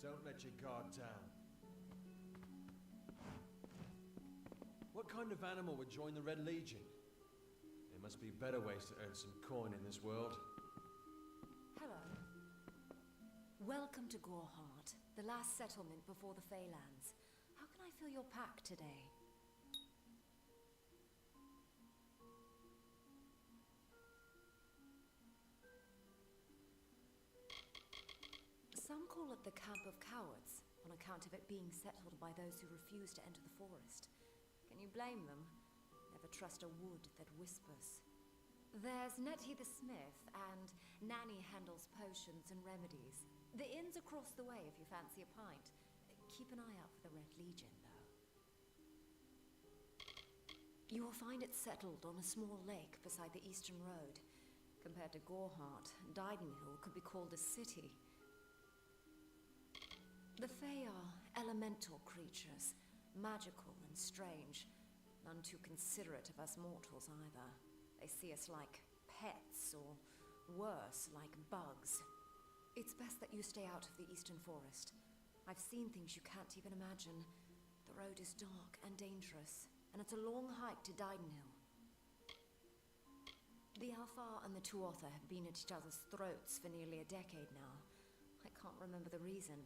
Don't let your guard down. What kind of animal would join the Red Legion? There must be better ways to earn some coin in this world. Hello. Welcome to Goreheart, the last settlement before the Feylands. How can I fill your pack today? Some call it the Camp of Cowards, on account of it being settled by those who refuse to enter the forest. Can you blame them? Never trust a wood that whispers. There's Nettie the Smith, and Nanny handles potions and remedies. The inn's across the way if you fancy a pint. Keep an eye out for the Red Legion, though. You will find it settled on a small lake beside the Eastern Road. Compared to Goreheart, Didenhill could be called a city. The Fae are elemental creatures, magical and strange. None too considerate of us mortals either. They see us like pets, or worse, like bugs. It's best that you stay out of the Eastern Forest. I've seen things you can't even imagine. The road is dark and dangerous, and it's a long hike to Didenhill. The Alfar and the Tuatha have been at each other's throats for nearly a decade now. I can't remember the reason.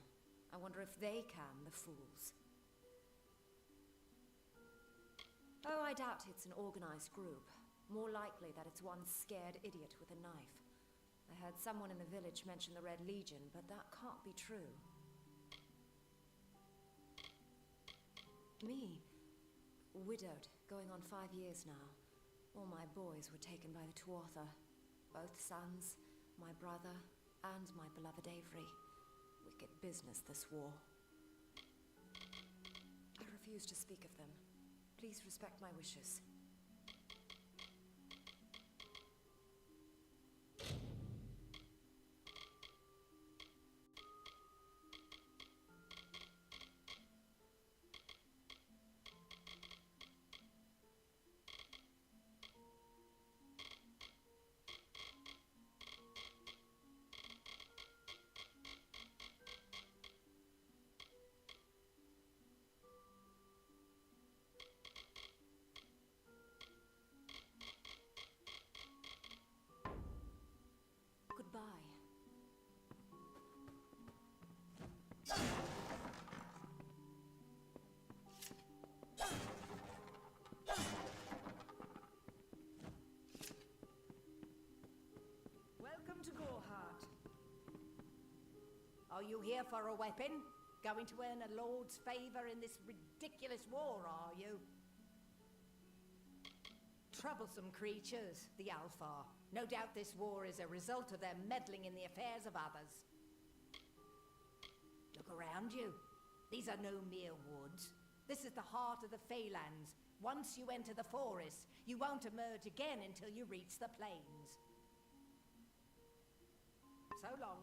I wonder if they can, the fools. Oh, I doubt it's an organized group. More likely that it's one scared idiot with a knife. I heard someone in the village mention the Red Legion, but that can't be true. Me? Widowed, going on 5 years now. All my boys were taken by the Tuatha. Both sons, my brother, and my beloved Avery. Wicked business, this war. I refuse to speak of them. Please respect my wishes. Goodbye. Welcome to Goreheart. Are you here for a weapon? Going to earn a lord's favor in this ridiculous war, are you? Troublesome creatures, the Alfar. No doubt this war is a result of their meddling in the affairs of others. Look around you. These are no mere woods. This is the heart of the Feylands. Once you enter the forest, you won't emerge again until you reach the plains. So long.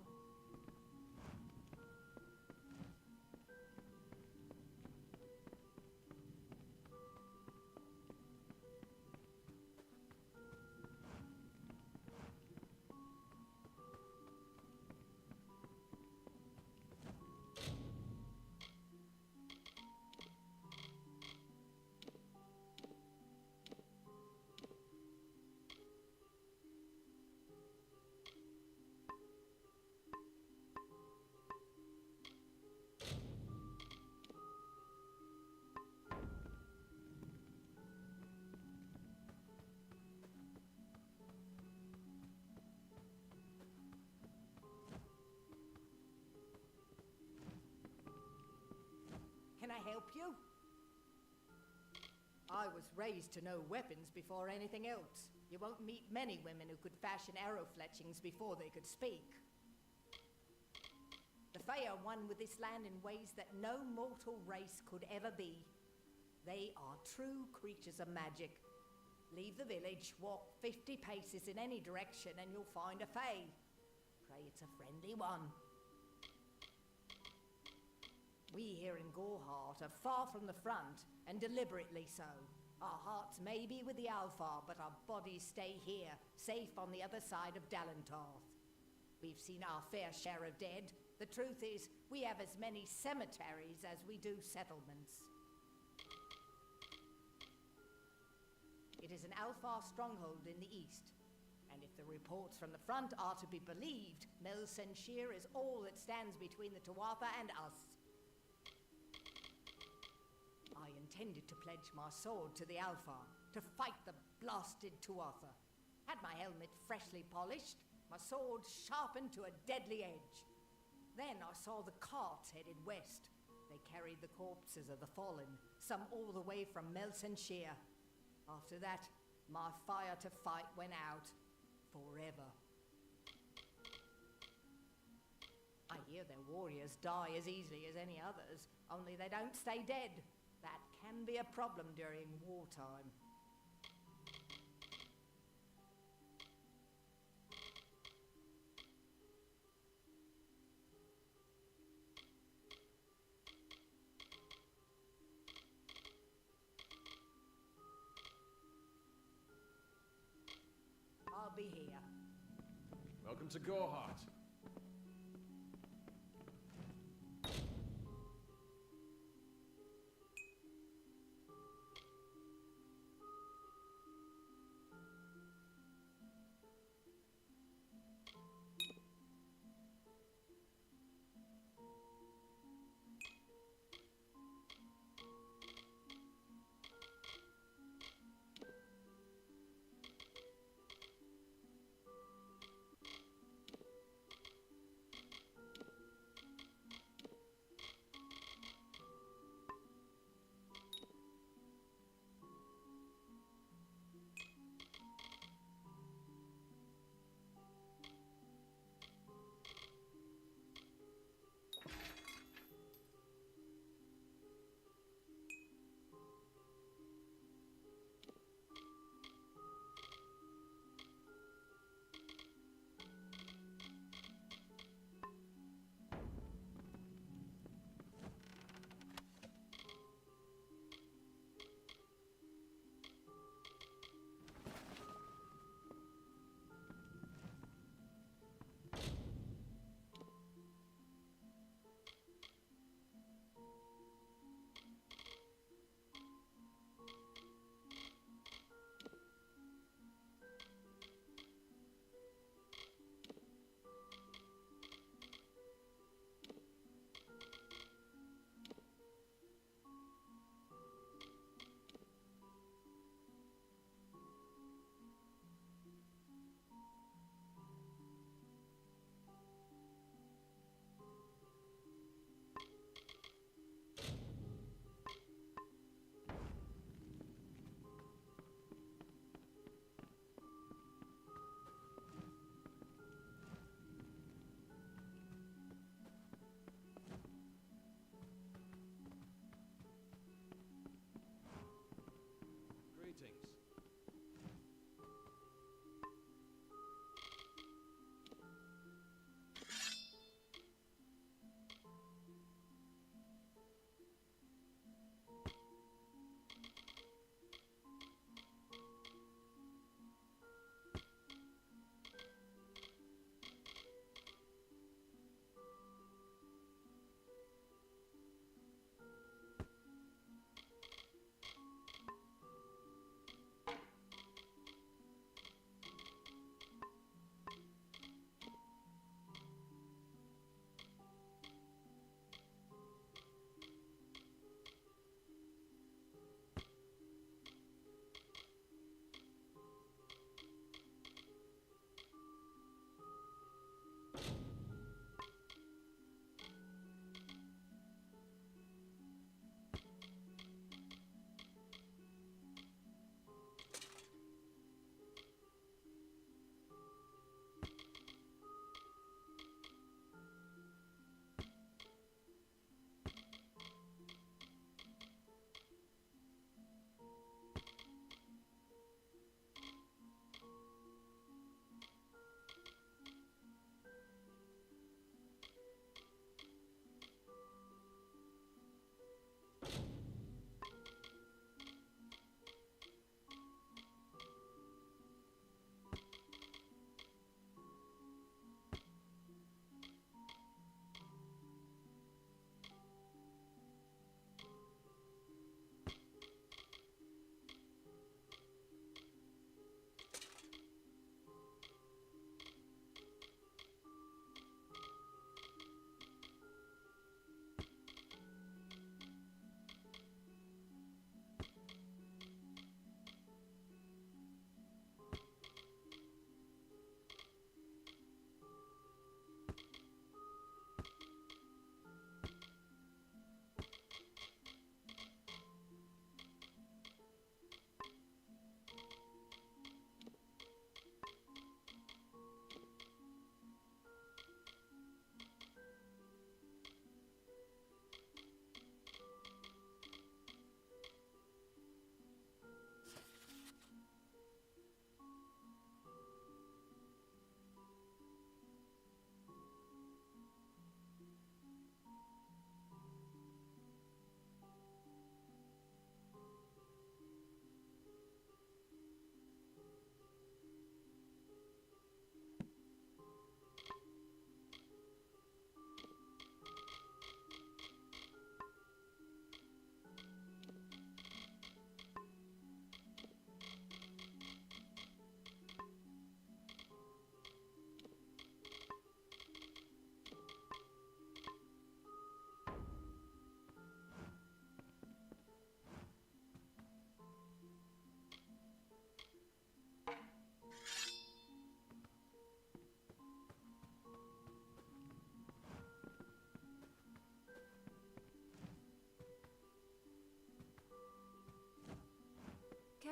Can I help you? I was raised to know weapons before anything else. You won't meet many women who could fashion arrow fletchings before they could speak. The Fae are one with this land in ways that no mortal race could ever be. They are true creatures of magic. Leave the village, walk 50 paces in any direction, and you'll find a Fae. Pray it's a friendly one. We here in Goreheart are far from the front, and deliberately so. Our hearts may be with the Alfar, but our bodies stay here, safe on the other side of Dalentarth. We've seen our fair share of dead, The truth is, we have as many cemeteries as we do settlements. It is an Alpha stronghold in the east, and if the reports from the front are to be believed, Melsenshir is all that stands between the Tuatha and us. I intended to pledge my sword to the Alpha, to fight the blasted Tuatha. Had my helmet freshly polished, my sword sharpened to a deadly edge. Then I saw the carts headed west. They carried the corpses of the fallen, some all the way from Melsenshir. After that, my fire to fight went out. Forever. I hear their warriors die as easily as any others, only they don't stay dead. That can be a problem during wartime. I'll be here. Welcome to Gorhart.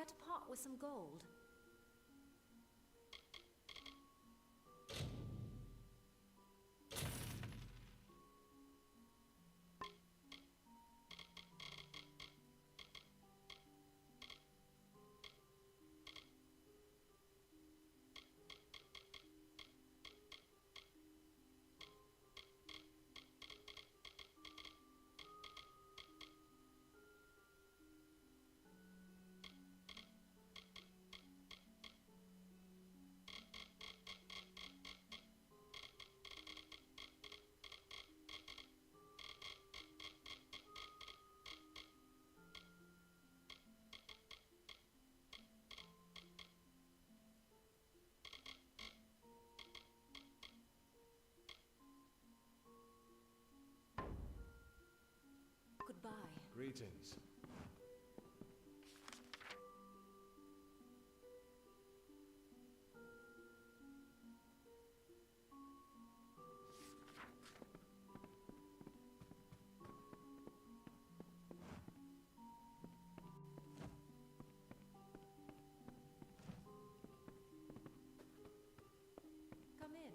to part with some gold? Goodbye. Greetings. Come in.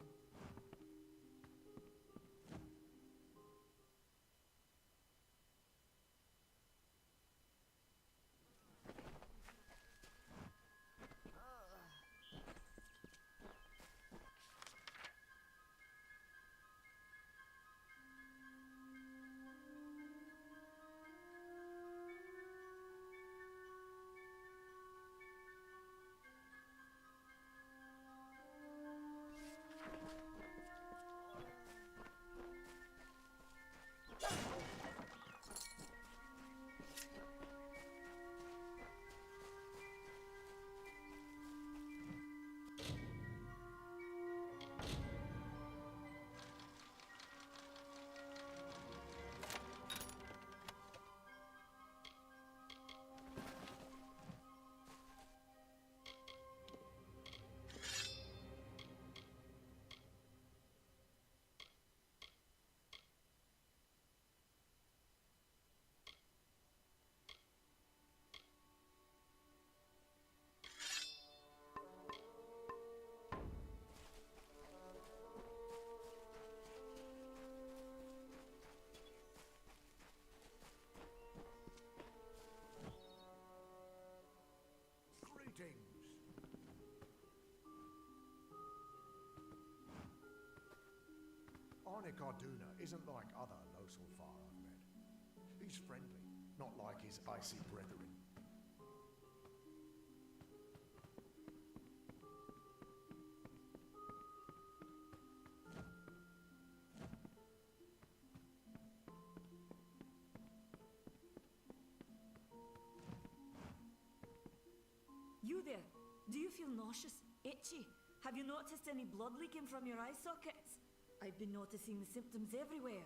Arnik Arduna isn't like other Losalfar I've met. He's friendly, not like his icy brethren. You there? Do you feel nauseous? Itchy? Have you noticed any blood leaking from your eye sockets? I've been noticing the symptoms everywhere.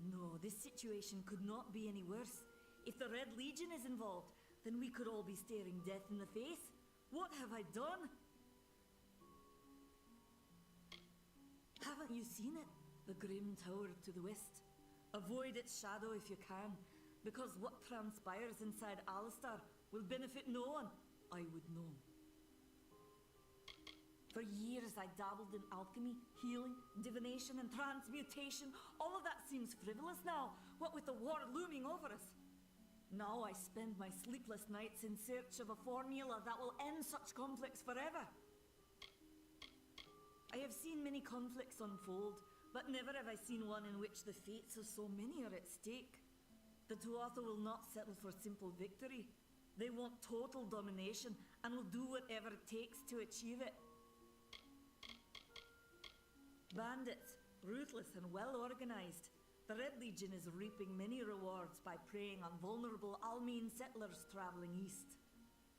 No, this situation could not be any worse. If the Red Legion is involved, then we could all be staring death in the face. What have I done? Haven't you seen it? The grim tower to the west. Avoid its shadow if you can, because what transpires inside Alistar will benefit no one. I would know. For years I dabbled in alchemy, healing, divination and transmutation. All of that seems frivolous now, what with the war looming over us. Now I spend my sleepless nights in search of a formula that will end such conflicts forever. I have seen many conflicts unfold, but never have I seen one in which the fates of so many are at stake. The Tuatha will not settle for simple victory. They want total domination and will do whatever it takes to achieve it. Bandits, ruthless and well organized. The Red Legion is reaping many rewards by preying on vulnerable Almine settlers traveling east.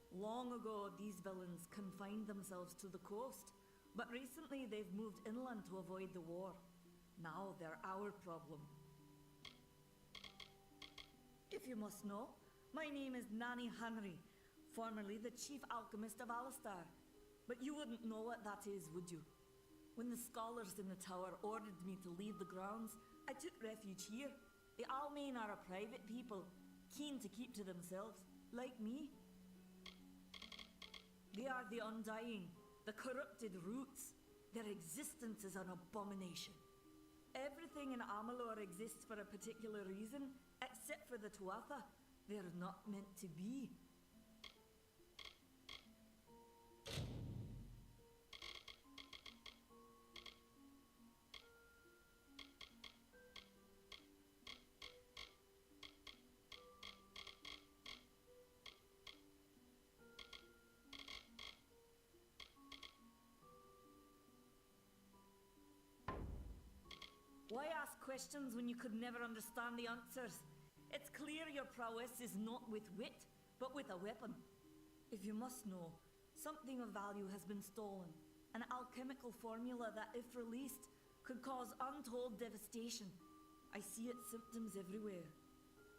Long ago, these villains confined themselves to the coast, but recently they've moved inland to avoid the war. Now they're our problem. If you must know, my name is Nani Henry, formerly the chief alchemist of Alistar. But you wouldn't know what that is, would you? When the scholars in the tower ordered me to leave the grounds, I took refuge here. The Almane are a private people, keen to keep to themselves, like me. They are the undying, the corrupted roots. Their existence is an abomination. Everything in Amalur exists for a particular reason, except for the Tuatha. They're not meant to be. Why ask questions when you could never understand the answers? It's clear your prowess is not with wit, but with a weapon. If you must know, something of value has been stolen. An alchemical formula that, if released, could cause untold devastation. I see its symptoms everywhere.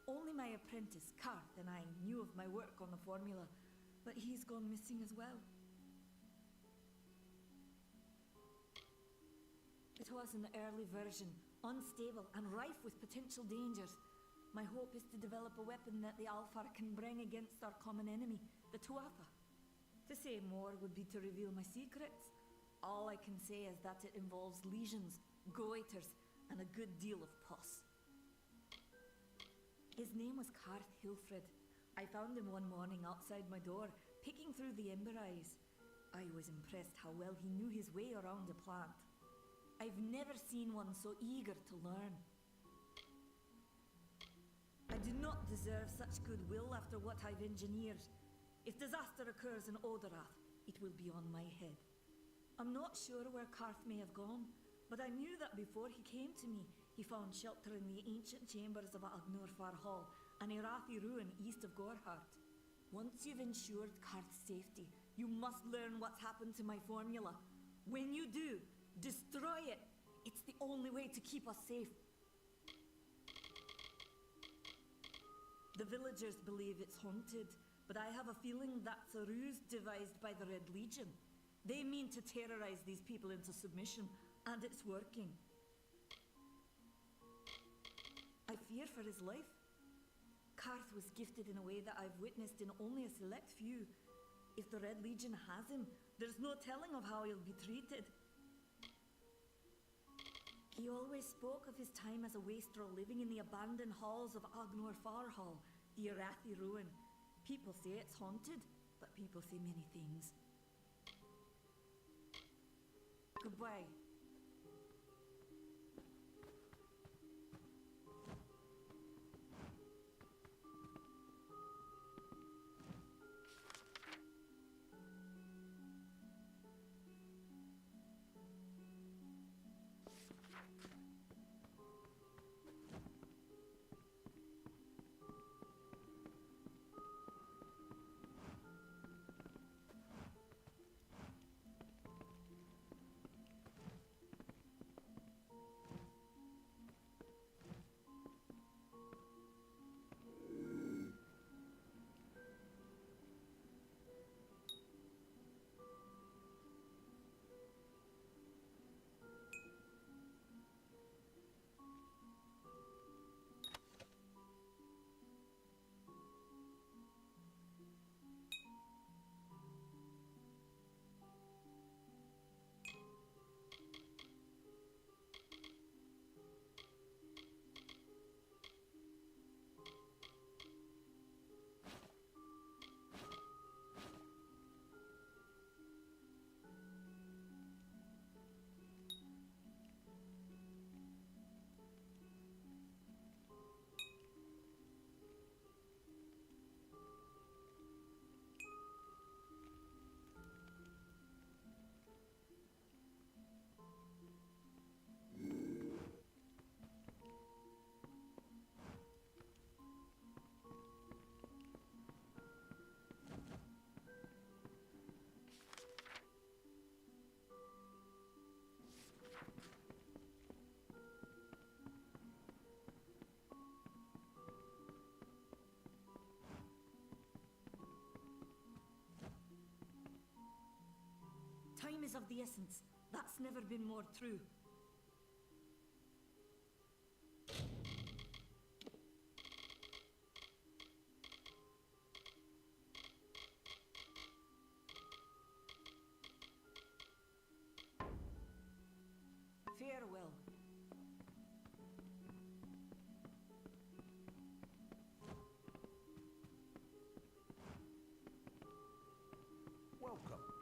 Only my apprentice, Karth, and I knew of my work on the formula, but he's gone missing as well. It was an early version, unstable and rife with potential dangers. My hope is to develop a weapon that the Alfar can bring against our common enemy, the Tuatha. To say more would be to reveal my secrets. All I can say is that it involves lesions, goiters, and a good deal of pus. His name was Karth Hilfred. I found him one morning outside my door, picking through the ember eyes. I was impressed how well he knew his way around a plant. I've never seen one so eager to learn. I do not deserve such goodwill after what I've engineered. If disaster occurs in Odorath, it will be on my head. I'm not sure where Karth may have gone, but I knew that before he came to me, he found shelter in the ancient chambers of Agnurfar Hall, an Irathi ruin east of Gorhart. Once you've ensured Karth's safety, you must learn what's happened to my formula. When you do, destroy it. It's the only way to keep us safe. The villagers believe it's haunted, but I have a feeling that's a ruse devised by the Red Legion. They mean to terrorize these people into submission, and it's working. I fear for his life. Karth was gifted in a way that I've witnessed in only a select few. If the Red Legion has him, there's no telling of how he'll be treated. He always spoke of his time as a wastrel living in the abandoned halls of Agnurfar Hall, the Irathi ruin. People say it's haunted, but people say many things. Goodbye. Time is of the essence. That's never been more true. farewell. Welcome.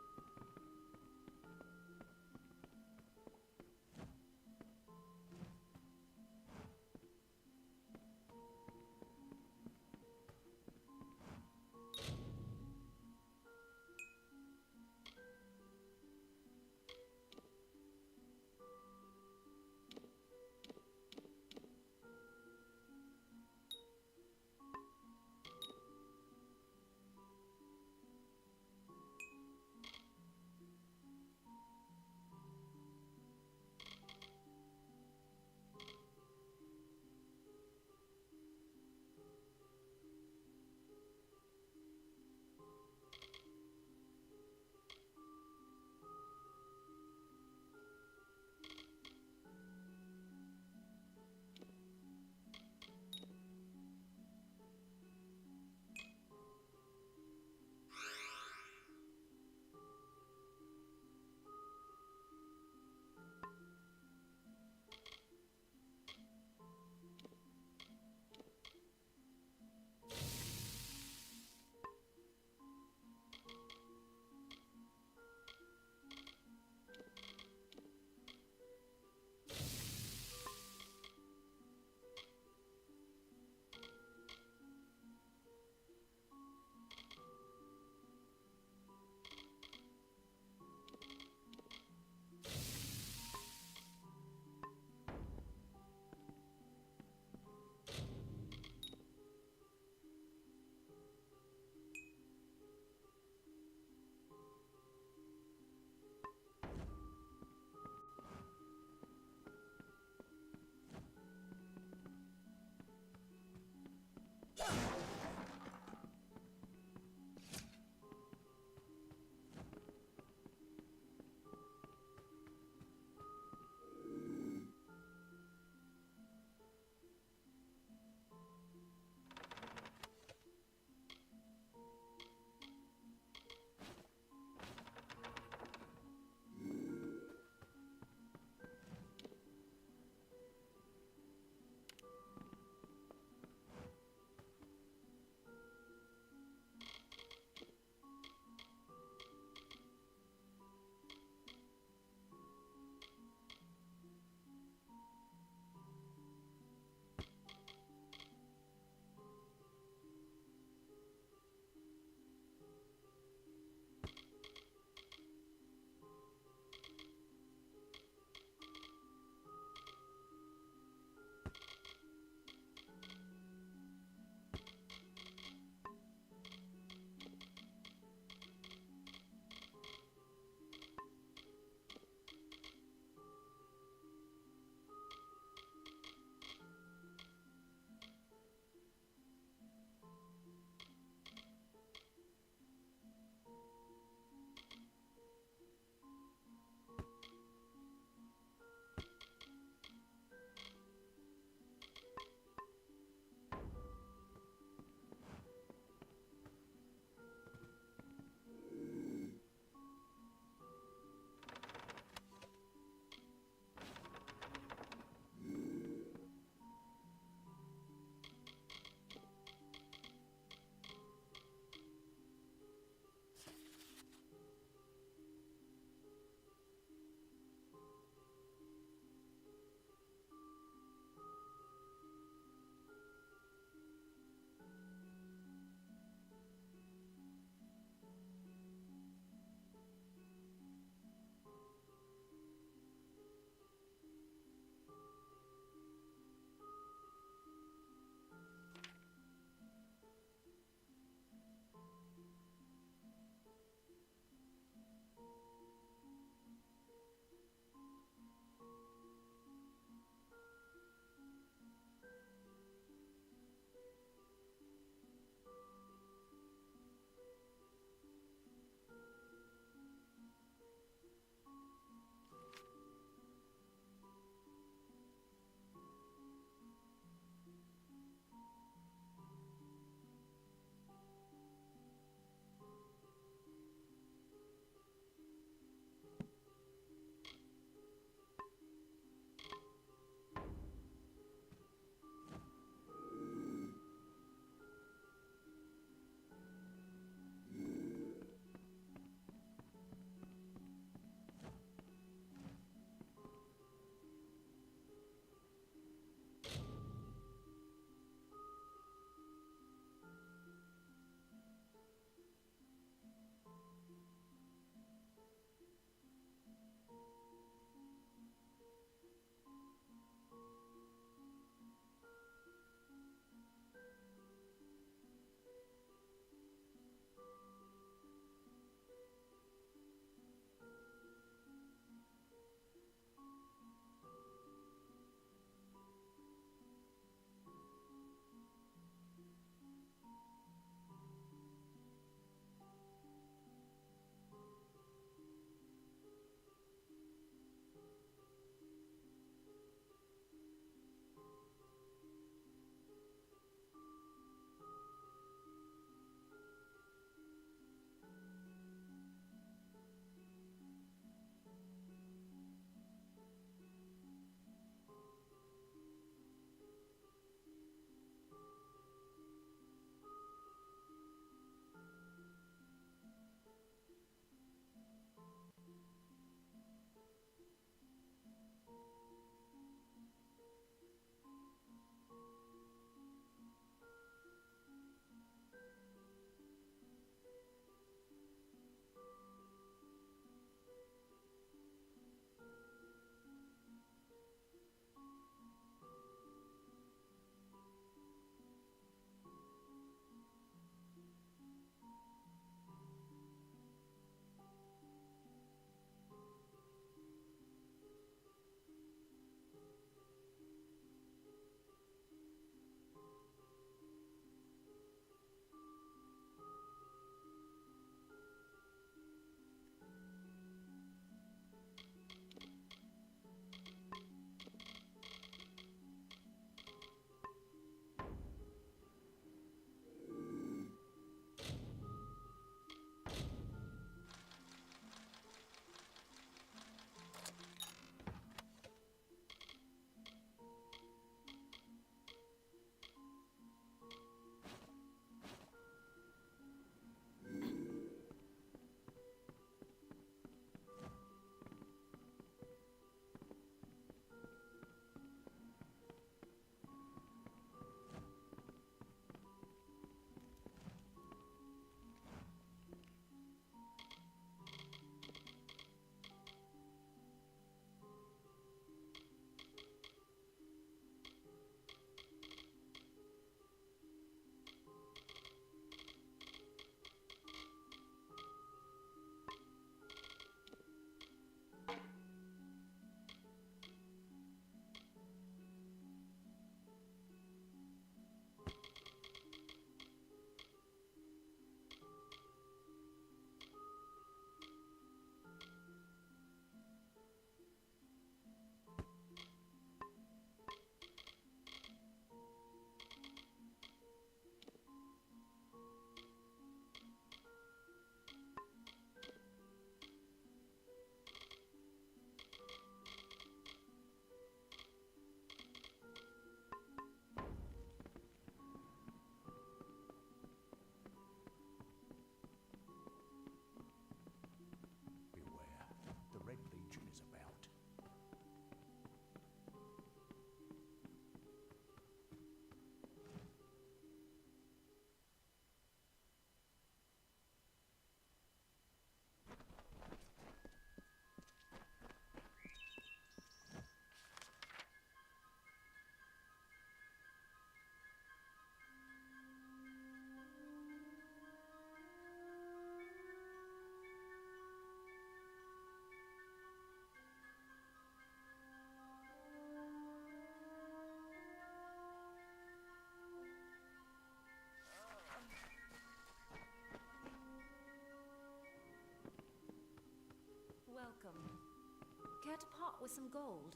Care to part with some gold?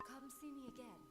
Come see me again.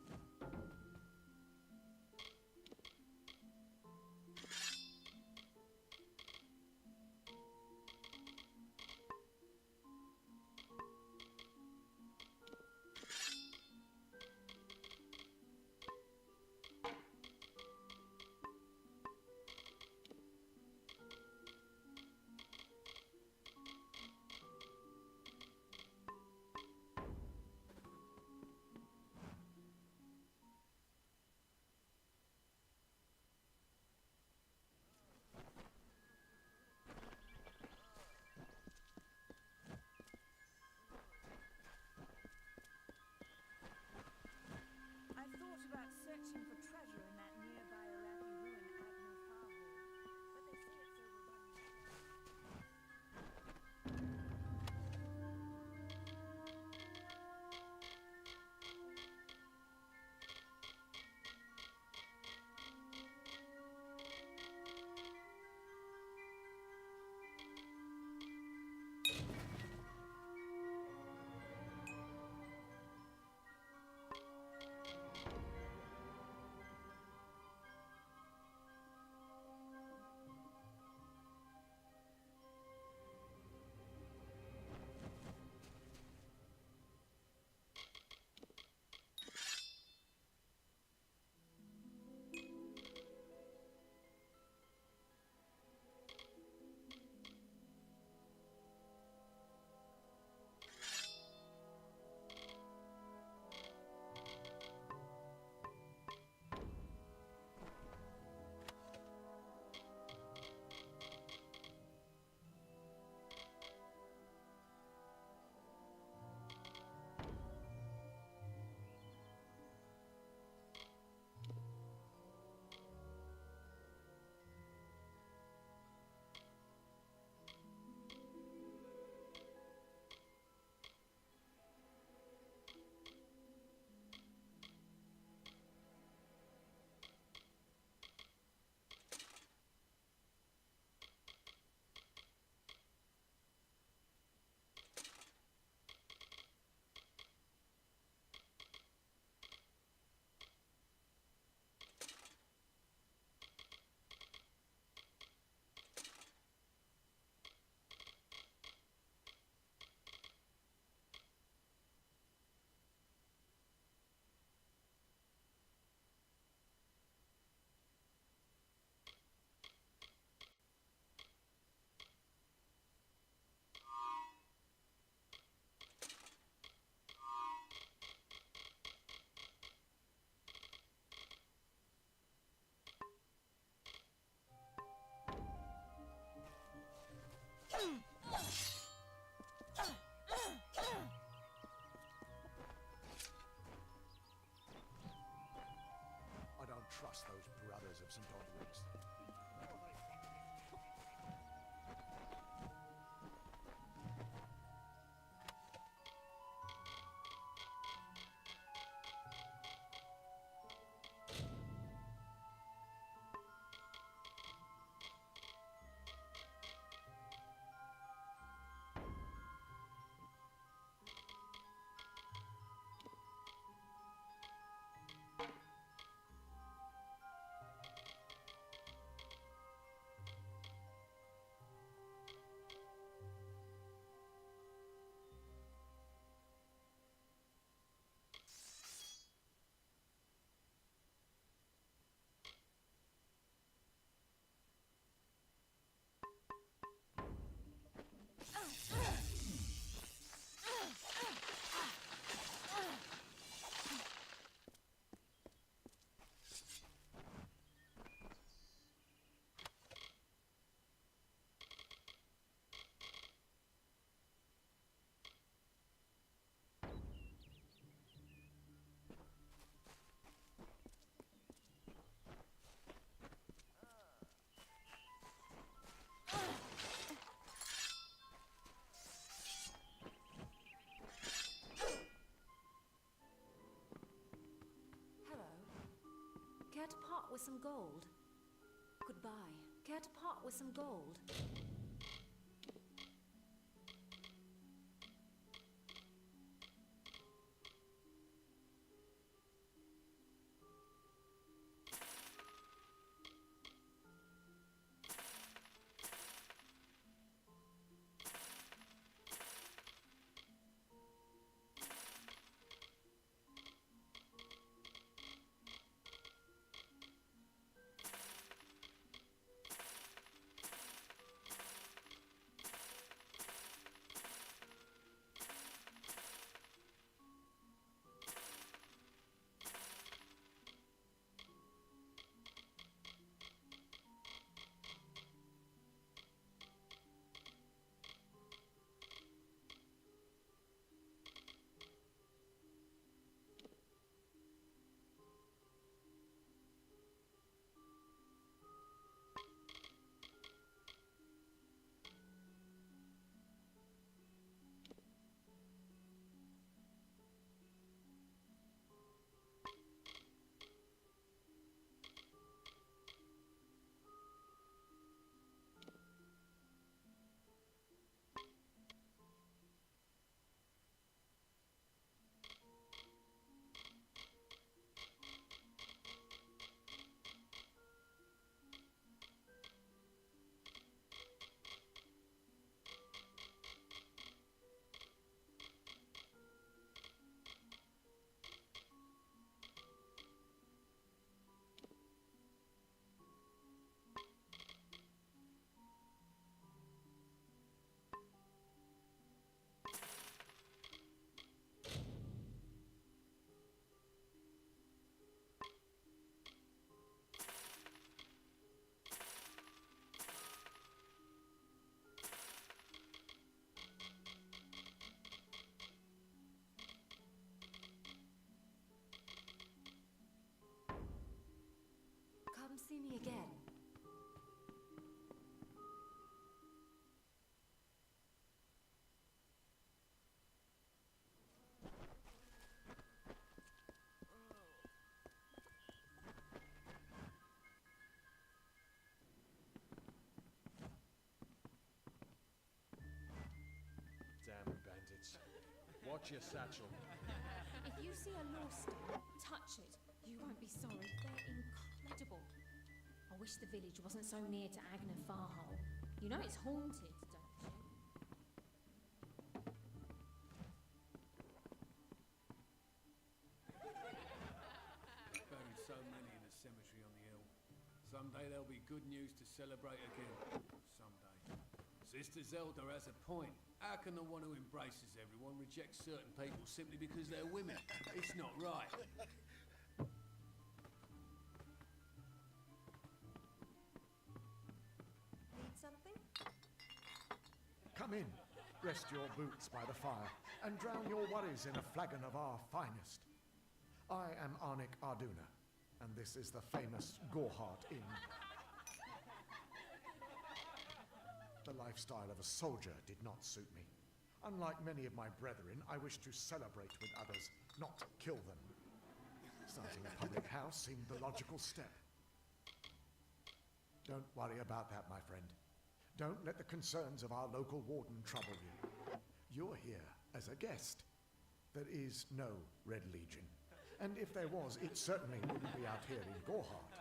part with some gold? Goodbye. Care to part with some gold? Come see me again. Damn bandits. Watch your satchel. If you see a lost stone, touch it. You won't be sorry. They're incredible. I wish the village wasn't so near to Agna Farhole. You know it's haunted, don't you? Buried so many in the cemetery on the hill. Someday there'll be good news to celebrate again. Someday. Sister Zelda has a point. How can the one who embraces everyone reject certain people simply because they're women? It's not right. Need something? Come in, rest your boots by the fire, and drown your worries in a flagon of our finest. I am Arnik Arduna, and this is the famous Gorhart Inn. The lifestyle of a soldier did not suit me. Unlike many of my brethren, I wish to celebrate with others, not kill them. Starting a public house seemed the logical step. Don't worry about that, my friend. Don't let the concerns of our local warden trouble you. You're here as a guest. There is no Red Legion. And if there was, it certainly wouldn't be out here in Gorhart.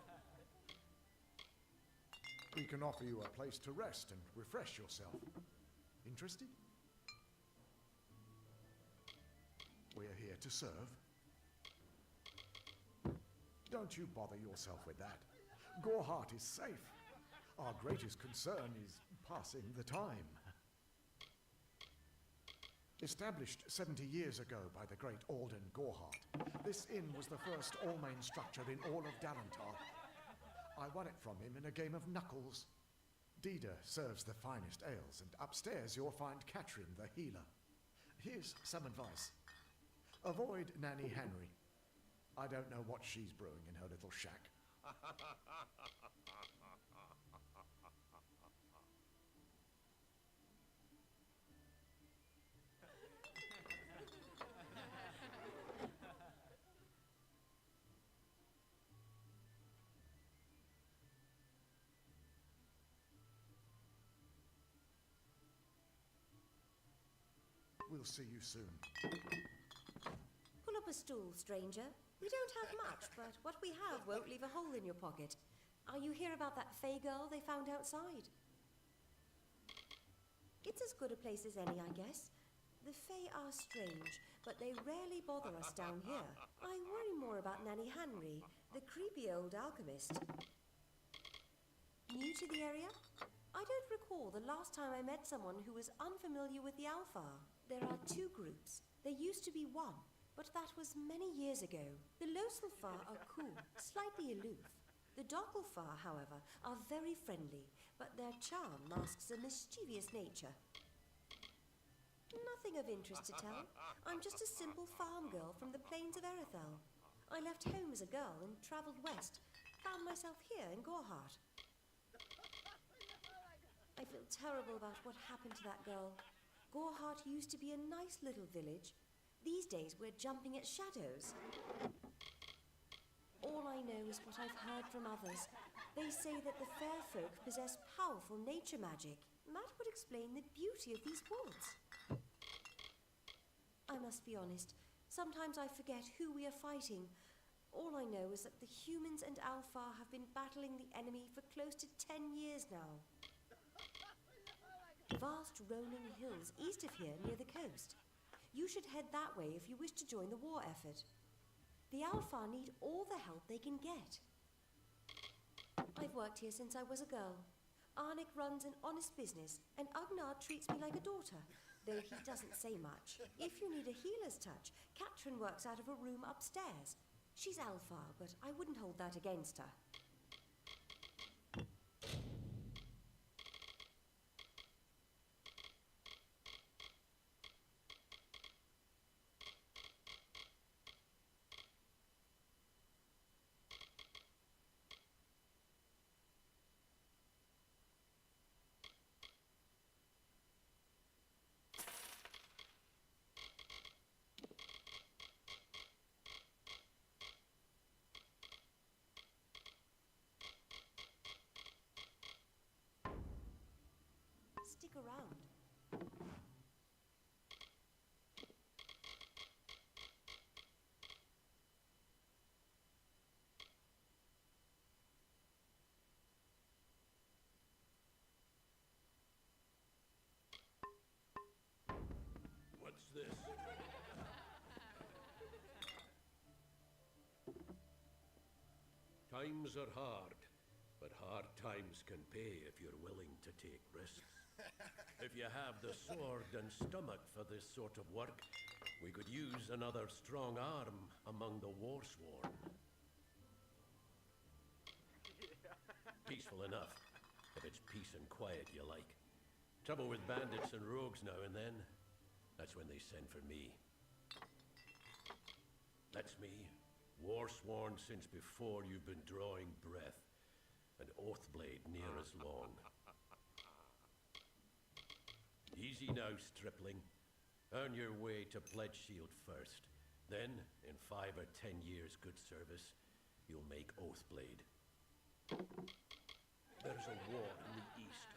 We can offer you a place to rest and refresh yourself. Interested? We're here to serve. Don't you bother yourself with that. Gorhart is safe. Our greatest concern is passing the time. Established 70 years ago by the great Alden Gorhart, this inn was the first all-main structure in all of Dalantar. I won it from him in a game of knuckles. Dida serves the finest ales, and upstairs you'll find Katrin the healer. Here's some advice. Avoid Nanny Henry. I don't know what she's brewing in her little shack. We'll see you soon. Pull up a stool, stranger. We don't have much, but what we have won't leave a hole in your pocket. Are you here about that Fey girl they found outside? It's as good a place as any, I guess. The Fey are strange, but they rarely bother us down here. I worry more about Nanny Henry, the creepy old alchemist. New to the area? I don't recall the last time I met someone who was unfamiliar with the Alpha. There are two groups. There used to be one, but that was many years ago. The Loselfar are cool, slightly aloof. The Dockelfar, however, are very friendly, but their charm masks a mischievous nature. Nothing of interest to tell. I'm just a simple farm girl from the plains of Erethel. I left home as a girl and travelled west. Found myself here in Gorhart. I feel terrible about what happened to that girl. Gorhart used to be a nice little village. These days we're jumping at shadows. All I know is what I've heard from others. They say that the fair folk possess powerful nature magic. That would explain the beauty of these woods. I must be honest, sometimes I forget who we are fighting. All I know is that the humans and Alpha have been battling the enemy for close to 10 years now. Vast rolling hills east of here near the coast. You should head that way if you wish to join the war effort. The Alpha need all the help they can get. I've worked here since I was a girl. Arnik runs an honest business, and Agnar treats me like a daughter, though he doesn't say much. If you need a healer's touch, Katrin works out of a room upstairs. She's Alpha, but I wouldn't hold that against her. Stick around. What's this? Times are hard, but hard times can pay if you're willing to take risks. If you have the sword and stomach for this sort of work, we could use another strong arm among the war-sworn. Peaceful enough, if it's peace and quiet you like. Trouble with bandits and rogues now and then, that's when they send for me. That's me, war-sworn since before you've been drawing breath, and Oathblade near as long. Easy now, stripling. Earn your way to Pledge Shield first. Then, in 5 or 10 years' good service, you'll make Oathblade. There's a war in the east,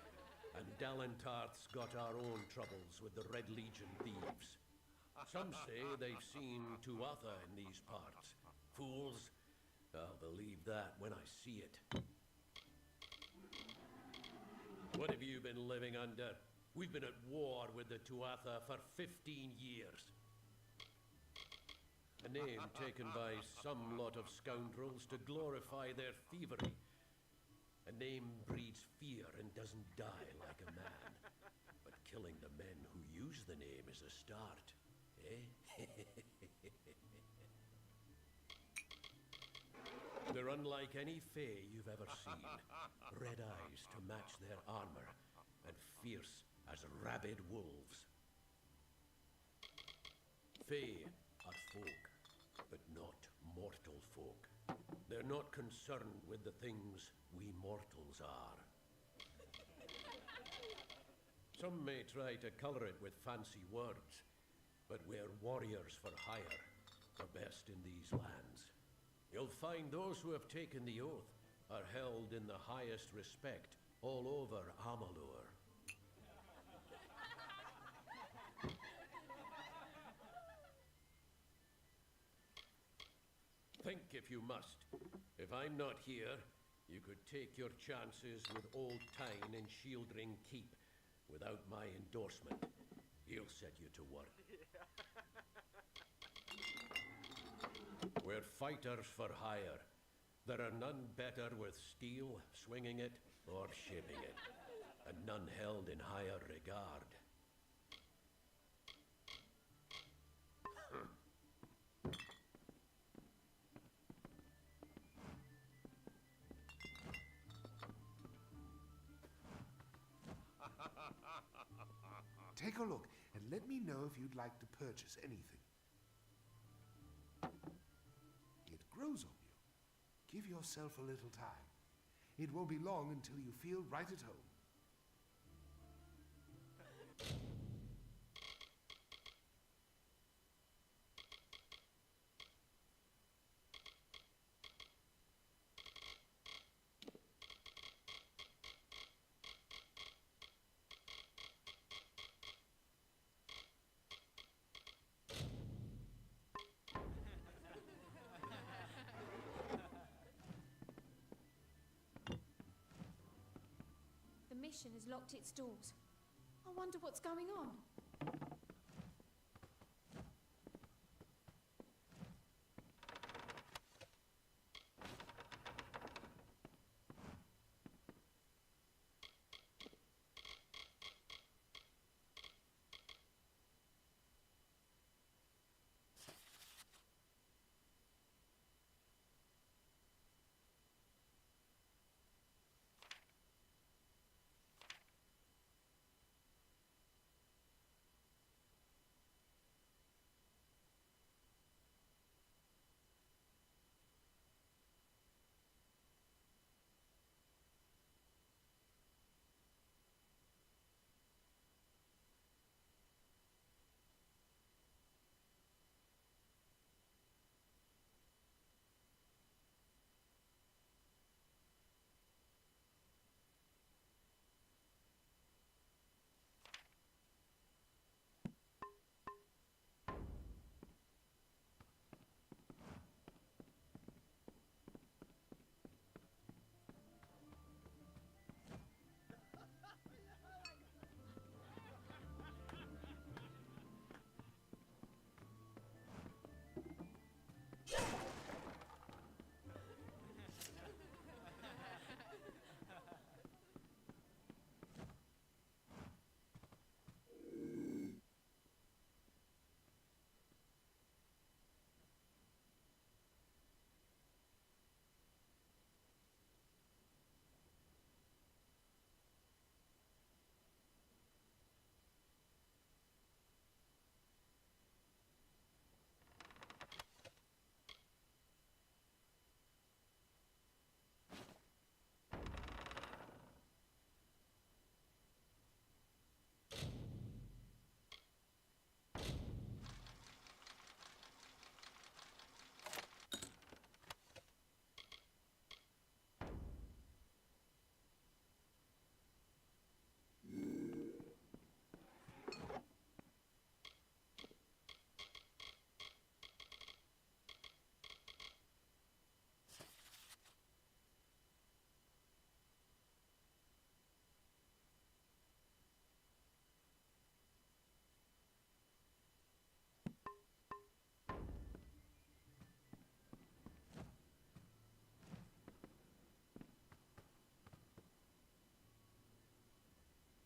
and Dalentarth's got our own troubles with the Red Legion thieves. Some say they've seen Tuatha in these parts. Fools. I'll believe that when I see it. What have you been living under? We've been at war with the Tuatha for 15 years. A name taken by some lot of scoundrels to glorify their thievery. A name breeds fear and doesn't die like a man. But killing the men who use the name is a start, eh? They're unlike any Fey you've ever seen. Red eyes to match their armor, and fierce as rabid wolves. Fey are folk, but not mortal folk. They're not concerned with the things we mortals are. Some may try to color it with fancy words, but we're warriors for hire, the best in these lands. You'll find those who have taken the oath are held in the highest respect all over Amalur. think if you must. If I'm not here, you could take your chances with old Tyne in Shieldring Keep without my endorsement. He'll set you to work. We're fighters for hire. There are none better with steel, swinging it, or shaping it, and none held in higher regard. Take a look and let me know if you'd like to purchase anything. It grows on you. Give yourself a little time. It won't be long until you feel right at home. The mission has locked its doors. I wonder what's going on.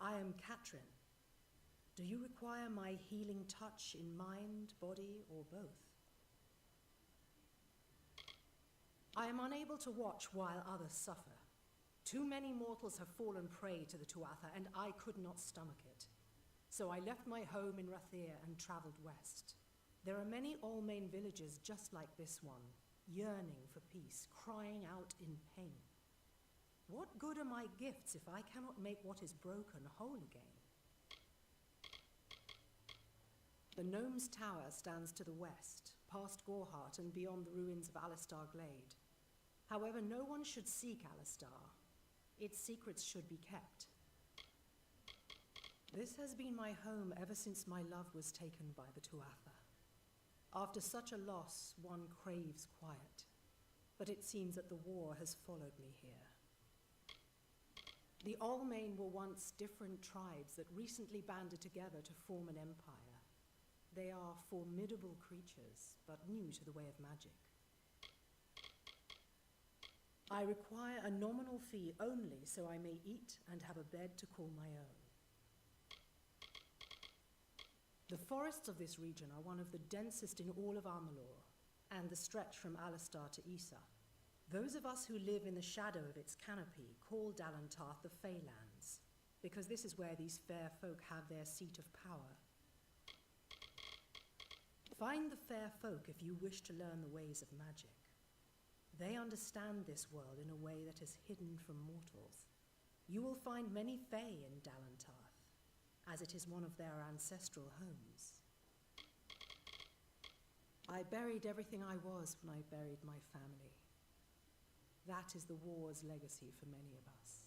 I am Katrin. Do you require my healing touch in mind, body, or both? I am unable to watch while others suffer. Too many mortals have fallen prey to the Tuatha, and I could not stomach it. So I left my home in Rathir and traveled west. There are many All-Main villages just like this one, yearning for peace, crying out in pain. What good are my gifts if I cannot make what is broken whole again? The Gnome's Tower stands to the west, past Gorhart and beyond the ruins of Alistar Glade. However, no one should seek Alistar. Its secrets should be kept. This has been my home ever since my love was taken by the Tuatha. After such a loss, one craves quiet. but it seems that the war has followed me here. The Allmain were once different tribes that recently banded together to form an empire. They are formidable creatures, but new to the way of magic. I require a nominal fee only so I may eat and have a bed to call my own. The forests of this region are one of the densest in all of Amalur, and the stretch from Alistar to Issa. Those of us who live in the shadow of its canopy call Dalantarth the Feylands, because this is where these fair folk have their seat of power. Find the fair folk if you wish to learn the ways of magic. They understand this world in a way that is hidden from mortals. You will find many Fey in Dalantarth, as it is one of their ancestral homes. I buried everything I was when I buried my family. That is the war's legacy for many of us.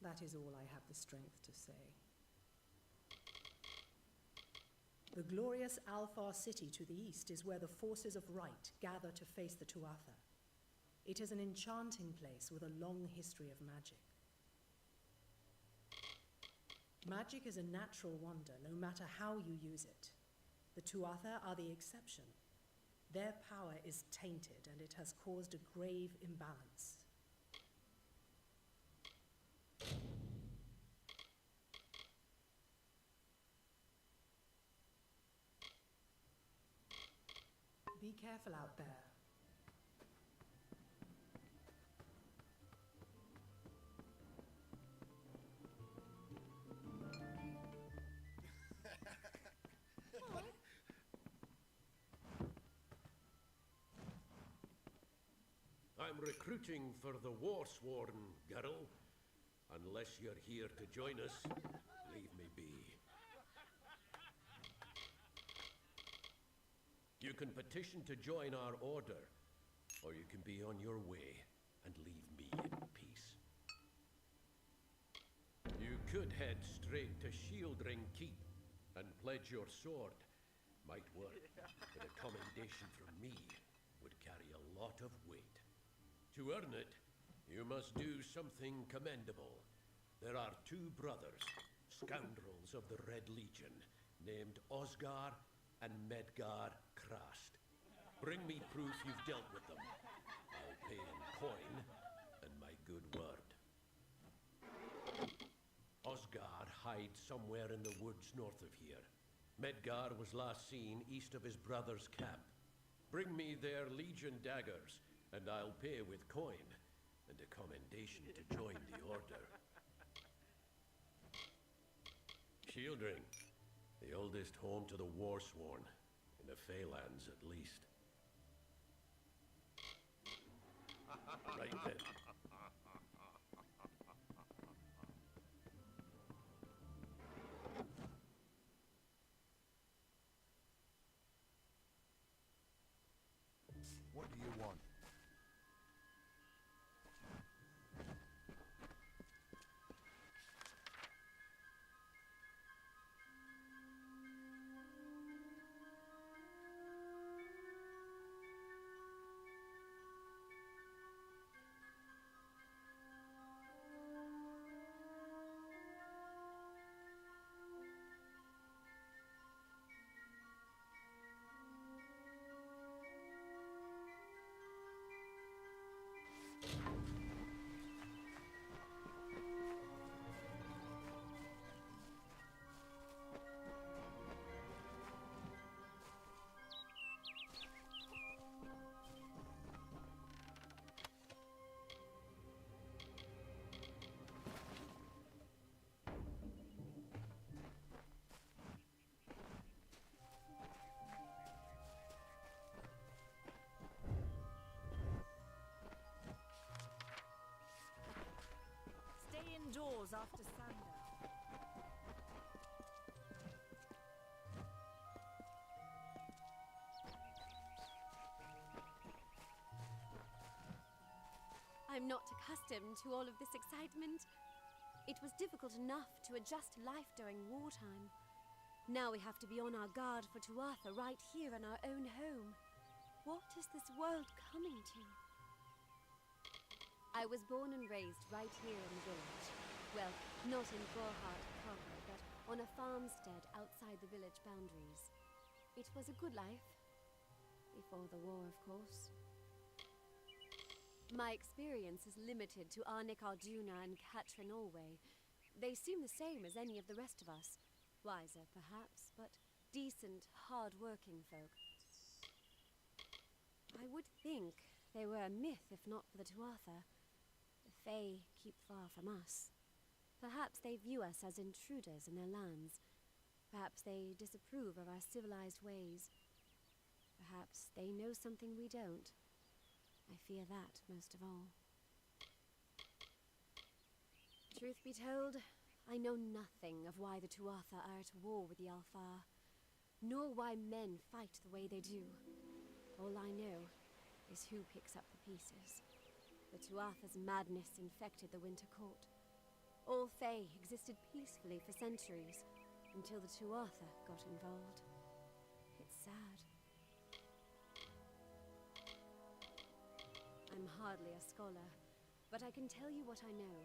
That is all I have the strength to say. The glorious Alfar city to the east is where the forces of right gather to face the Tuatha. It is an enchanting place with a long history of magic. Magic is a natural wonder, no matter how you use it. The Tuatha are the exception. Their power is tainted, and it has caused a grave imbalance. Be careful out there. I'm recruiting for the Warsworn, girl. Unless you're here to join us, leave me be. You can petition to join our order, or you can be on your way and leave me in peace. You could head straight to Shieldring Keep and pledge your sword. Might work, but a commendation from me would carry a lot of weight. To earn it, you must do something commendable. There are two brothers, scoundrels of the Red Legion, named Osgar and Medgar Krast. Bring me proof you've dealt with them. I'll pay in coin and my good word. Osgar hides somewhere in the woods north of here. Medgar was last seen east of his brother's camp. Bring me their Legion daggers, and I'll pay with coin and a commendation to join the order. Shieldring, the oldest home to the Warsworn, in the Feylands at least. Right then. What do you want? Stay indoors after sundown. I'm not accustomed to all of this excitement. It was difficult enough to adjust to life during wartime. Now we have to be on our guard for Tuatha right here in our own home. What is this world coming to? I was born and raised right here in the village. Well, not in Gorhart proper, but on a farmstead outside the village boundaries. It was a good life. Before the war, of course. My experience is limited to Arnik Arjuna and Katrin Allway. They seem the same as any of the rest of us. Wiser, perhaps, but decent, hard-working folk. I would think they were a myth if not for the Tuatha. The Fae keep far from us. Perhaps they view us as intruders in their lands. Perhaps they disapprove of our civilized ways. Perhaps they know something we don't. I fear that most of all. Truth be told, I know nothing of why the Tuatha are at war with the Alfar, nor why men fight the way they do. All I know is who picks up the pieces. The Tuatha's madness infected the Winter Court. All Fae existed peacefully for centuries, until the Tuatha got involved. It's sad. I'm hardly a scholar, but I can tell you what I know.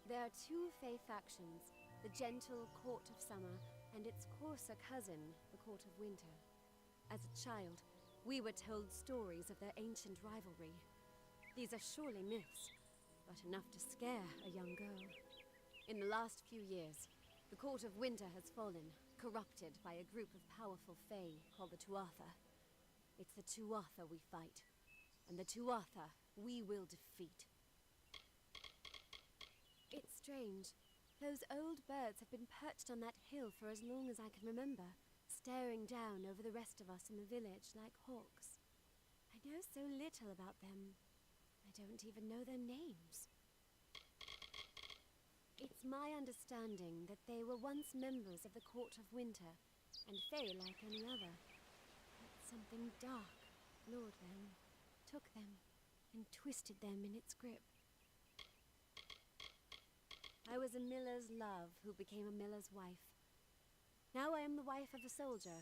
There are two Fae factions, the gentle Court of Summer and its coarser cousin, the Court of Winter. As a child, we were told stories of their ancient rivalry. These are surely myths, but enough to scare a young girl. In the last few years, the Court of Winter has fallen, corrupted by a group of powerful Fae called the Tuatha. It's the Tuatha we fight, and the Tuatha we will defeat. It's strange. Those old birds have been perched on that hill for as long as I can remember, staring down over the rest of us in the village like hawks. I know so little about them. I don't even know their names. It's my understanding that they were once members of the Court of Winter, and Fae like any other. But something dark lured them, took them, and twisted them in its grip. I was a miller's love who became a miller's wife. Now I am the wife of a soldier.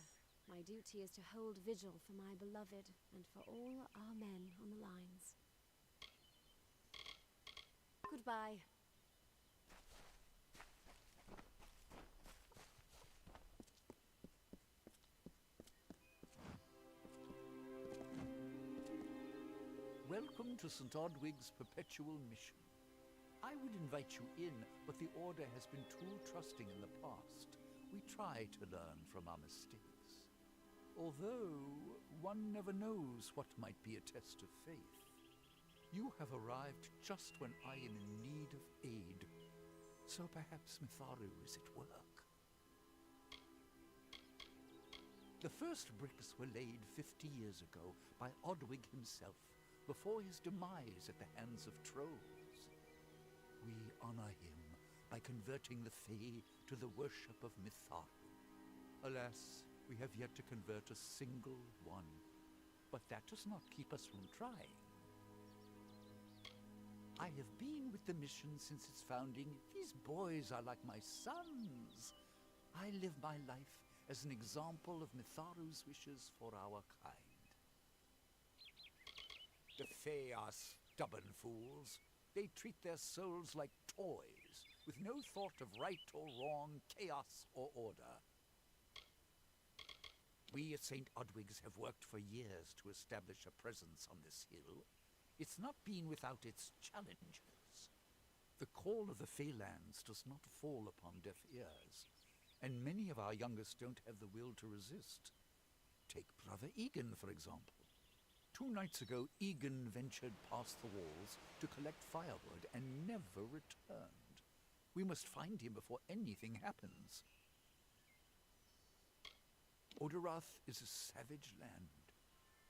My duty is to hold vigil for my beloved and for all our men on the lines. Goodbye. Welcome to St. Odwig's perpetual mission. I would invite you in, but the Order has been too trusting in the past. We try to learn from our mistakes. Although, one never knows what might be a test of faith. You have arrived just when I am in need of aid. So perhaps Mitharu is at work. The first bricks were laid 50 years ago by Odwig himself, before his demise at the hands of trolls. We honor him by converting the Fae to the worship of Mitharu. Alas, we have yet to convert a single one, but that does not keep us from trying. I have been with the mission since its founding. These boys are like my sons. I live my life as an example of Mitharu's wishes for our kind. The Fae are stubborn fools. They treat their souls like toys, with no thought of right or wrong, chaos or order. We at St. Odwig's have worked for years to establish a presence on this hill. It's not been without its challenges. The call of the Faelands does not fall upon deaf ears, and many of our youngest don't have the will to resist. Take Brother Egan, for example. 2 nights ago, Egan ventured past the walls to collect firewood and never returned. We must find him before anything happens. Oderath is a savage land.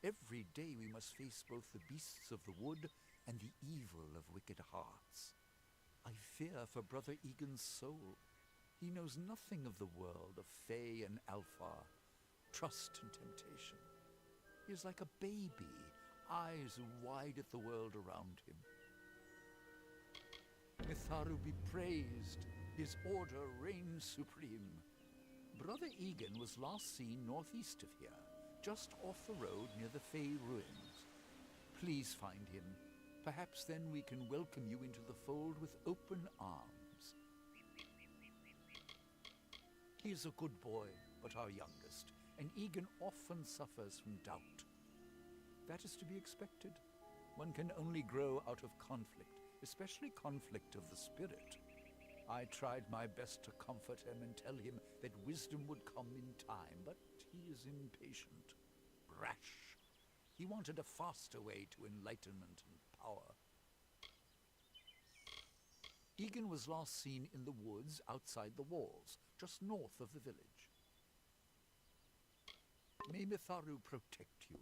Every day we must face both the beasts of the wood and the evil of wicked hearts. I fear for Brother Egan's soul. He knows nothing of the world of Fae and Alpha, trust and temptation. He is like a baby, eyes wide at the world around him. Mitharu be praised, his order reigns supreme. Brother Egan was last seen northeast of here, just off the road near the Fey ruins. Please find him. Perhaps then we can welcome you into the fold with open arms. He is a good boy, but our youngest, and Egan often suffers from doubt. That is to be expected. One can only grow out of conflict, especially conflict of the spirit. I tried my best to comfort him and tell him that wisdom would come in time, but he is impatient, brash. He wanted a faster way to enlightenment and power. Egan was last seen in the woods outside the walls, just north of the village. May Mitharu protect you.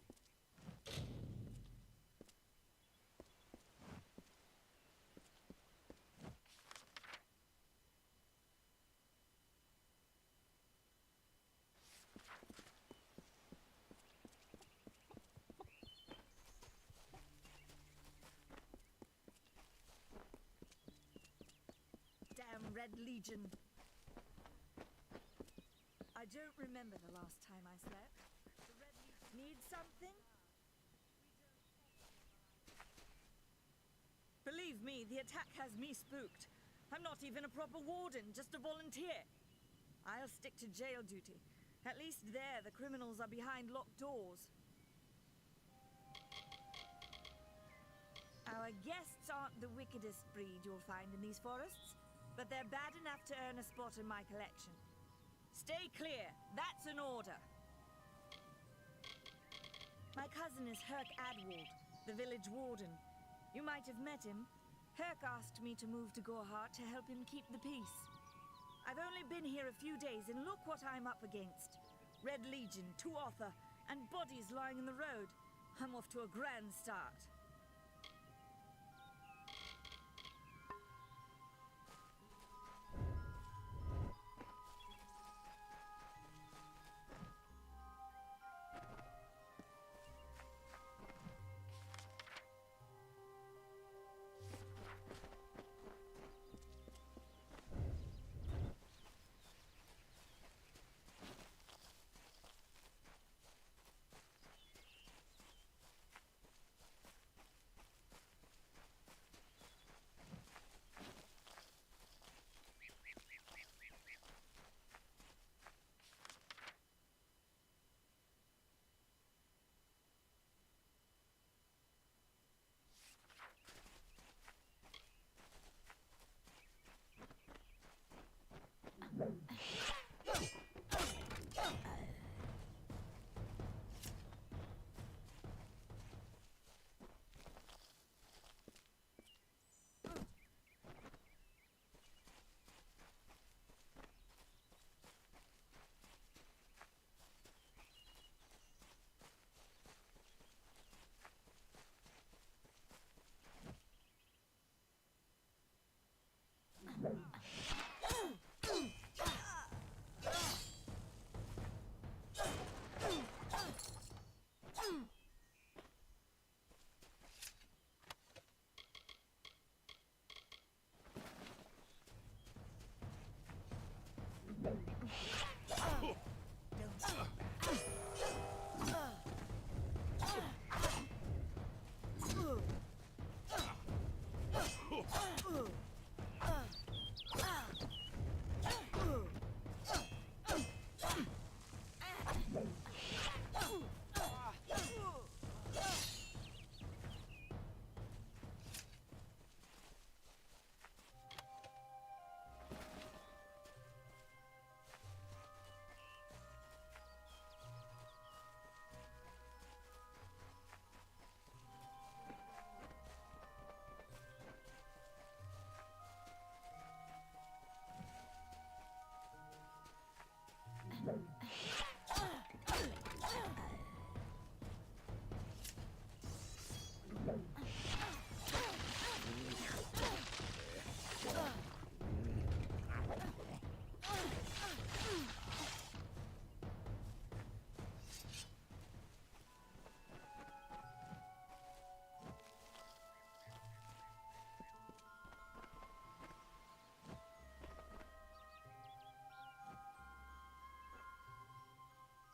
Damn Red Legion. I don't remember the last time I slept. The Red Legion needs something? Believe me, the attack has me spooked. I'm not even a proper warden, just a volunteer. I'll stick to jail duty. At least there, the criminals are behind locked doors. Our guests aren't the wickedest breed you'll find in these forests, but they're bad enough to earn a spot in my collection. Stay clear. That's an order. My cousin is Herc Adwald, the village warden. You might have met him. Herc asked me to move to Gorhart to help him keep the peace. I've only been here a few days, and look what I'm up against. Red Legion, Tuatha, and bodies lying in the road. I'm off to a grand start.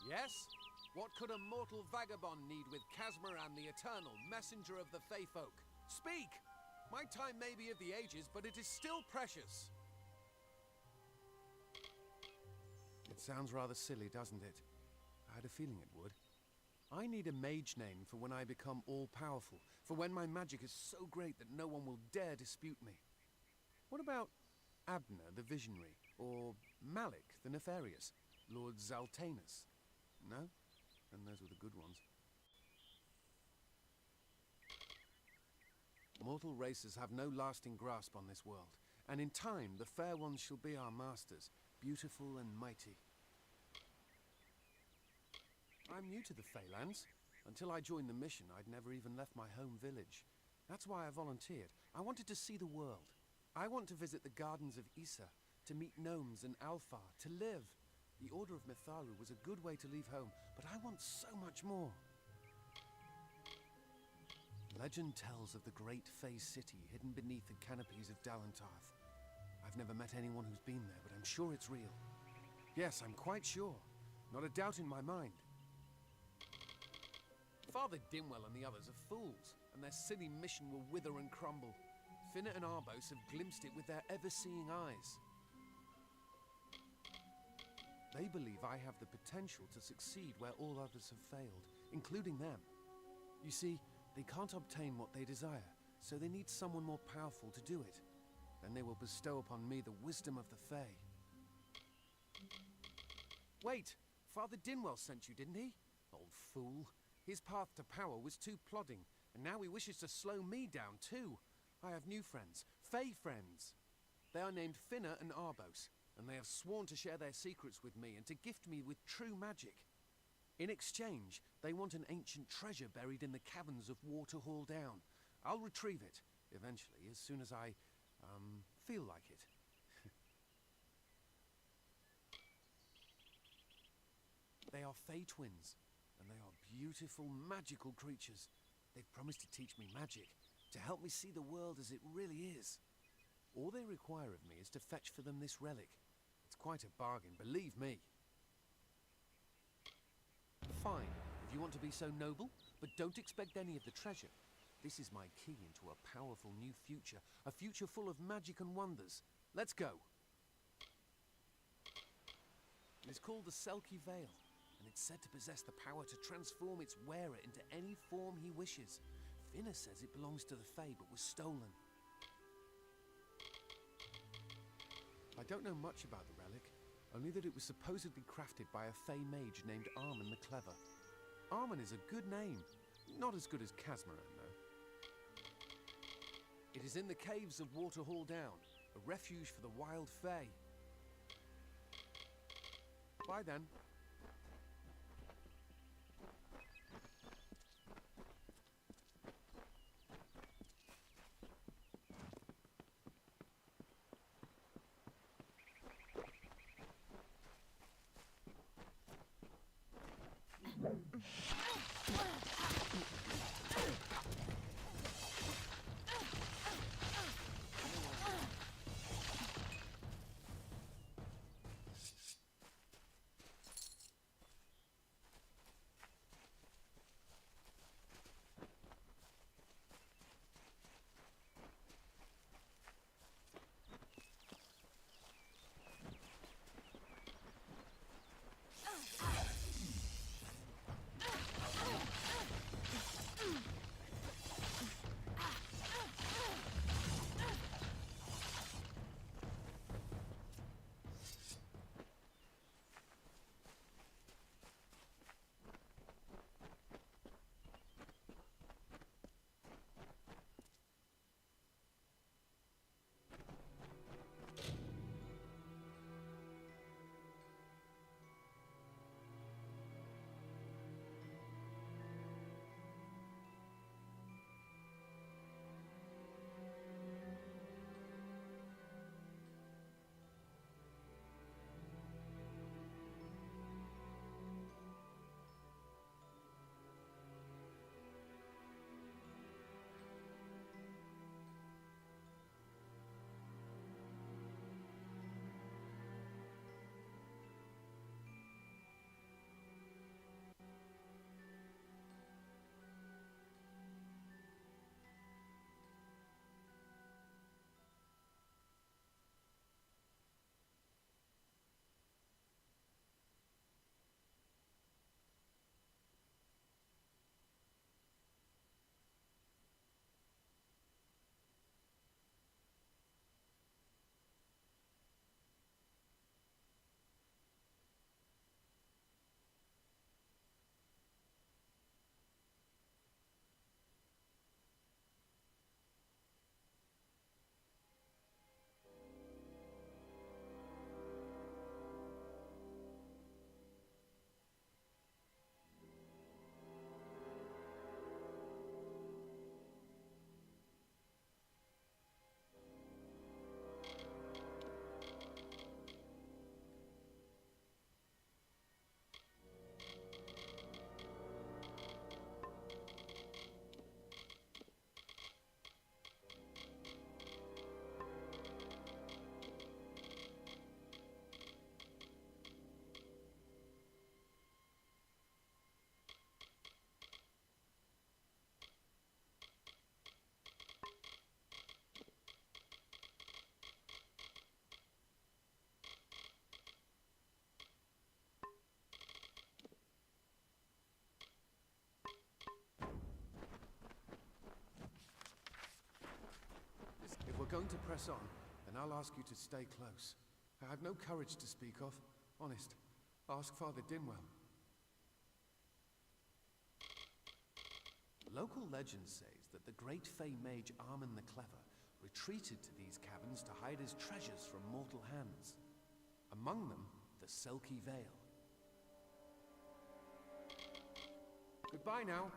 Yes? What could a mortal vagabond need with Casmaran the Eternal, messenger of the Fae folk? Speak! My time may be of the ages, but it is still precious. It sounds rather silly, doesn't it? I had a feeling it would. I need a mage name for when I become all-powerful, for when my magic is so great that no one will dare dispute me. What about Abner the Visionary, or Malik the Nefarious, Lord Zaltanus? No? And those were the good ones. Mortal races have no lasting grasp on this world, and in time the fair ones shall be our masters, beautiful and mighty. I'm new to the Feylands. Until I joined the mission, I'd never even left my home village. That's why I volunteered. I wanted to see the world. I want to visit the gardens of Issa, to meet gnomes and Alfar, to live. The Order of Mitharu was a good way to leave home, but I want so much more. Legend tells of the great Fey city hidden beneath the canopies of Dalantarth. I've never met anyone who's been there, but I'm sure it's real. Yes, I'm quite sure. Not a doubt in my mind. Father Dimwell and the others are fools, and their silly mission will wither and crumble. Finnet and Arbos have glimpsed it with their ever-seeing eyes. They believe I have the potential to succeed where all others have failed, including them. You see, they can't obtain what they desire, so they need someone more powerful to do it. Then they will bestow upon me the wisdom of the Fae. Wait! Father Dinwell sent you, didn't he? Old fool. His path to power was too plodding, and now he wishes to slow me down too. I have new friends, Fae friends. They are named Finner and Arbos, and they have sworn to share their secrets with me and to gift me with true magic. In exchange, they want an ancient treasure buried in the caverns of Waterhall Down. I'll retrieve it, eventually, as soon as I, feel like it. They are Fae twins, and they are beautiful, magical creatures. They've promised to teach me magic, to help me see the world as it really is. All they require of me is to fetch for them this relic. It's quite a bargain, believe me. Fine, if you want to be so noble, but don't expect any of the treasure. This is my key into a powerful new future, a future full of magic and wonders. Let's go. It is called the Selkie Veil, and it's said to possess the power to transform its wearer into any form he wishes. Finner says it belongs to the Fae, but was stolen. I don't know much about the relic, only that it was supposedly crafted by a Fae mage named Armin the Clever. Armin is a good name, not as good as Casmaran, though. It is in the caves of Waterhall Down, a refuge for the wild Fae. Bye then. to press on, then I'll ask you to stay close. I have no courage to speak of. Honest. Ask Father Dinwell. Local legend says that the great Fey mage Armin the Clever retreated to these caverns to hide his treasures from mortal hands. Among them, the Selkie Veil. Goodbye now.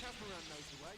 Catamaran knows the way.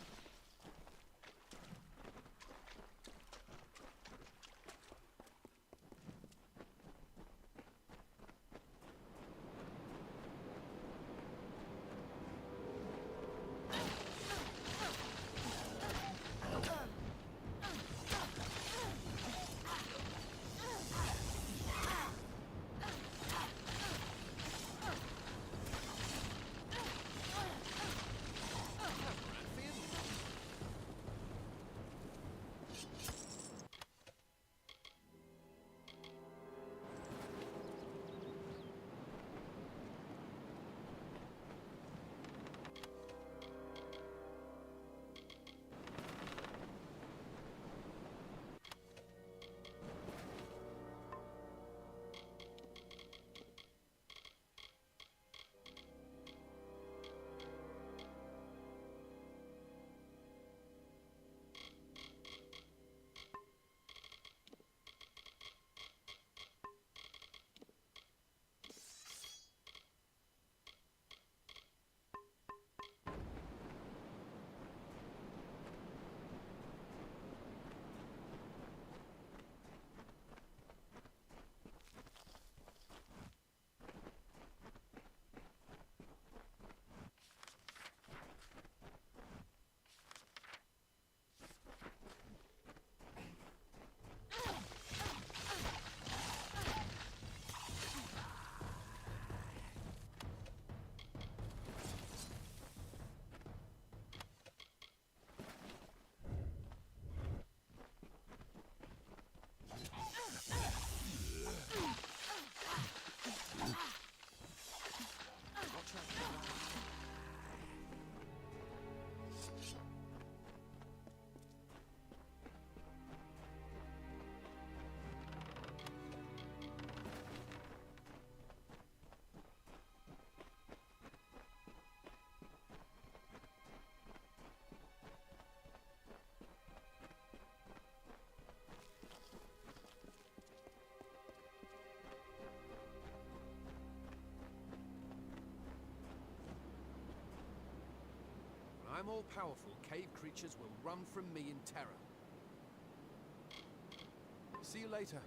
I'm all-powerful, cave creatures will run from me in terror. See you later.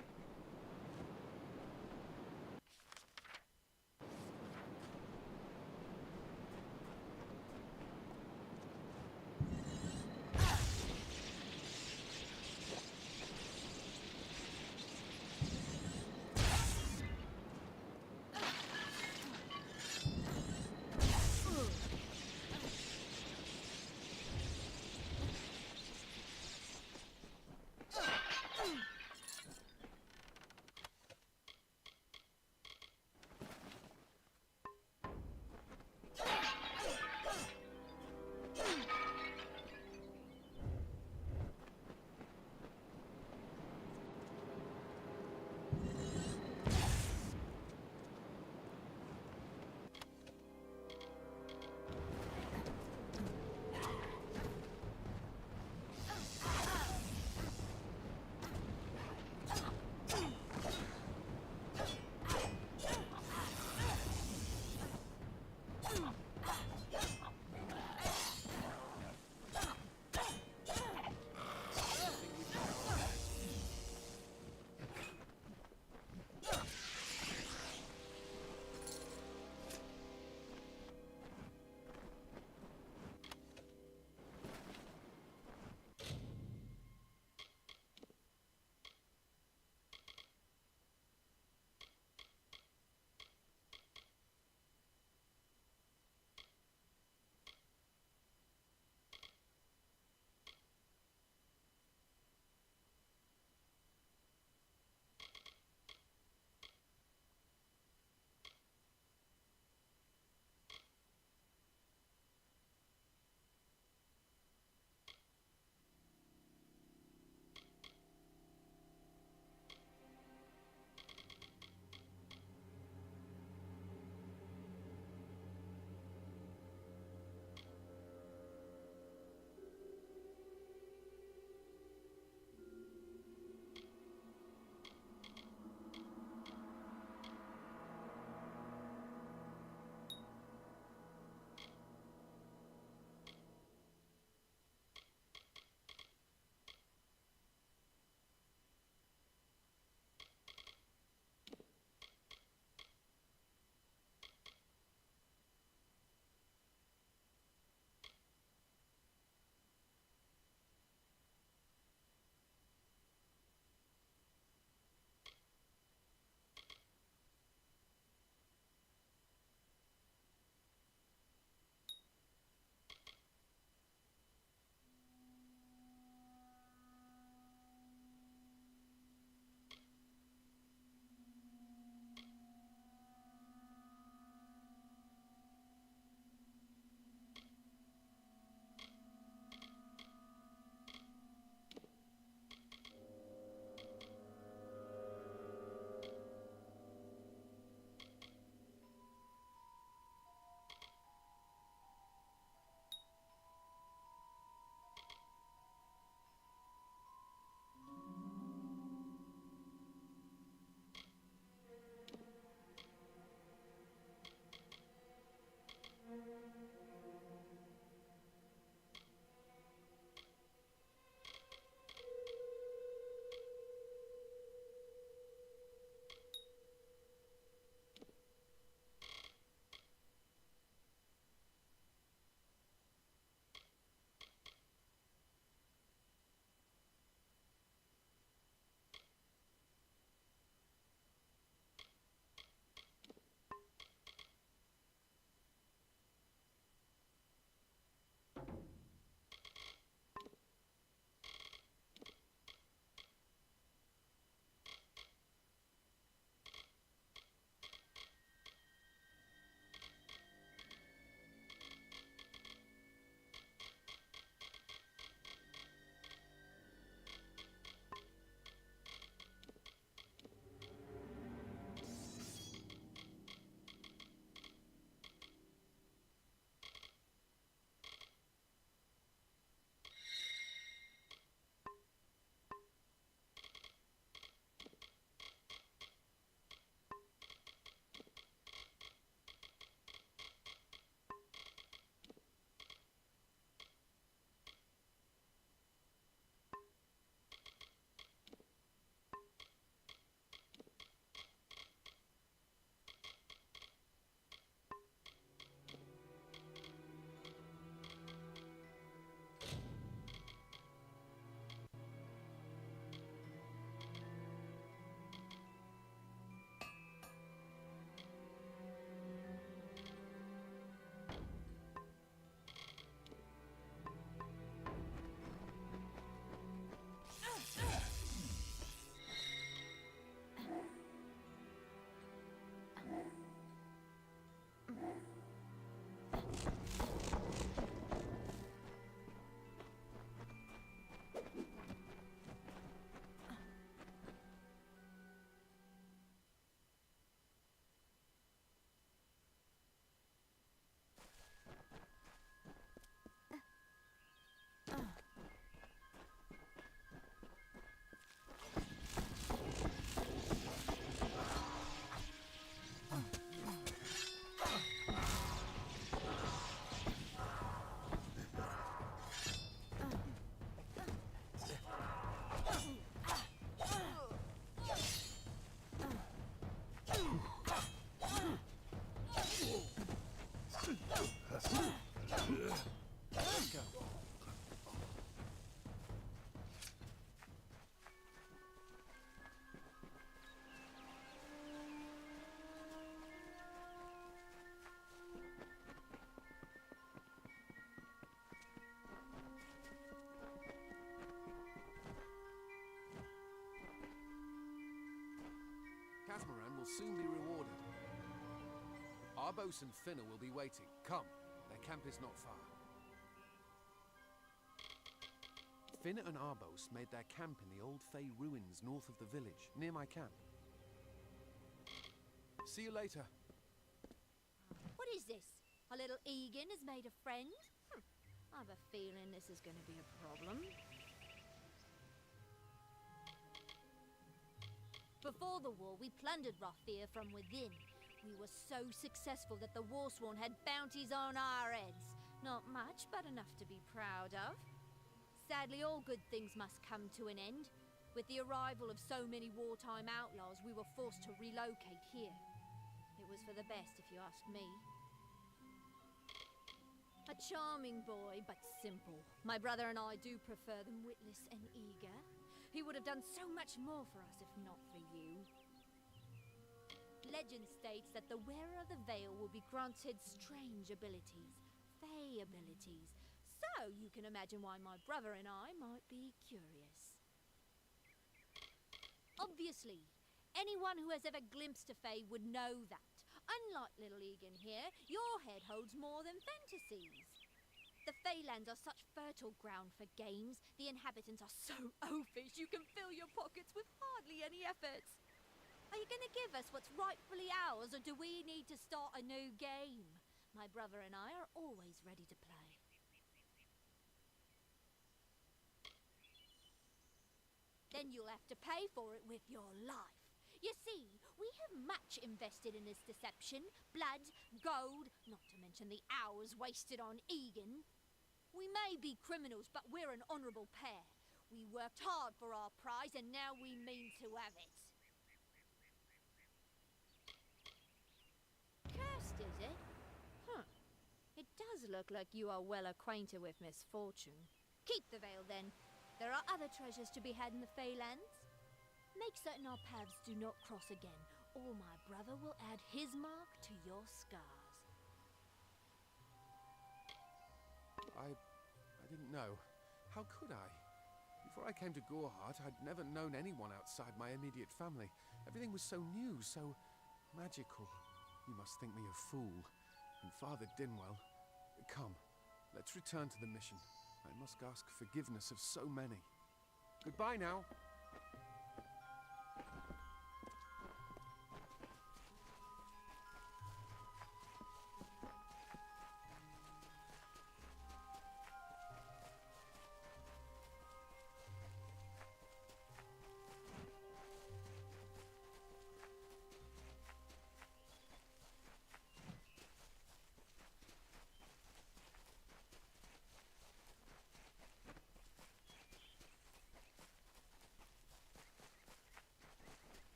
Casmaran will soon be rewarded. Arbos and Finna will be waiting. Come, their camp is not far. Finna and Arbos made their camp in the old Fey ruins north of the village, near my camp. See you later. What is this? A little Egan has made a friend? I have a feeling this is going to be a problem. Before the war, we plundered Rathir from within. We were so successful that the Warsworn had bounties on our heads. Not much, but enough to be proud of. Sadly, all good things must come to an end. With the arrival of so many wartime outlaws, we were forced to relocate here. It was for the best, if you ask me. A charming boy, but simple. My brother and I do prefer them witless and eager. He would have done so much more for us if not for you. Legend states that the wearer of the veil will be granted strange abilities, fey abilities. So you can imagine why my brother and I might be curious. Obviously, anyone who has ever glimpsed a fey would know that. Unlike little Egan here, your head holds more than fantasies. The Feylands are such fertile ground for games. The inhabitants are so oafish you can fill your pockets with hardly any effort. Are you going to give us what's rightfully ours, or do we need to start a new game? My brother and I are always ready to play. Then you'll have to pay for it with your life. You see, we have much invested in this deception. Blood, gold, not to mention the hours wasted on Egan. We may be criminals, but we're an honourable pair. We worked hard for our prize, and now we mean to have it. Cursed, is it? It does look like you are well acquainted with misfortune. Keep the veil, then. There are other treasures to be had in the Feylands. Make certain our paths do not cross again, or my brother will add his mark to your scars. I didn't know. How could I? Before I came to Gorhart, I'd never known anyone outside my immediate family. Everything was so new, so magical. You must think me a fool. And Father Dinwell... Come, let's return to the mission. I must ask forgiveness of so many. Goodbye now.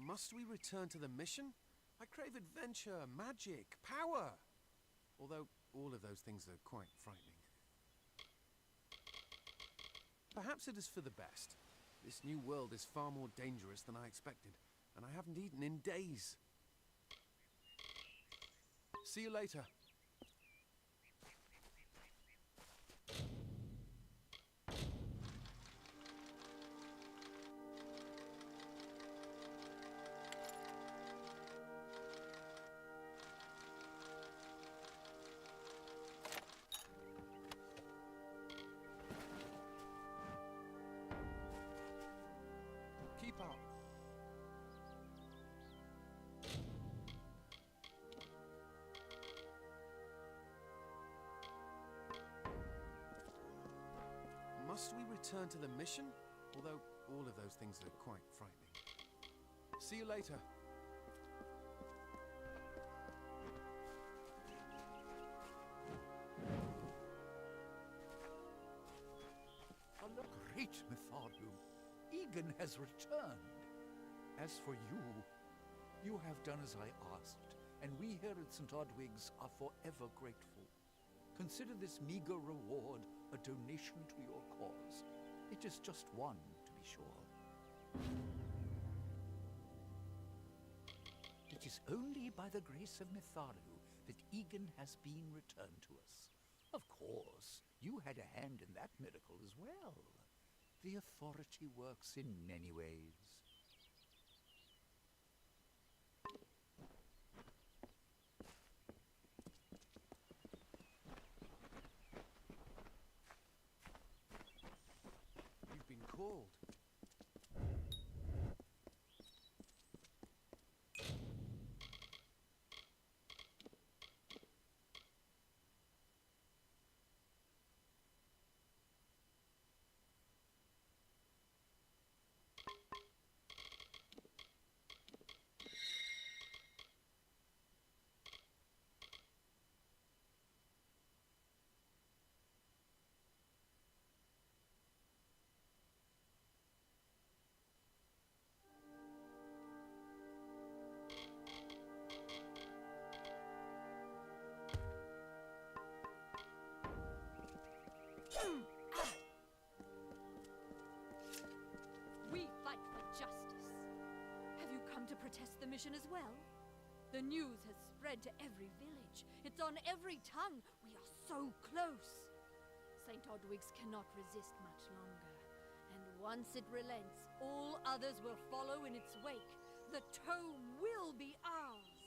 Must we return to the mission? I crave adventure, magic, power. Although all of those things are quite frightening. Perhaps it is for the best. This new world is far more dangerous than I expected, and I haven't eaten in days. See you later. Keep up. Must we return to the mission? Although all of those things are quite frightening. See you later. Great Mythardu, Egan has returned. As for you, you have done as I asked, and we here at St. Odwig's are forever grateful. Consider this meager reward a donation to your cause. It is just one, to be sure. It It is only by the grace of Mitharu that Egan has been returned to us. Of course, you had a hand in that miracle as well. The authority works in many ways. You've been called. We fight for justice. Have you come to protest the mission as well? The news has spread to every village. It's on every tongue. We are so close. St. Odwig's cannot resist much longer. And once it relents, all others will follow in its wake. The tome will be ours.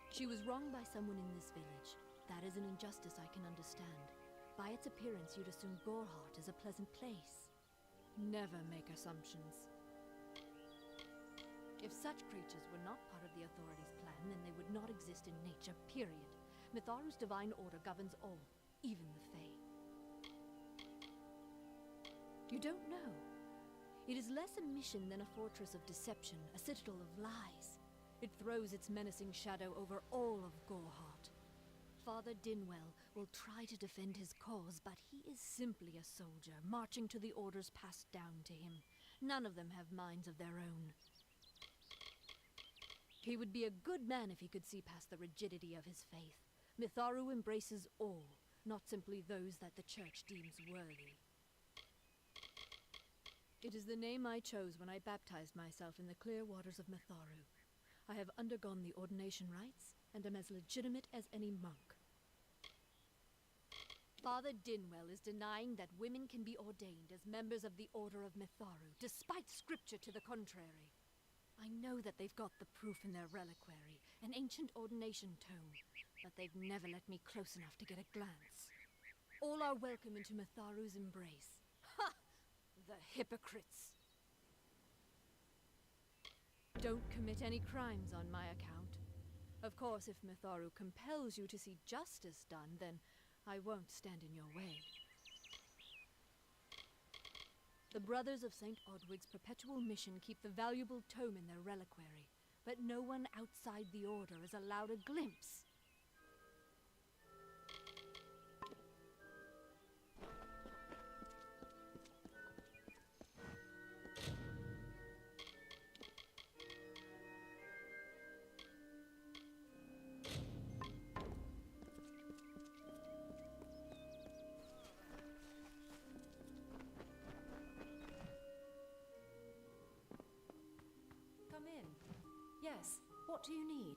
She was wronged by someone in this village. That is an injustice I can understand. By its appearance, you'd assume Gorhart is a pleasant place. Never make assumptions. If such creatures were not part of the authorities' plan, then they would not exist in nature, period. Mitharu's divine order governs all, even the Fae. You don't know. It is less a mission than a fortress of deception, a citadel of lies. It throws its menacing shadow over all of Gorhart. Father Dinwell will try to defend his cause, but he is simply a soldier, marching to the orders passed down to him. None of them have minds of their own. He would be a good man if he could see past the rigidity of his faith. Mitharu embraces all, not simply those that the Church deems worthy. It is the name I chose when I baptized myself in the clear waters of Mitharu. I have undergone the ordination rites, and am as legitimate as any monk. Father Dinwell is denying that women can be ordained as members of the Order of Mitharu, despite scripture to the contrary. I know that they've got the proof in their reliquary, an ancient ordination tome, but they've never let me close enough to get a glance. All are welcome into Mitharu's embrace. Ha! The hypocrites! Don't commit any crimes on my account. Of course, if Mitharu compels you to see justice done, then I won't stand in your way. The Brothers of St. Odwig's perpetual mission keep the valuable tome in their reliquary, but no one outside the Order is allowed a glimpse. Come in. Yes, what do you need?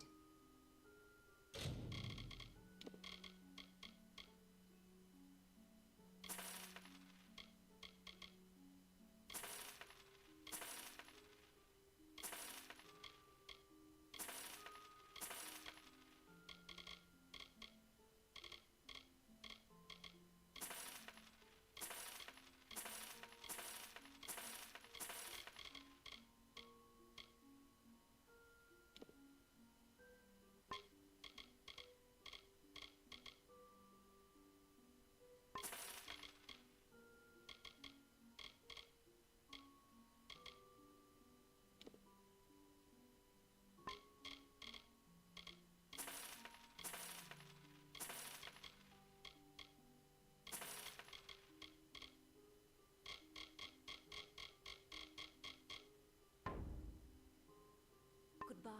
Goodbye.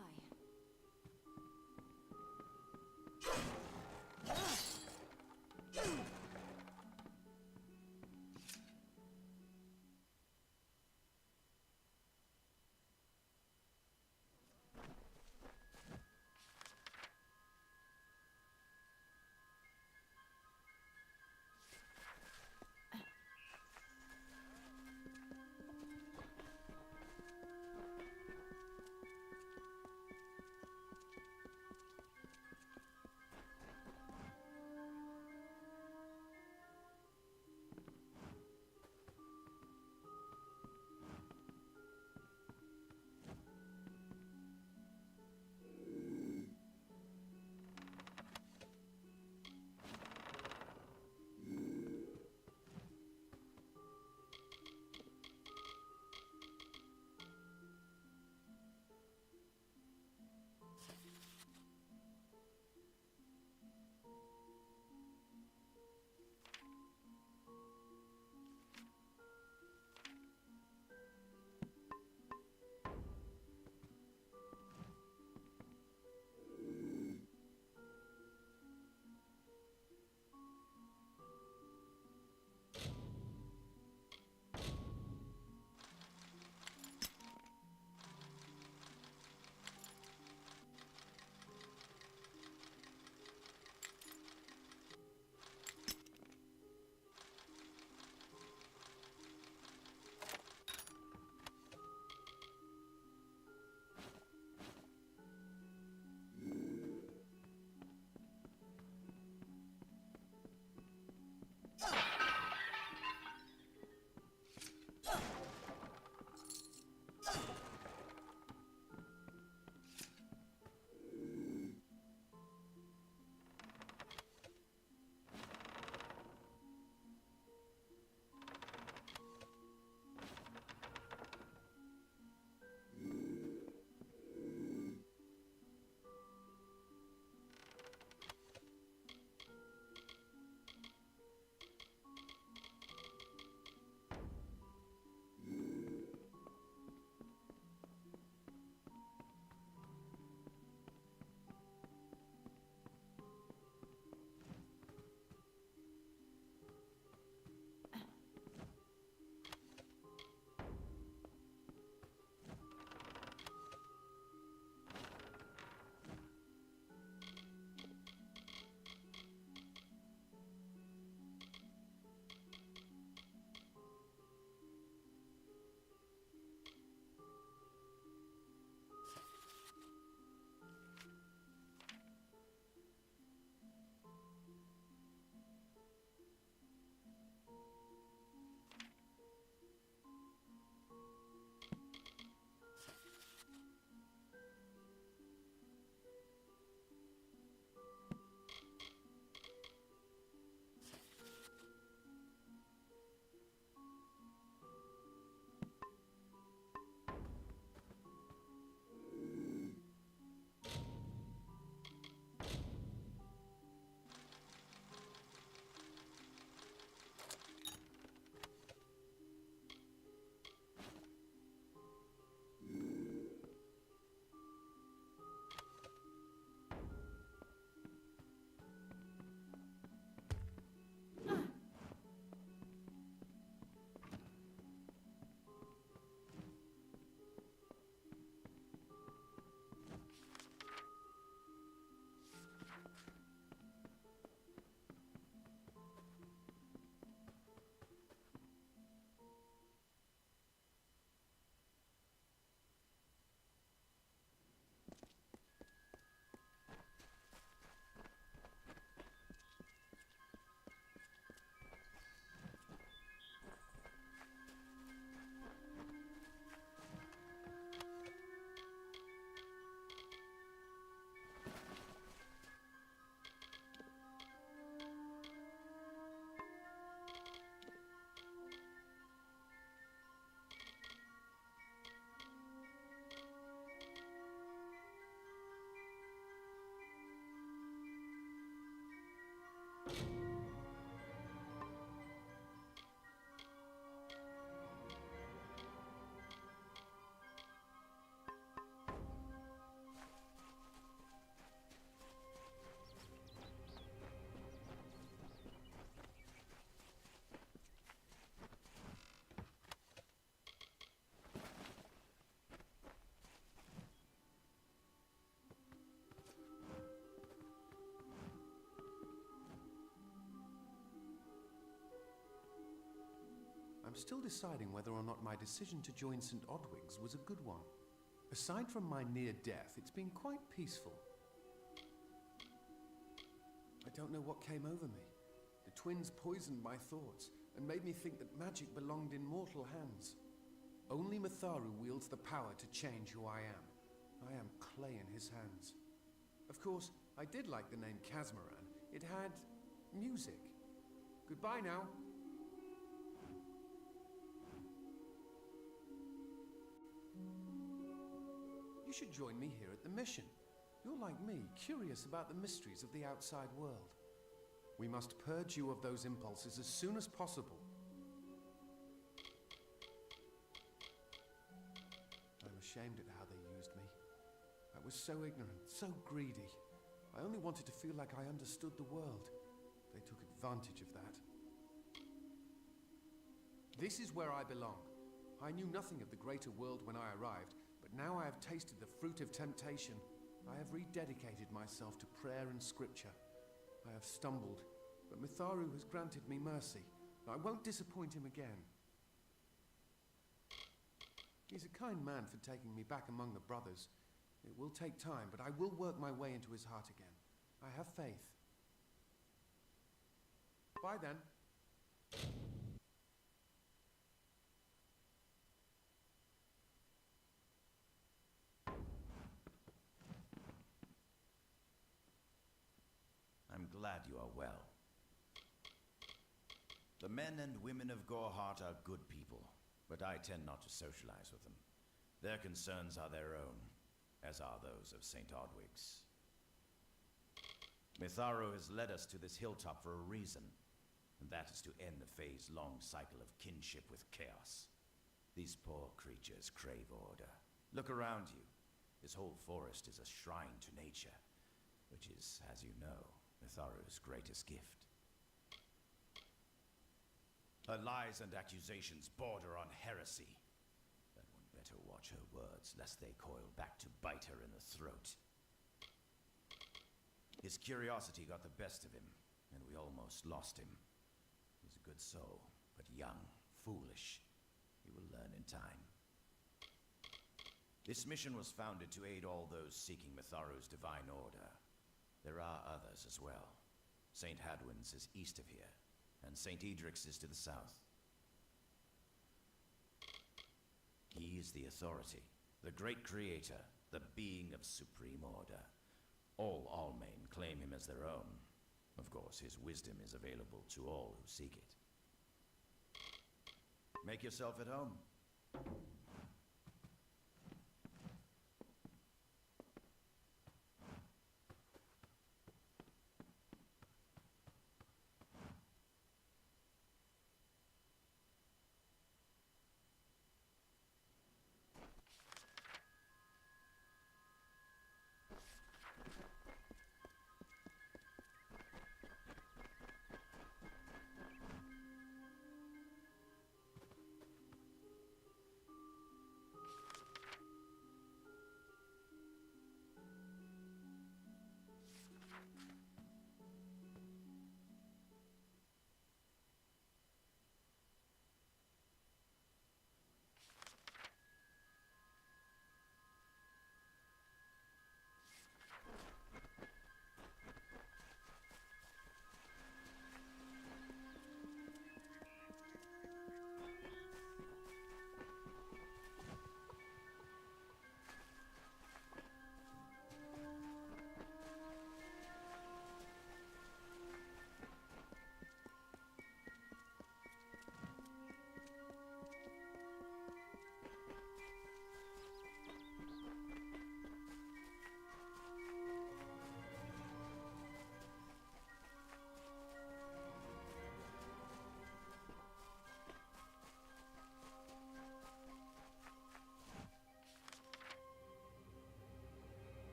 I'm still deciding whether or not my decision to join St. Odwig's was a good one. Aside from my near death, it's been quite peaceful. I don't know what came over me. The twins poisoned my thoughts and made me think that magic belonged in mortal hands. Only Mitharu wields the power to change who I am. I am clay in his hands. Of course, I did like the name Casmaran. It had music. Goodbye now. You should join me here at the mission. You're like me, curious about the mysteries of the outside world. We must purge you of those impulses as soon as possible. I'm ashamed at how they used me. I was so ignorant, so greedy. I only wanted to feel like I understood the world. They took advantage of that. This is where I belong. I knew nothing of the greater world when I arrived, but now I have tasted the fruit of temptation. I have rededicated myself to prayer and scripture. I have stumbled, but Mitharu has granted me mercy. I won't disappoint him again. He's a kind man for taking me back among the brothers. It will take time, but I will work my way into his heart again. I have faith. Bye then. I'm glad you are well. The men and women of Gorhart are good people, but I tend not to socialize with them. Their concerns are their own, as are those of St. Odwig's. Mitharu has led us to this hilltop for a reason, and that is to end the phase-long cycle of kinship with chaos. These poor creatures crave order. Look around you. This whole forest is a shrine to nature, which is, as you know, Mitharu's greatest gift. Her lies and accusations border on heresy. That one better watch her words, lest they coil back to bite her in the throat. His curiosity got the best of him, and we almost lost him. He's a good soul, but young, foolish. He will learn in time. This mission was founded to aid all those seeking Mitharu's divine order. There are others as well. St. Hadwin's is east of here, and St. Edric's is to the south. He is the authority, the great creator, the being of supreme order. All Almain claim him as their own. Of course, his wisdom is available to all who seek it. Make yourself at home.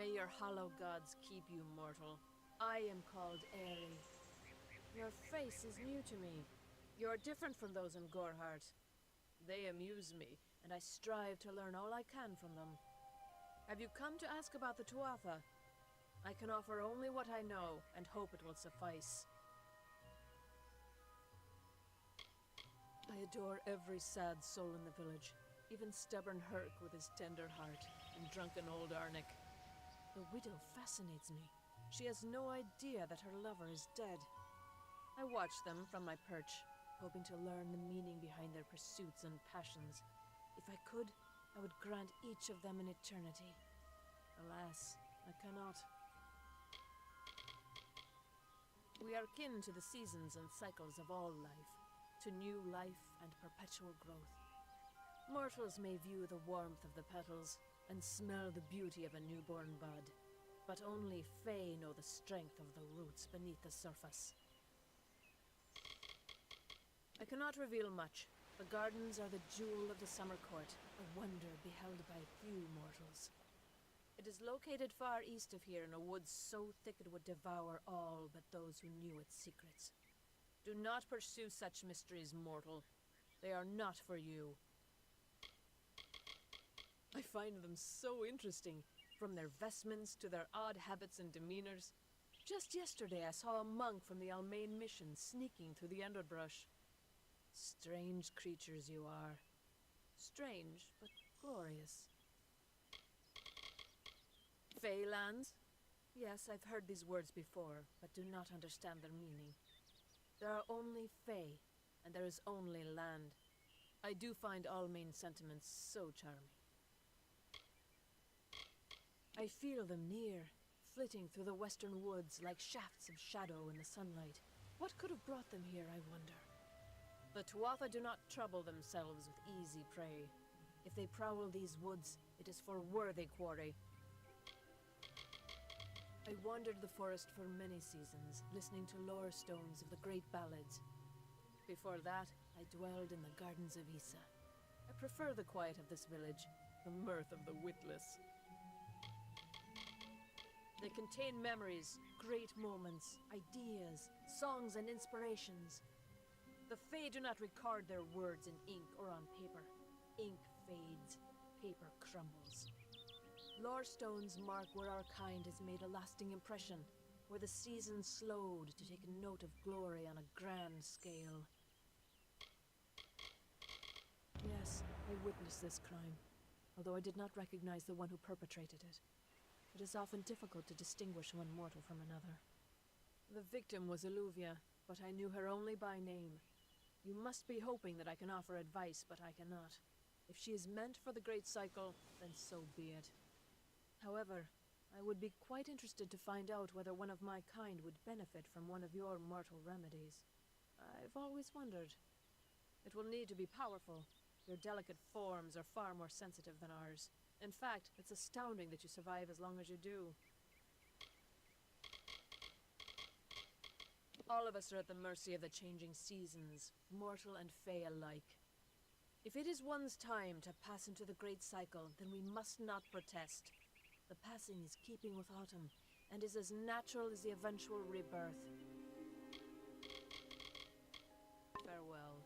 May your hollow gods keep you mortal. I am called Aerie. Your face is new to me. You're different from those in Gorhart. They amuse me, and I strive to learn all I can from them. Have you come to ask about the Tuatha? I can offer only what I know, and hope it will suffice. I adore every sad soul in the village, even stubborn Herc with his tender heart, and drunken old Arnick. The widow fascinates me. She has no idea that her lover is dead. I watch them from my perch, hoping to learn the meaning behind their pursuits and passions. If I could, I would grant each of them an eternity. Alas, I cannot. We are kin to the seasons and cycles of all life, to new life and perpetual growth. Mortals may view the warmth of the petals and smell the beauty of a newborn bud, but only Fae know the strength of the roots beneath the surface. I cannot reveal much. The gardens are the jewel of the summer court, a wonder beheld by few mortals. It is located far east of here in a wood so thick it would devour all but those who knew its secrets. Do not pursue such mysteries, mortal. They are not for you. I find them so interesting, from their vestments to their odd habits and demeanors. Just yesterday I saw a monk from the Almain mission sneaking through the underbrush. Strange creatures you are. Strange, but glorious. Feylands? Yes, I've heard these words before, but do not understand their meaning. There are only Fey, and there is only land. I do find Almain sentiments so charming. I feel them near, flitting through the western woods like shafts of shadow in the sunlight. What could have brought them here, I wonder? The Tuatha do not trouble themselves with easy prey. If they prowl these woods, it is for worthy quarry. I wandered the forest for many seasons, listening to lore stones of the great ballads. Before that, I dwelled in the gardens of Issa. I prefer the quiet of this village, the mirth of the witless. They contain memories, great moments, ideas, songs and inspirations. The Fae do not record their words in ink or on paper. Ink fades, paper crumbles. Lore stones mark where our kind has made a lasting impression, where the seasons slowed to take note of glory on a grand scale. Yes, I witnessed this crime, although I did not recognize the one who perpetrated it. It is often difficult to distinguish one mortal from another. The victim was Illuvia, but I knew her only by name. You must be hoping that I can offer advice, but I cannot. If she is meant for the great cycle, then so be it. However, I would be quite interested to find out whether one of my kind would benefit from one of your mortal remedies. I've always wondered. It will need to be powerful. Your delicate forms are far more sensitive than ours. In fact, it's astounding that you survive as long as you do. All of us are at the mercy of the changing seasons, mortal and Fae alike. If it is one's time to pass into the great cycle, then we must not protest. The passing is keeping with autumn, and is as natural as the eventual rebirth. Farewell.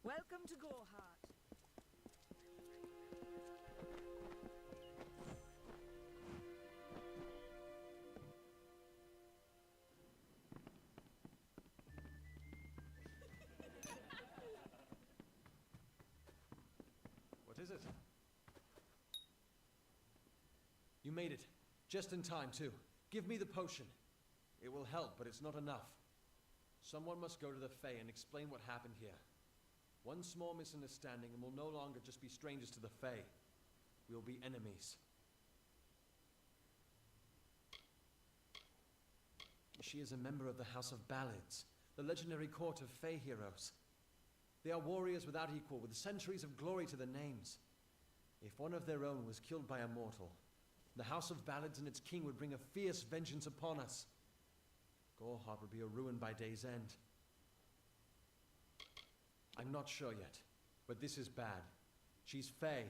Welcome to Gorhart. What is it? You made it. Just in time, too. Give me the potion. It will help, but it's not enough. Someone must go to the Fae and explain what happened here. One small misunderstanding and we'll no longer just be strangers to the Fae. We'll be enemies. She is a member of the House of Ballads, the legendary court of Fae heroes. They are warriors without equal, with centuries of glory to their names. If one of their own was killed by a mortal, the House of Ballads and its king would bring a fierce vengeance upon us. Gorhart would be a ruin by day's end. I'm not sure yet, but this is bad. She's Fae.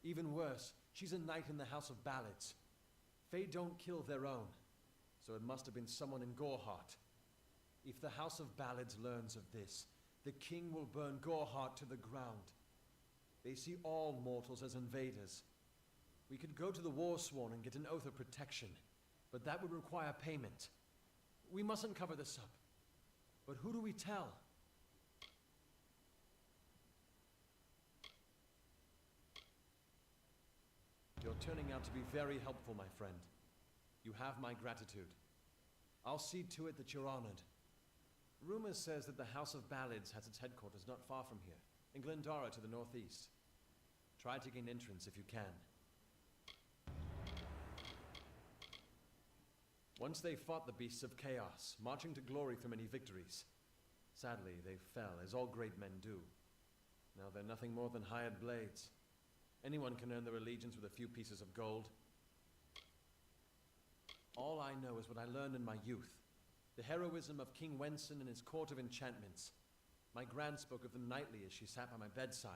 Even worse, she's a knight in the House of Ballads. Fae don't kill their own, so it must have been someone in Gorhart. If the House of Ballads learns of this, the king will burn Gorhart to the ground. They see all mortals as invaders. We could go to the Warsworn and get an oath of protection, but that would require payment. We mustn't cover this up. But who do we tell? You're turning out to be very helpful, my friend. You have my gratitude. I'll see to it that you're honored. Rumor says that the House of Ballads has its headquarters not far from here, in Glendara to the northeast. Try to gain entrance if you can. Once they fought the beasts of chaos, marching to glory through many victories. Sadly, they fell, as all great men do. Now they're nothing more than hired blades. Anyone can earn their allegiance with a few pieces of gold. All I know is what I learned in my youth. The heroism of King Wenson and his court of enchantments. My gran spoke of them nightly as she sat by my bedside.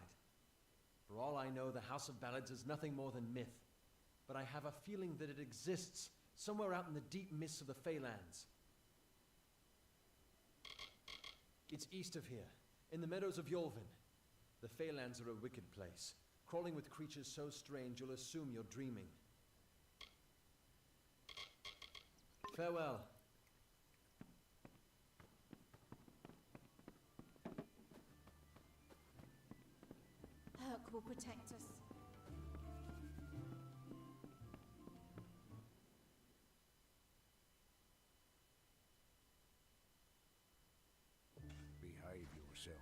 For all I know, the House of Ballads is nothing more than myth. But I have a feeling that it exists somewhere out in the deep mists of the Feylands. It's east of here, in the meadows of Yolvin. The Feylands are a wicked place, crawling with creatures so strange you'll assume you're dreaming. Farewell. Herc will protect us. Behave yourself.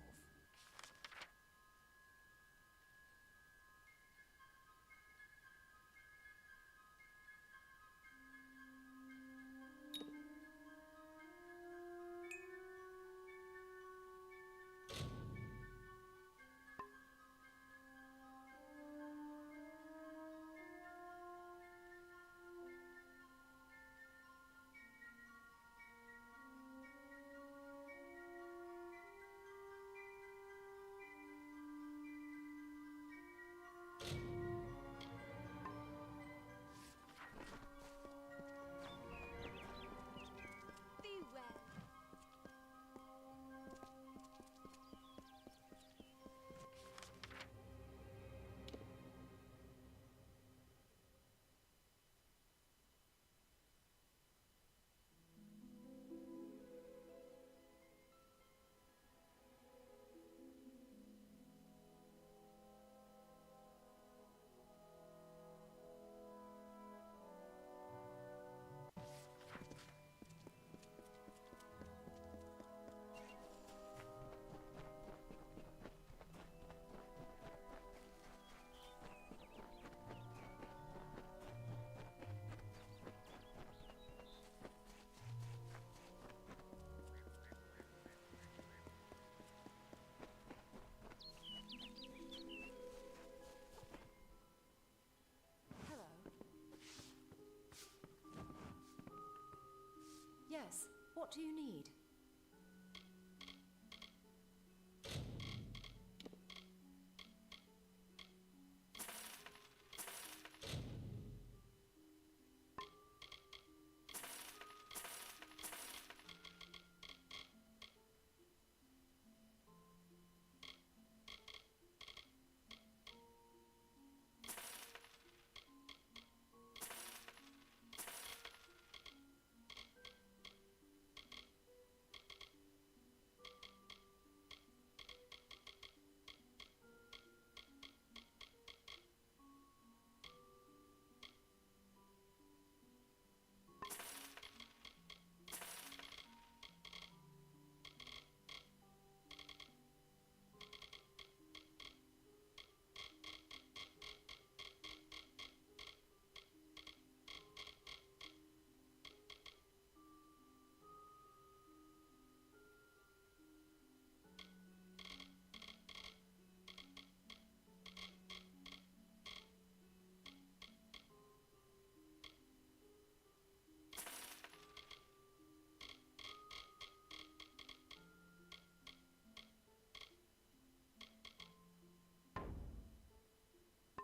What do you need?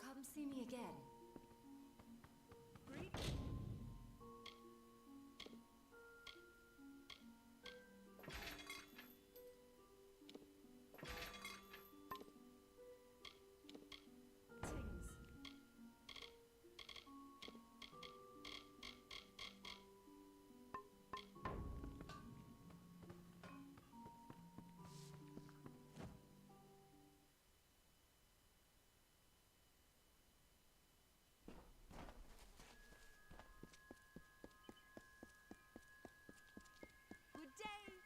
Come see me again. Good day.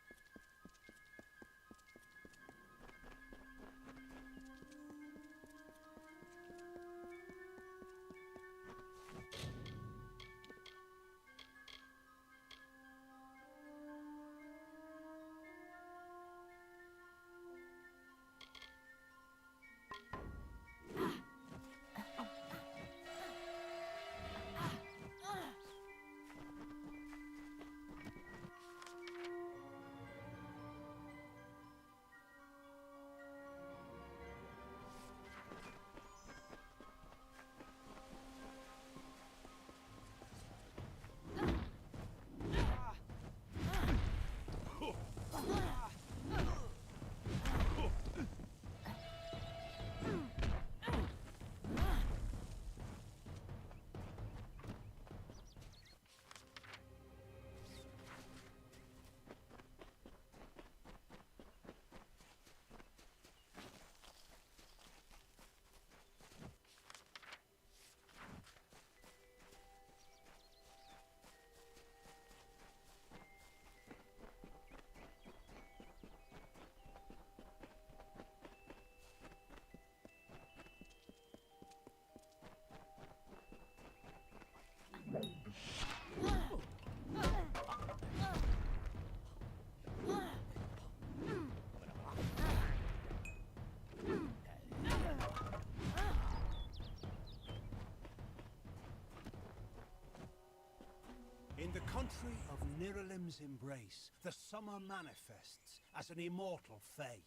In the country of Niralim's embrace, the summer manifests as an immortal fae.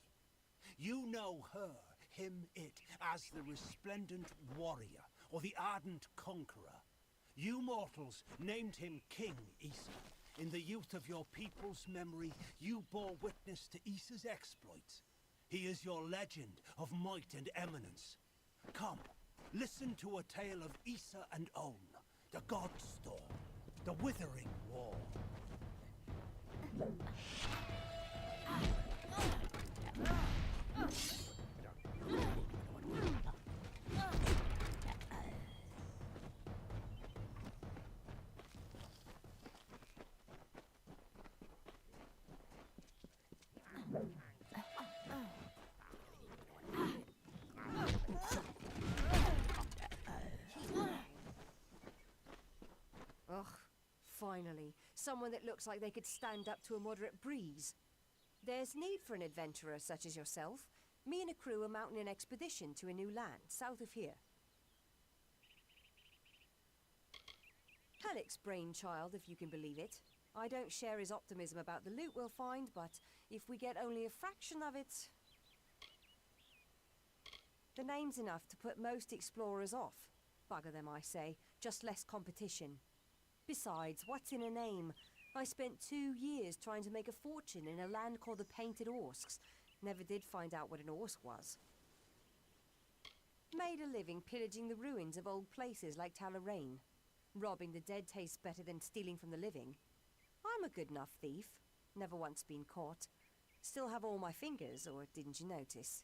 You know her, him, it, as the resplendent warrior, or the ardent conqueror. You mortals named him King Issa. In the youth of your people's memory, you bore witness to Issa's exploits. He is your legend of might and eminence. Come, listen to a tale of Issa and On, the Godstorm. The Withering Wall. Ugh. Finally, someone that looks like they could stand up to a moderate breeze. There's need for an adventurer such as yourself. Me and a crew are mounting an expedition to a new land, south of here. Halleck's brainchild, if you can believe it. I don't share his optimism about the loot we'll find, but if we get only a fraction of it... The name's enough to put most explorers off. Bugger them, I say. Just less competition. Besides, what's in a name? I spent 2 years trying to make a fortune in a land called the Painted Orsks. Never did find out what an Orsk was. Made a living pillaging the ruins of old places like Talarain. Robbing the dead tastes better than stealing from the living. I'm a good enough thief. Never once been caught. Still have all my fingers, or didn't you notice?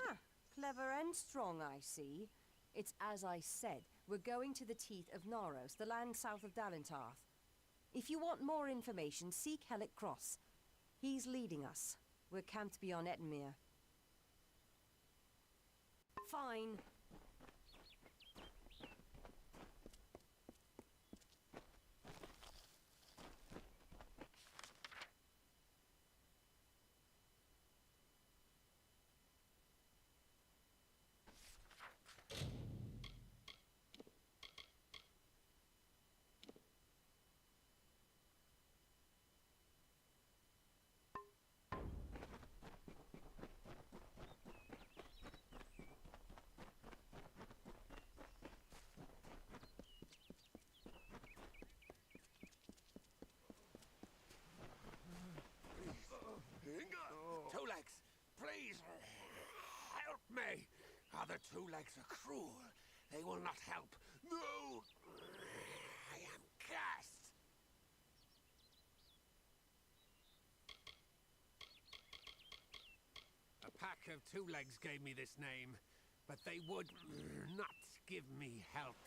Ah, clever and strong, I see. It's as I said. We're going to the teeth of Naros, the land south of Dalentarth. If you want more information, seek Hellick Cross. He's leading us. We're camped beyond Ettenmere. Fine. Two legs, please help me. Other two legs are cruel. They will not help. No, I am cursed. A pack of two legs gave me this name, but they would not give me help.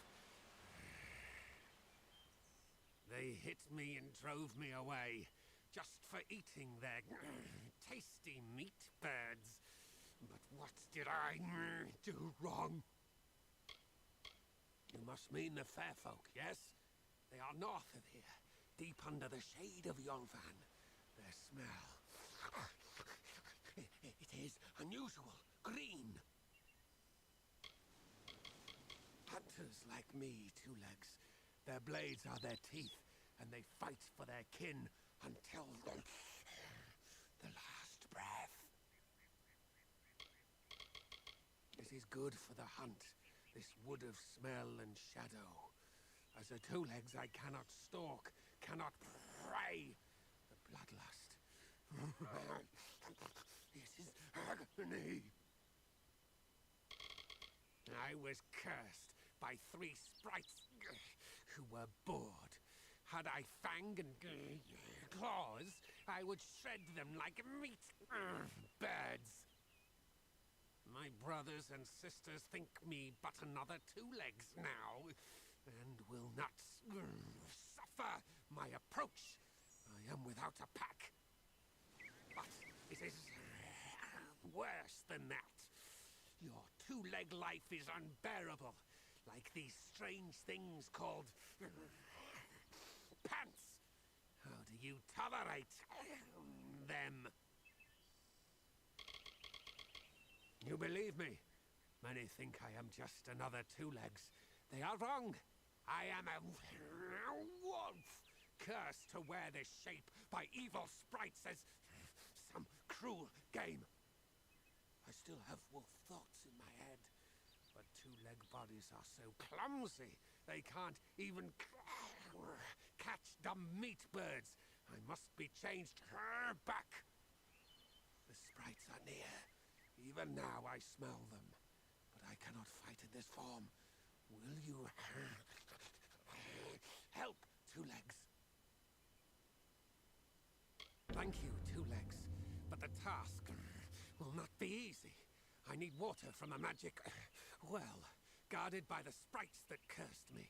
They hit me and drove me away. Just for eating their tasty meat birds. But what did I do wrong? You must mean the fair folk, yes? They are north of here, deep under the shade of Yolvan. Their smell... It is unusual, green. Hunters like me, two legs. Their blades are their teeth, and they fight for their kin until the last breath. It is good for the hunt, this wood of smell and shadow. As a two legs I cannot stalk, cannot prey. The bloodlust. It is agony. I was cursed by 3 sprites who were bored. Had I fang and claws, I would shred them like meat birds. My brothers and sisters think me but another two legs now, and will not suffer my approach. I am without a pack. But it is worse than that. Your two-leg life is unbearable, like these strange things called... pants. How do you tolerate them? You believe me? Many think I am just another two legs. They are wrong. I am a wolf, cursed to wear this shape by evil sprites as some cruel game. I still have wolf thoughts in my head, but two-leg bodies are so clumsy they can't even catch dumb meat birds. I must be changed back. The sprites are near. Even now I smell them, but I cannot fight in this form. Will you help, two legs? Thank you, two legs, but the task will not be easy. I need water from a magic well, guarded by the sprites that cursed me.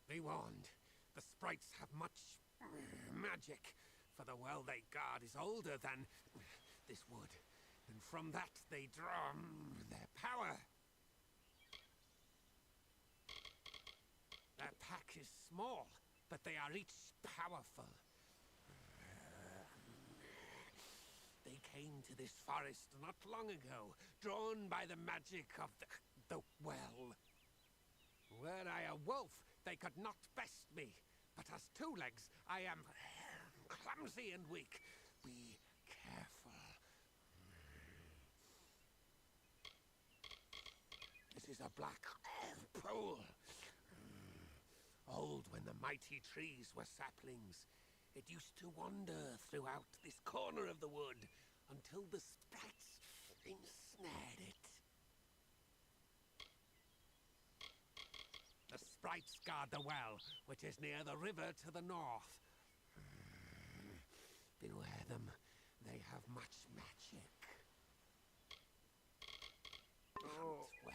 Be warned, the sprites have much magic, for the well they guard is older than this wood, and from that they draw their power. Their pack is small, but they are each powerful. They came to this forest not long ago, drawn by the magic of the well. Were I a wolf, they could not best me. But as two legs, I am clumsy and weak. Be careful. This is a black pool. Old when the mighty trees were saplings. It used to wander throughout this corner of the wood until the sprites ensnared it. The sprites guard the well, which is near the river to the north. Beware them. They have much magic. Oh. Well.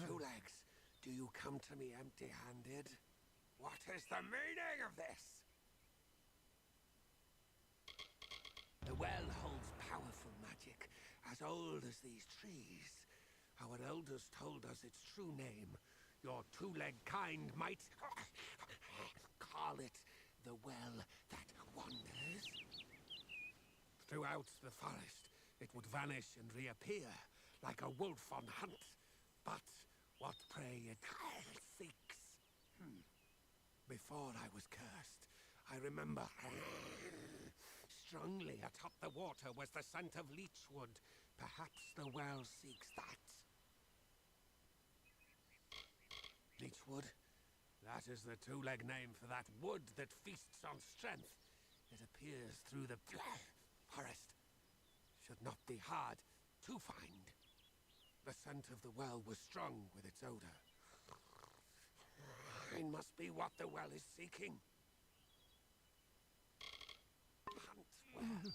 Two legs, do you come to me empty-handed? What is the meaning of this? The well holds powerful magic, as old as these trees. Our elders told us its true name. Your two-legged kind might call it the well that wanders. Throughout the forest, it would vanish and reappear, like a wolf on hunt. But what prey it seeks. Before I was cursed, I remember strongly atop the water was the scent of leechwood. Perhaps the well seeks that. Leechwood? That is the two-leg name for that wood that feasts on strength. It appears through the forest. Should not be hard to find. The scent of the well was strong with its odor. It must be what the well is seeking. Hunt well.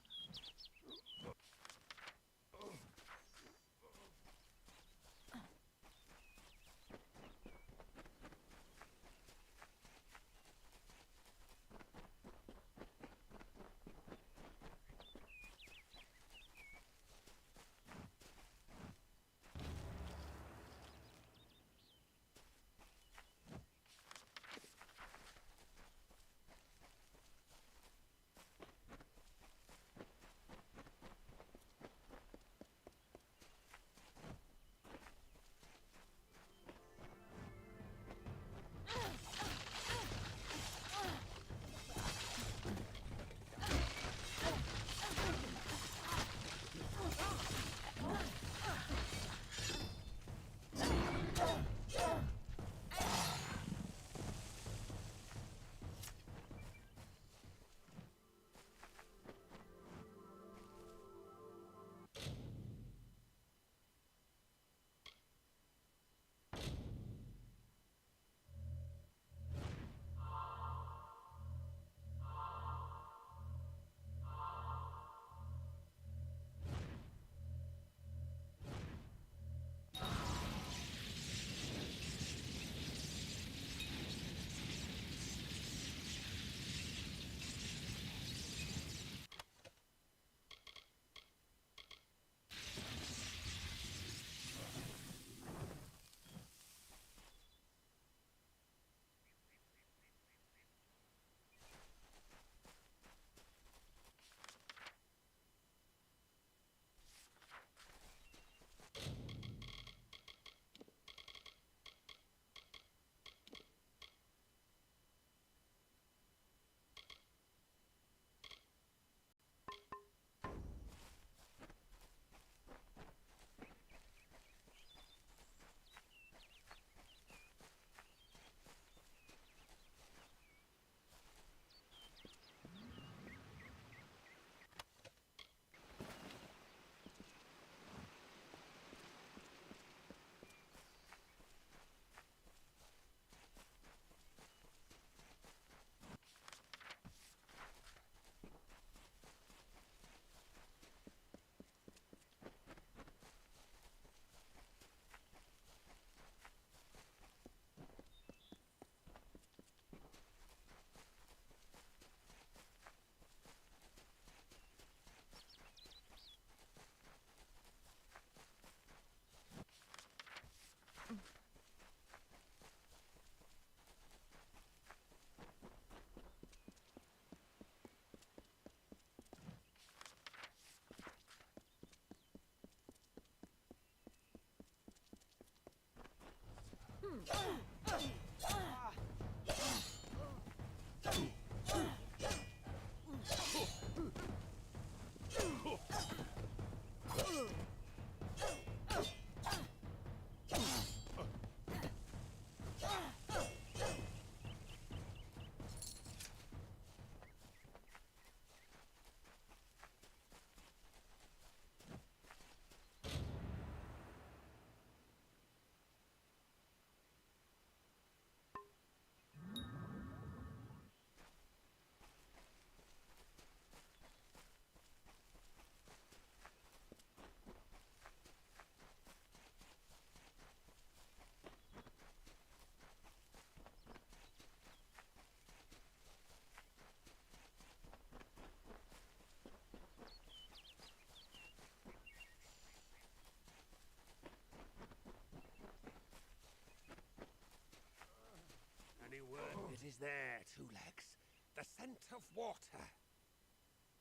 Any word? It is there, Two Legs. The scent of water.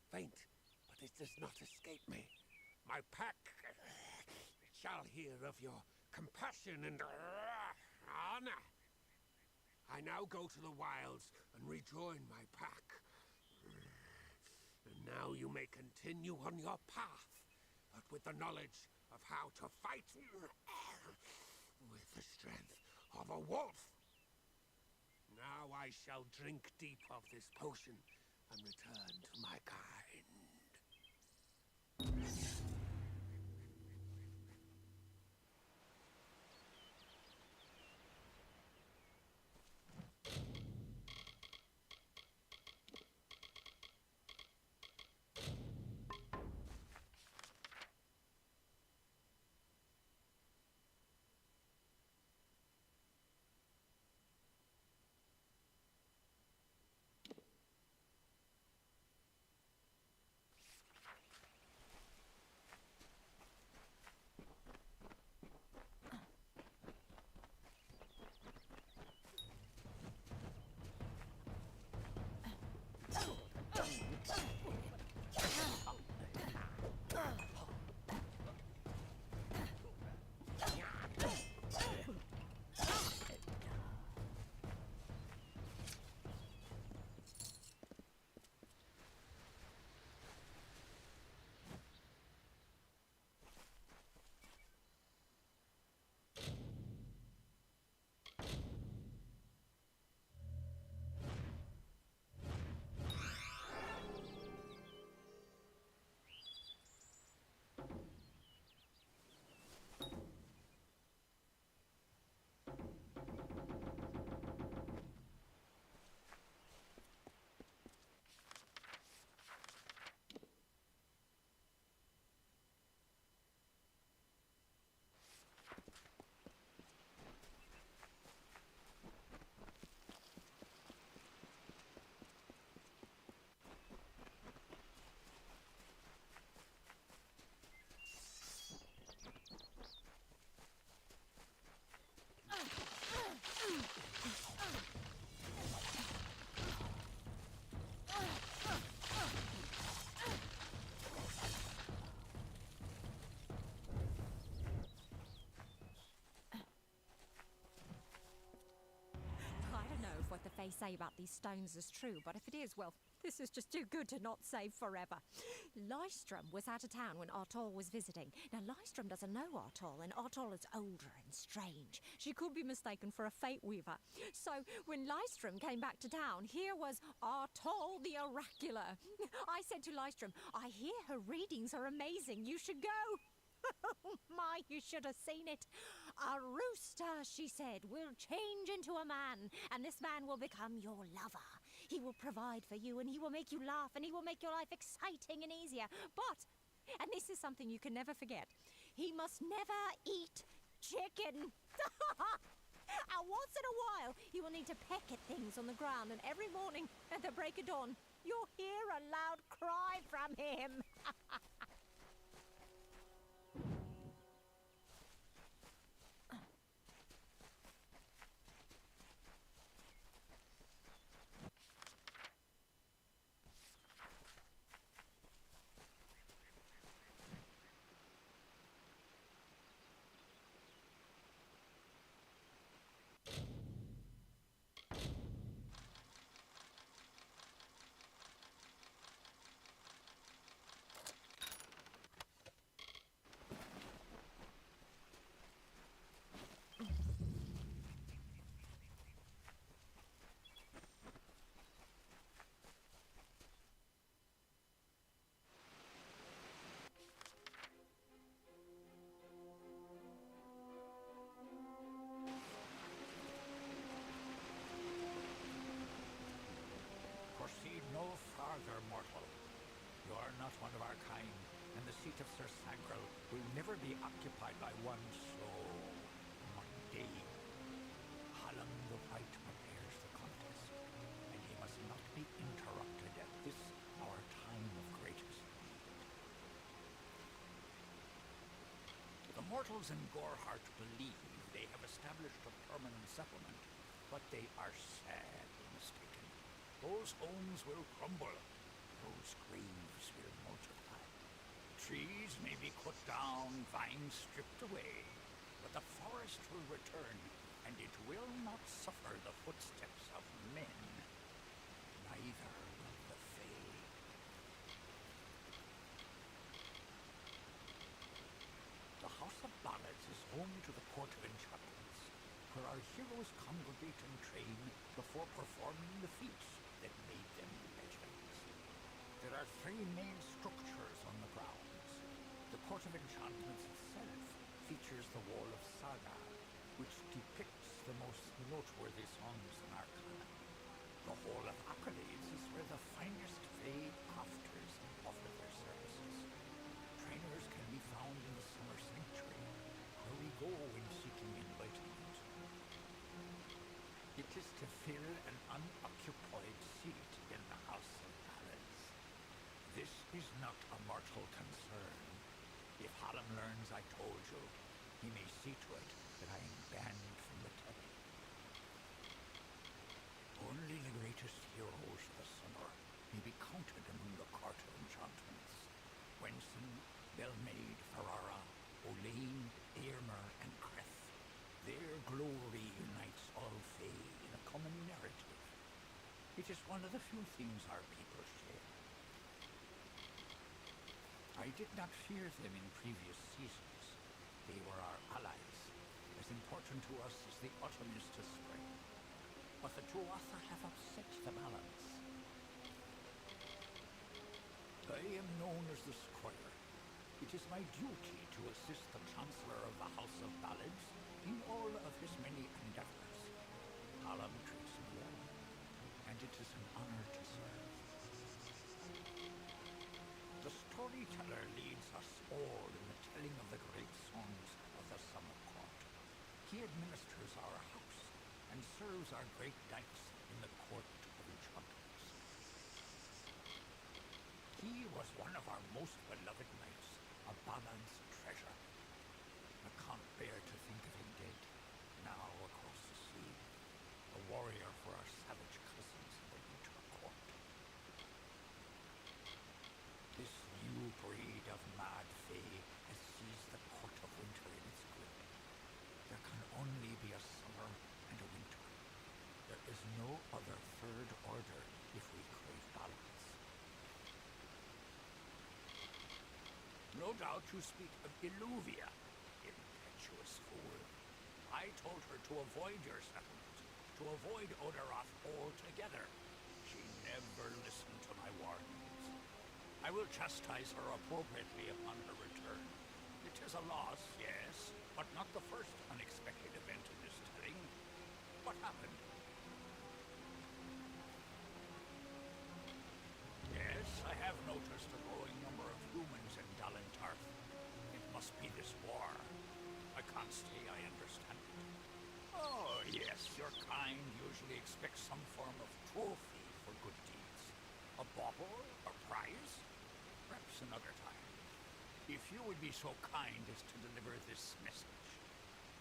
Faint, but it does not escape me. My pack shall hear of your compassion and honor. I now go to the wilds and rejoin my pack. And now you may continue on your path, but with the knowledge of how to fight with the strength of a wolf. Now I shall drink deep of this potion and return to my kind. What the Fae say about these stones is true, but if it is, well, this is just too good to not save forever. Lystrom was out of town when Artol was visiting. Now, Lystrom doesn't know Artol, and Artol is older and strange. She could be mistaken for a fate weaver. So, when Lystrom came back to town, here was Artol the Oracular. I said to Lystrom, I hear her readings are amazing. You should go. Oh my, you should have seen it. A rooster, she said, will change into a man, and this man will become your lover. He will provide for you, and he will make you laugh, and he will make your life exciting and easier. But, and this is something you can never forget, he must never eat chicken. And once in a while, he will need to peck at things on the ground, and every morning at the break of dawn, you'll hear a loud cry from him. Sir Sagrel will never be occupied by one so mundane. Hallam the White prepares the contest, and he must not be interrupted at this our time of greatest need. The mortals in Gorhart believe they have established a permanent settlement, but they are sadly mistaken. Those homes will crumble, those graves will multiply. Trees may be cut down, vines stripped away, but the forest will return, and it will not suffer the footsteps of men, neither will the Fae. The House of Ballads is home to the Court of Enchantments, where our heroes congregate and train before performing the feats that made them legends. There are 3 main structures on the grounds. The Court of Enchantments itself features the Wall of Saga, which depicts the most noteworthy songs in our canon. The Hall of Accolades is where the finest Fae crafters offer their services. Trainers can be found in the Summer Sanctuary, where we go when seeking enlightenment. It is to fill an unoccupied seat in the House of Ballads. This is not a mortal concern. If Hallam learns I told you, he may see to it that I am banned from the telly. Only the greatest heroes of the summer may be counted among the Court of Enchantments. Wenson, Belmaid, Ferrara, Olaine, Aylmer, and Creth. Their glory unites all Fae in a common narrative. It is one of the few things our people share. I did not fear them in previous seasons. They were our allies, as important to us as the autumn is to spring. But the Tuatha have upset the balance. I am known as the Squire. It is my duty to assist the Chancellor of the House of Ballads in all of his many endeavors. Hallam treats me well, and it is an honor to serve. The storyteller leads us all in the telling of the great songs of the Summer Court. He administers our house and serves our great knights in the Court of Enchantments. He was one of our most beloved knights, a ballad's treasure. I can't bear to think of him dead, now across the sea, a warrior for our savage cousins in the Winter Court. This new breed of mad Fae has seized the Court of Winter in its grip. There can only be a summer and a winter. There is no other third order if we crave balance. No doubt you speak of Illuvia, impetuous fool. I told her to avoid your settlement, to avoid Odorath altogether. She never listened to my warnings. I will chastise her appropriately upon her return. It is a loss, yes, but not the first unexpected event in this telling. What happened? Yes, I have noticed a growing number of humans in Dalentarth. It must be this war. I can't stay, I understand it. Oh, yes, your kind usually expects some form of trophy for good deeds. A bauble or prize? Perhaps another time. If you would be so kind as to deliver this message.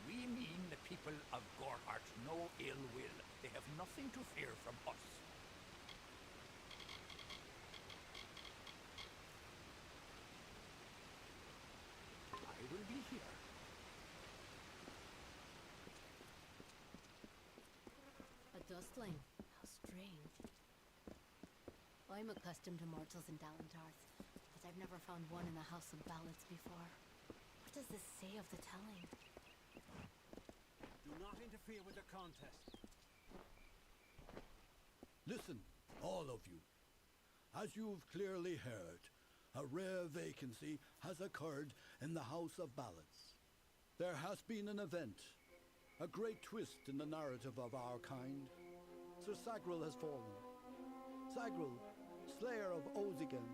We mean the people of Gorhart no ill will. They have nothing to fear from us. I will be here. A dustling. How strange. I'm accustomed to mortals in Dalentarth, but I've never found one in the House of Ballads before. What does this say of the telling? Do not interfere with the contest. Listen, all of you. As you've clearly heard, a rare vacancy has occurred in the House of Ballads. There has been an event, a great twist in the narrative of our kind. Sir Sagrel has fallen. Sagrel, slayer of Ozigen,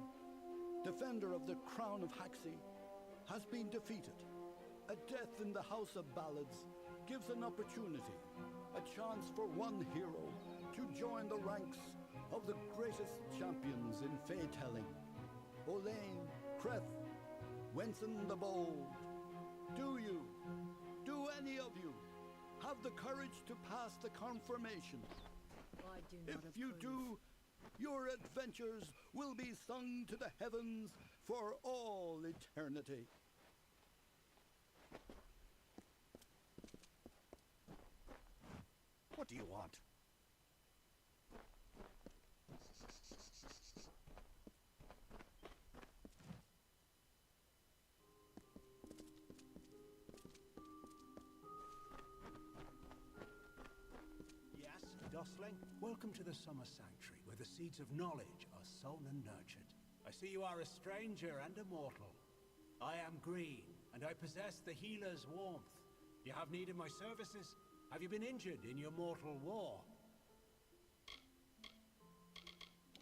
defender of the crown of Haxi, has been defeated. A death in the House of Ballads gives an opportunity, a chance for one hero to join the ranks of the greatest champions in fey-telling. Olaine, Creth, Wenson the Bold. Do any of you, have the courage to pass the confirmation? I do not If you do, your adventures will be sung to the heavens for all eternity. What do you want? Yes, Dustling? Welcome to the Summer Sanctuary, where the seeds of knowledge are sown and nurtured. I see you are a stranger and a mortal. I am green, and I possess the healer's warmth. You have need of my services? Have you been injured in your mortal war?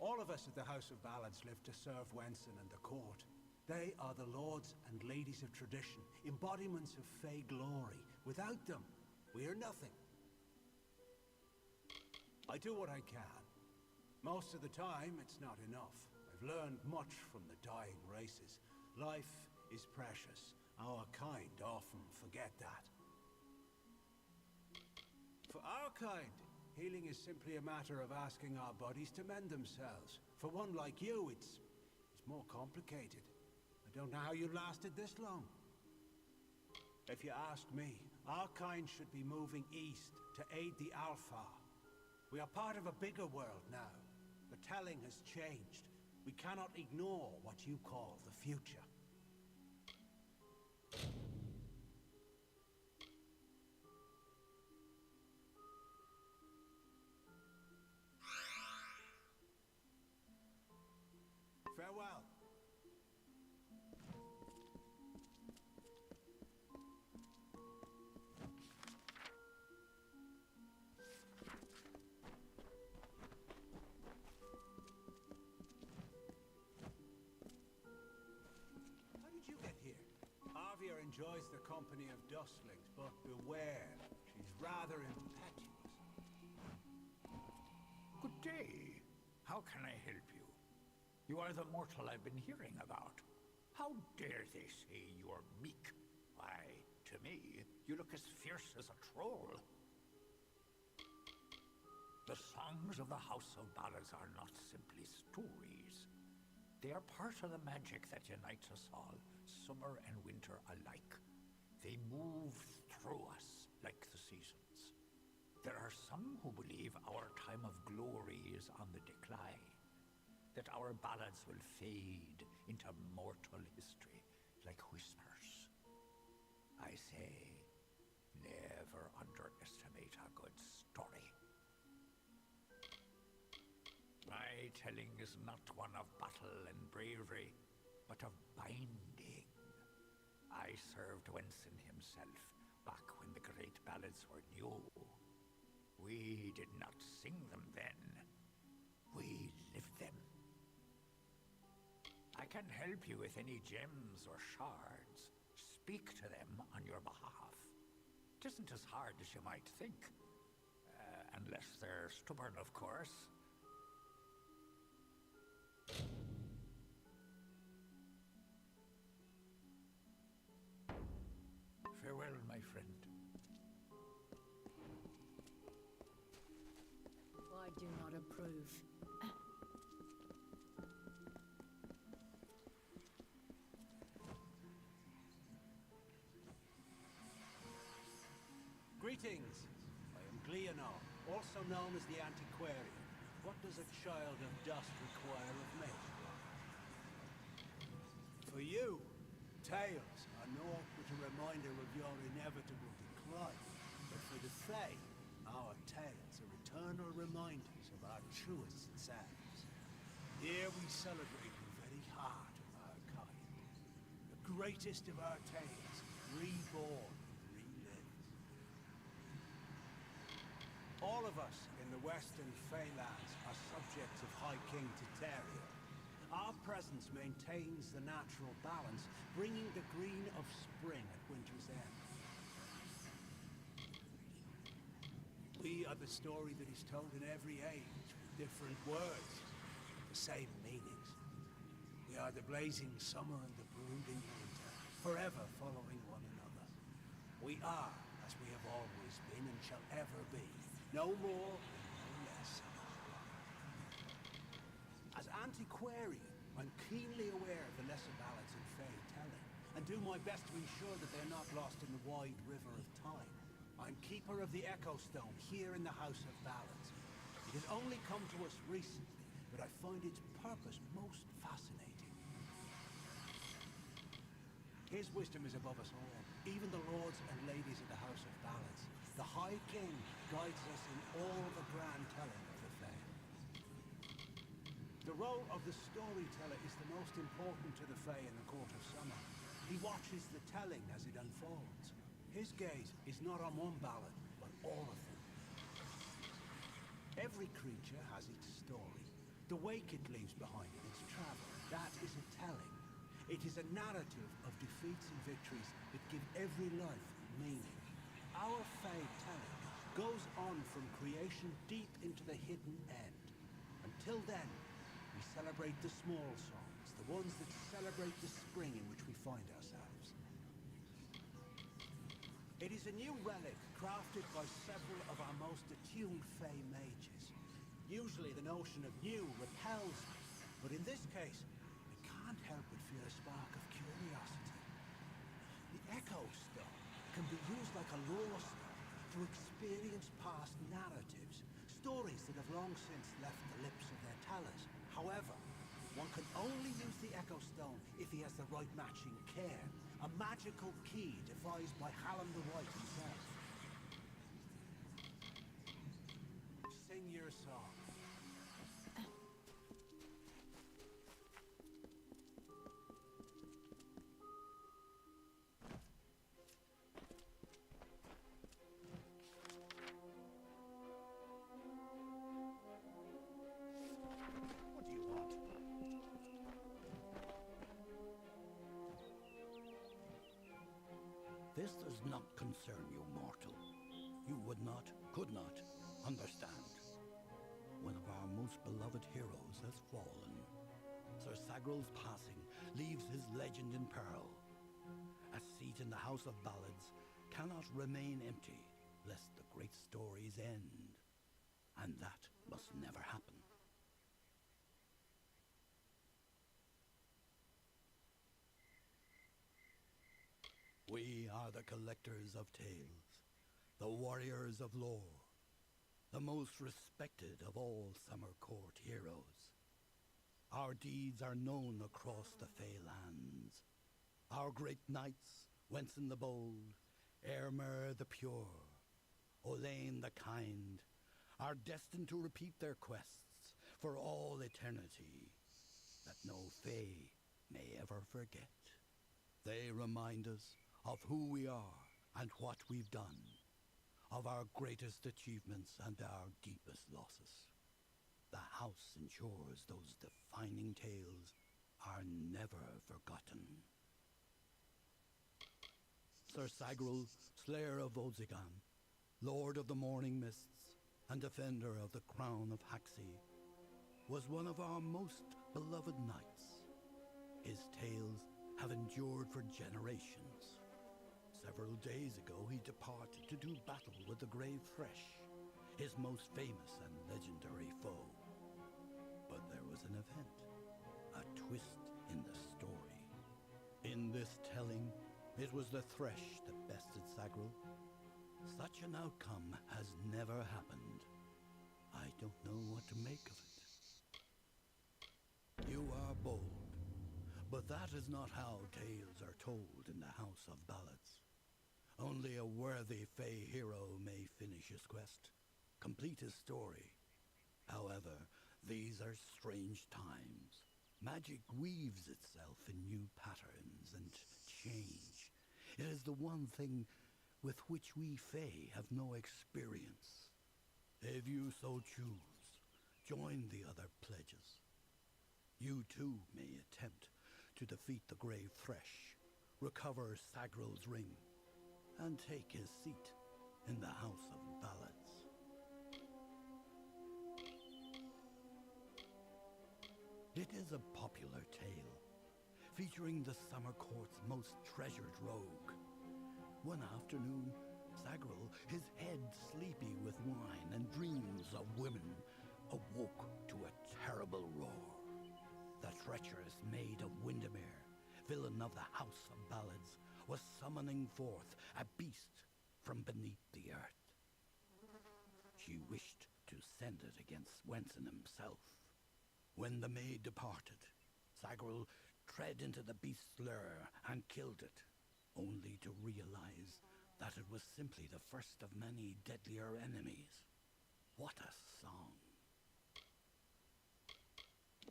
All of us at the House of Ballads live to serve Wenson and the court. They are the lords and ladies of tradition, embodiments of fey glory. Without them, we are nothing. I do what I can. Most of the time, it's not enough. I've learned much from the dying races. Life is precious. Our kind often forget that. For our kind, healing is simply a matter of asking our bodies to mend themselves. For one like you, it's more complicated. I don't know how you lasted this long. If you ask me, our kind should be moving east to aid the Alpha. We are part of a bigger world now. The telling has changed. We cannot ignore what you call the future. Farewell. How did you get here? Arvia enjoys the company of dustlings, but beware, she's rather impetuous. Good day. How can I help you? You are the mortal I've been hearing about. How dare they say you're meek? Why, to me, you look as fierce as a troll. The songs of the House of Ballads are not simply stories. They are part of the magic that unites us all, summer and winter alike. They move through us like the seasons. There are some who believe our time of glory is on the decline, that our ballads will fade into mortal history like whispers. I say, never underestimate a good story. My telling is not one of battle and bravery, but of binding. I served Wenson himself back when the great ballads were new. We did not sing them then. We lived them. I can help you with any gems or shards. Speak to them on your behalf. It isn't as hard as you might think. Unless they're stubborn, of course. Farewell, my friend. I do not approve. Greetings. I am Gleonor, also known as the Antiquarian. What does a child of dust require of me? For you, tales are naught but a reminder of your inevitable decline. But for the Fae, our tales are eternal reminders of our truest selves. Here we celebrate the very heart of our kind. The greatest of our tales, reborn and relived. All of us in the western Feylands are subjects of High King Titeria. Our presence maintains the natural balance, bringing the green of spring at winter's end. We are the story that is told in every age, with different words, the same meanings. We are the blazing summer and the brooding winter, forever following one another. We are, as we have always been and shall ever be, no more and no less. As antiquarian, I'm keenly aware of the lesser ballads in Fae telling, and do my best to ensure that they're not lost in the wide river of time. I'm keeper of the Echo Stone here in the House of Ballads. It has only come to us recently, but I find its purpose most fascinating. His wisdom is above us all, even the lords and ladies of the House of Ballads. The High King guides us in all the grand telling of the Fae. The role of the storyteller is the most important to the Fae in the Court of Summer. He watches the telling as it unfolds. His gaze is not on one ballad, but all of them. Every creature has its story. The wake it leaves behind in its travel, that is a telling. It is a narrative of defeats and victories that give every life meaning. Our Fae telling goes on from creation deep into the hidden end. Until then, we celebrate the small songs, the ones that celebrate the spring in which we find ourselves. It is a new relic crafted by several of our most attuned Fae mages. Usually the notion of new repels me, but in this case, I can't help but feel a spark of curiosity. The Echo Stone can be used like a lore stone to experience past narratives, stories that have long since left the lips of their tellers. However, one can only use the Echo Stone if he has the right matching care, a magical key devised by Hallam the White himself. Sing your song. What do you want? This does not concern you, mortal. You would not, could not, understand. One of our most beloved heroes has fallen. Sir Sagral's passing leaves his legend in peril. A seat in the House of Ballads cannot remain empty, lest the great stories end. And that must never happen. We are the collectors of tales, the warriors of lore, the most respected of all Summer Court heroes. Our deeds are known across the Fey lands. Our great knights, Wenson the Bold, Airmer the Pure, Olaine the Kind, are destined to repeat their quests for all eternity, that no Fey may ever forget. They remind us of who we are and what we've done, of our greatest achievements and our deepest losses. The house ensures those defining tales are never forgotten. Sir Sagral, Slayer of Ozigan, Lord of the Morning Mists, and defender of the Crown of Haxi, was one of our most beloved knights. His tales have endured for generations. Several days ago, he departed to do battle with the Grave Thresh, his most famous and legendary foe. But there was an event, a twist in the story. In this telling, it was the Thresh that bested Sagral. Such an outcome has never happened. I don't know what to make of it. You are bold, but that is not how tales are told in the House of Ballads. Only a worthy Fey hero may finish his quest, complete his story. However, these are strange times. Magic weaves itself in new patterns and change. It is the one thing with which we Fey have no experience. If you so choose, join the other pledges. You too may attempt to defeat the Grave Thresh, recover Sagril's ring, and take his seat in the House of Ballads. It is a popular tale, featuring the Summer Court's most treasured rogue. One afternoon, Sagril, his head sleepy with wine and dreams of women, awoke to a terrible roar. The treacherous maid of Windermere, villain of the House of Ballads, was summoning forth a beast from beneath the earth. She wished to send it against Swenson himself. When the maid departed, Sagril tread into the beast's lair and killed it, only to realize that it was simply the first of many deadlier enemies. What a song!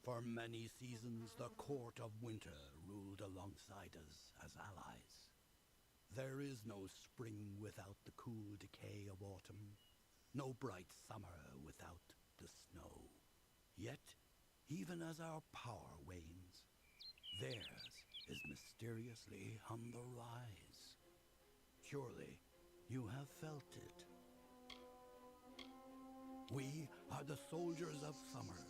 For many seasons, the Court of Winter ruled alongside us as allies. There is no spring without the cool decay of autumn, no bright summer without the snow. Yet, even as our power wanes, theirs is mysteriously on the rise. Surely, you have felt it. We are the soldiers of summer,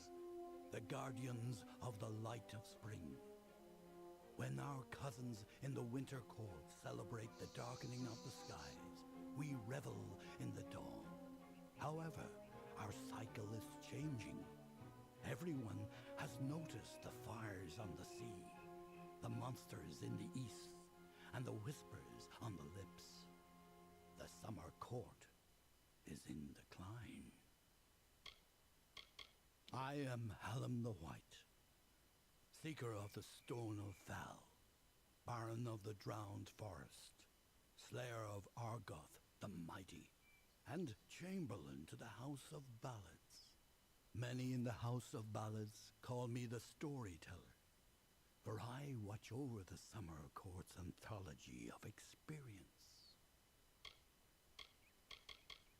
the guardians of the light of spring. When our cousins in the winter court celebrate the darkening of the skies, we revel in the dawn. However, our cycle is changing. Everyone has noticed the fires on the sea, the monsters in the east, and the whispers on the lips. The summer court is in decline. I am Hallam the White, seeker of the Stone of Val, Baron of the Drowned Forest, Slayer of Argoth the Mighty, and Chamberlain to the House of Ballads. Many in the House of Ballads call me the Storyteller, for I watch over the Summer Court's anthology of experience.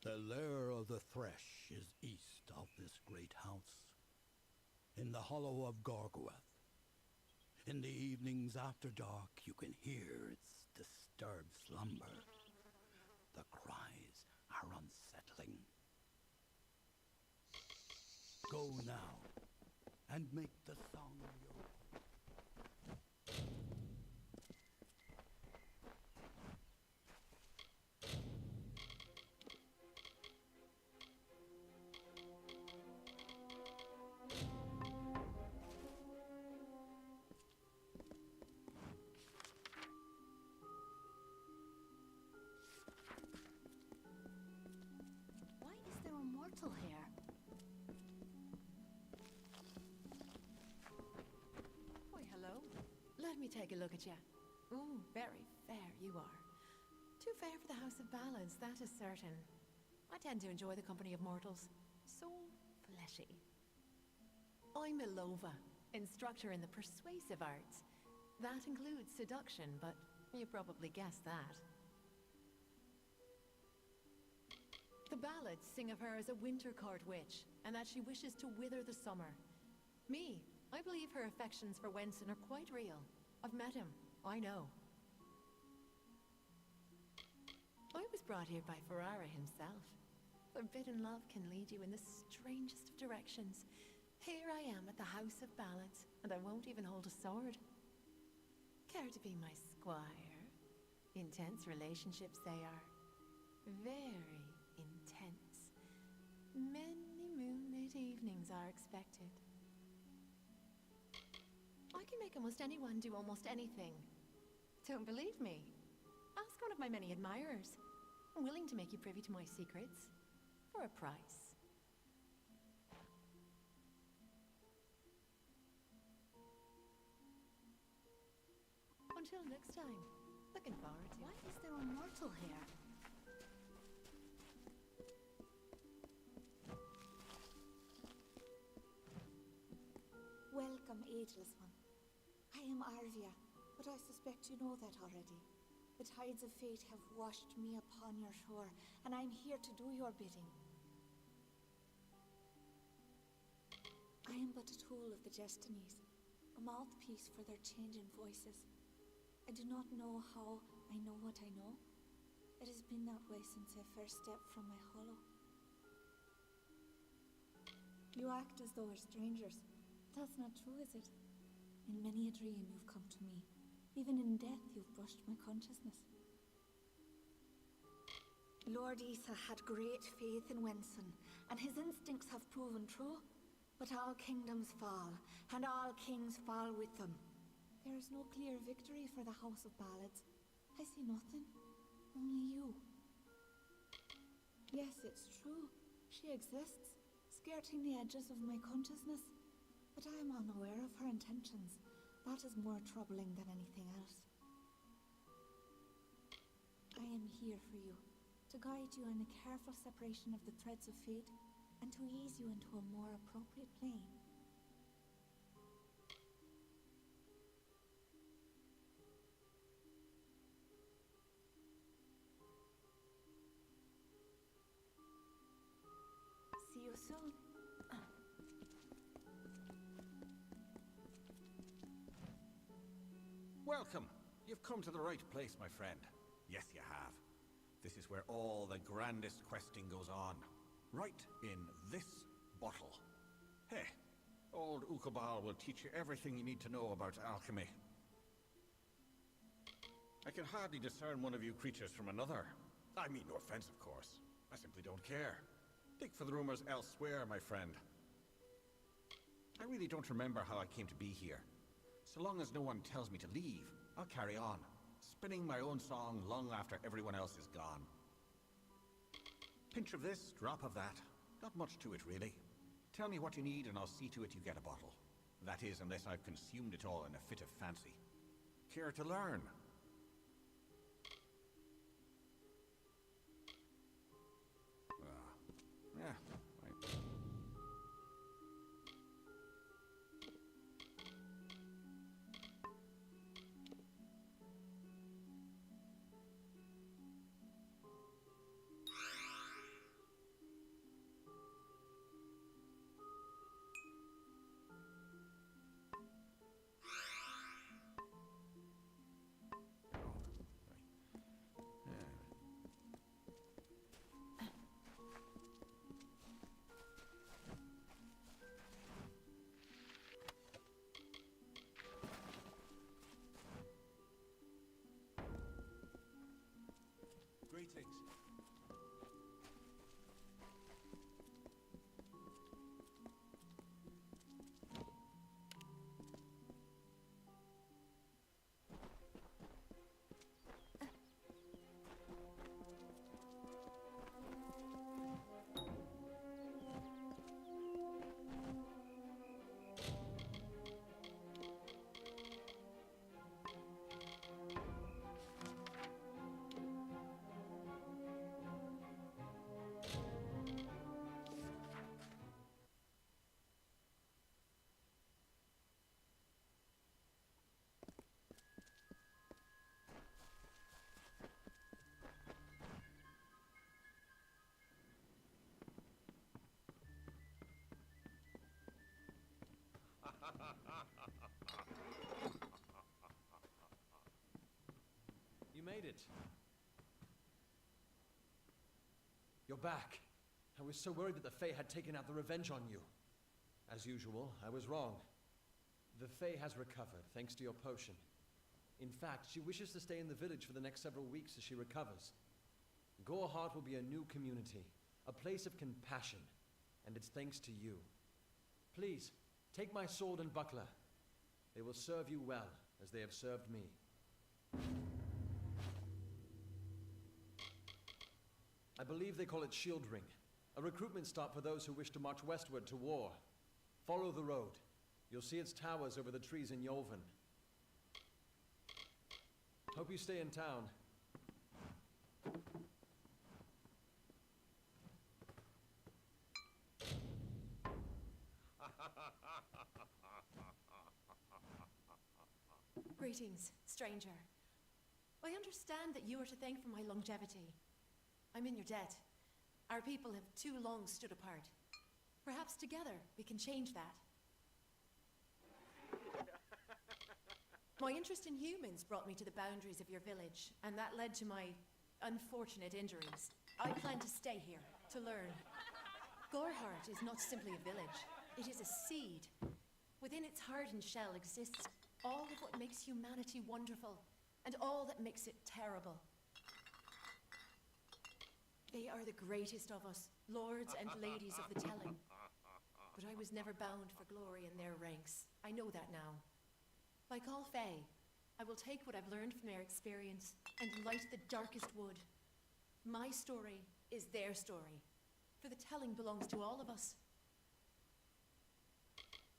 The lair of the Thresh is east of this great house, in the hollow of Gorgorth. In the evenings after dark, you can hear its disturbed slumber. The cries are unsettling. Go now, and make the song your own. Why is there a mortal here? Why, hello. Let me take a look at you. Ooh, very fair you are. Too fair for the House of Ballads, that is certain. I tend to enjoy the company of mortals. So fleshy. I'm Ilova, instructor in the persuasive arts. That includes seduction, but you probably guessed that. The ballads sing of her as a winter court witch, and that she wishes to wither the summer. Me, I believe her affections for Wenson are quite real. I've met him, I know. I was brought here by Ferrara himself. Forbidden love can lead you in the strangest of directions. Here I am at the House of Ballads, and I won't even hold a sword. Care to be my squire? Intense relationships they are. Very intense. Many moonlit evenings are expected. I can make almost anyone do almost anything. Don't believe me? Ask one of my many admirers. I'm willing to make you privy to my secrets. For a price. Until next time. Looking forward to it. Why is there a mortal here? Welcome, ageless one. I am Arvia, but I suspect you know that already. The tides of fate have washed me upon your shore, and I'm here to do your bidding. I am but a tool of the Destinies, a mouthpiece for their changing voices. I do not know how I know what I know. It has been that way since I first stepped from my hollow. You act as though we're strangers. That's not true, is it? In many a dream you've come to me. Even in death you've brushed my consciousness. Lord Isa had great faith in Wenson, and his instincts have proven true. But all kingdoms fall, and all kings fall with them. There is no clear victory for the House of Ballads. I see nothing. Only you. Yes, it's true. She exists, skirting the edges of my consciousness. But I am unaware of her intentions. That is more troubling than anything else. I am here for you, to guide you in a careful separation of the threads of fate, and to ease you into a more appropriate plane. See you soon. Welcome. You've come to the right place, my friend. Yes, you have. This is where all the grandest questing goes on. Right in this bottle. Hey, old Ukabal will teach you everything you need to know about alchemy. I can hardly discern one of you creatures from another. I mean no offense, of course. I simply don't care. Dig for the rumors elsewhere, my friend. I really don't remember how I came to be here. So long as no one tells me to leave, I'll carry on, spinning my own song long after everyone else is gone. Pinch of this, drop of that. Not much to it, really. Tell me what you need and I'll see to it you get a bottle. That is, unless I've consumed it all in a fit of fancy. Care to learn? Yeah, right. Greetings. You made it. You're back. I was so worried that the Fae had taken out the revenge on you. As usual, I was wrong. The Fae has recovered, thanks to your potion. In fact, she wishes to stay in the village for the next several weeks as she recovers. Goreheart will be a new community, a place of compassion, and it's thanks to you. Please, take my sword and buckler. They will serve you well, as they have served me. I believe they call it Shield Ring, a recruitment stop for those who wish to march westward to war. Follow the road. You'll see its towers over the trees in Yolven. Hope you stay in town. Greetings, stranger. I understand that you are to thank for my longevity. I'm in your debt. Our people have too long stood apart. Perhaps together we can change that. My interest in humans brought me to the boundaries of your village, and that led to my unfortunate injuries. I plan to stay here, to learn. Gorhart is not simply a village. It is a seed. Within its hardened shell exists all of what makes humanity wonderful, and all that makes it terrible. They are the greatest of us, lords and ladies of the telling. But I was never bound for glory in their ranks. I know that now. Like all Fae, I will take what I've learned from their experience and light the darkest wood. My story is their story, for the telling belongs to all of us.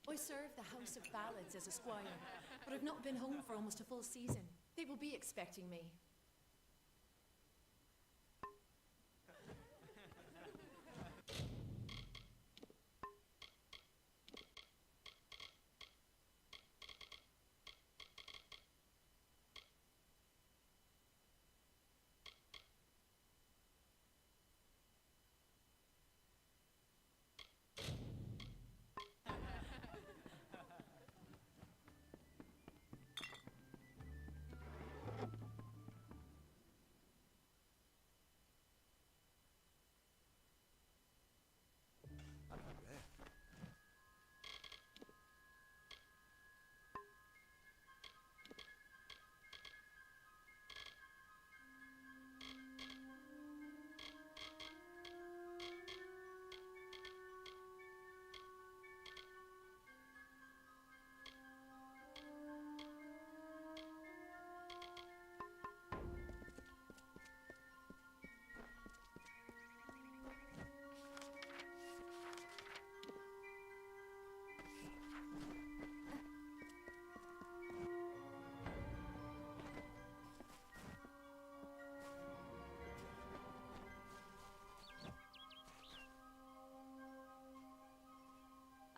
I serve the House of Ballads as a squire, but I've not been home for almost a full season. They will be expecting me.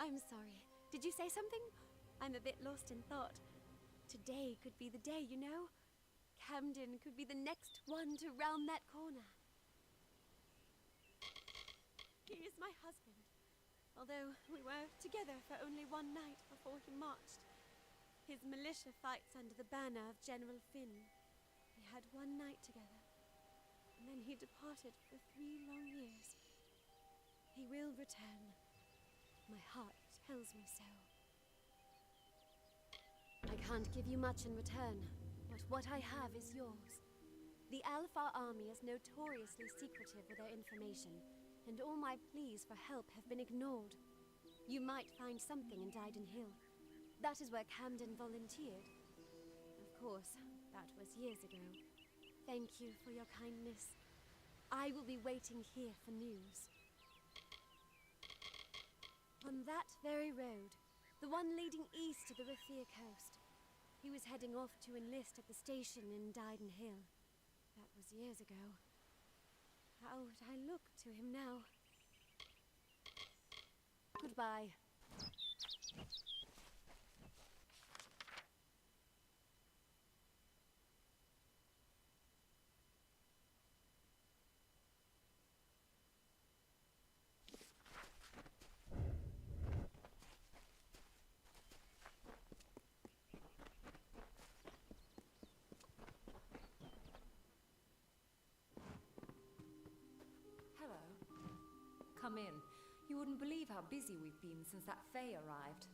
I'm sorry. Did you say something? I'm a bit lost in thought. Today could be the day, you know? Camden could be the next one to round that corner. He is my husband. Although we were together for only one night before he marched. His militia fights under the banner of General Finn. We had one night together, and then he departed for 3 long years. He will return. My heart tells me so. I can't give you much in return, but what I have is yours. The Alpha army is notoriously secretive with their information, and all my pleas for help have been ignored. You might find something in Dyden Hill. That is where Camden volunteered. Of course, that was years ago. Thank you for your kindness. I will be waiting here for news. On that very road, the one leading east to the Rathir coast. He was heading off to enlist at the station in Dyden Hill. That was years ago. How would I look to him now? Goodbye. Come in. You wouldn't believe how busy we've been since that Fae arrived.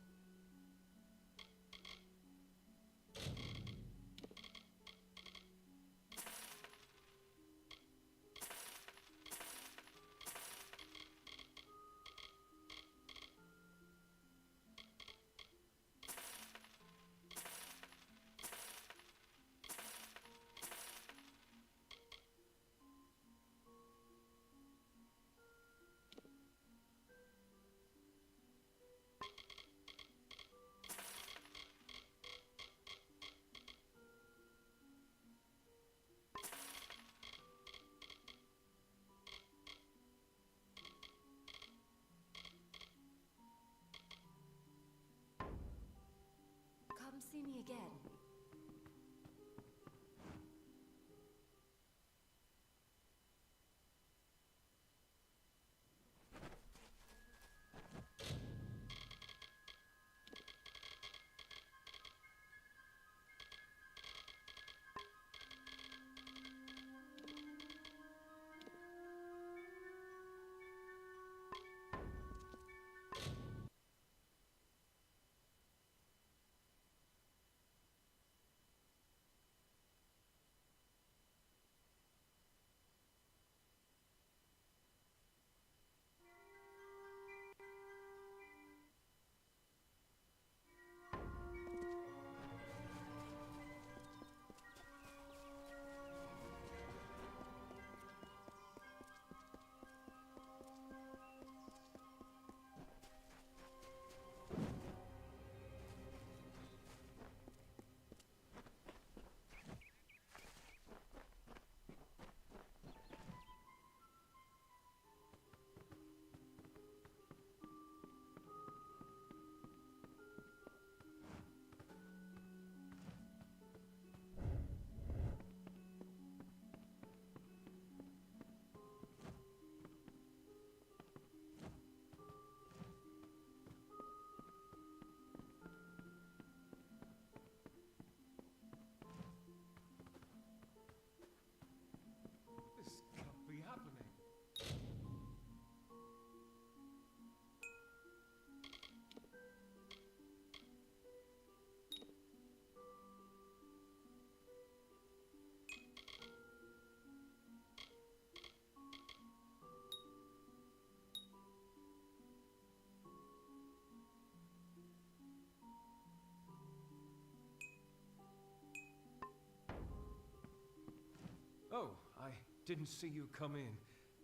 didn't see you come in.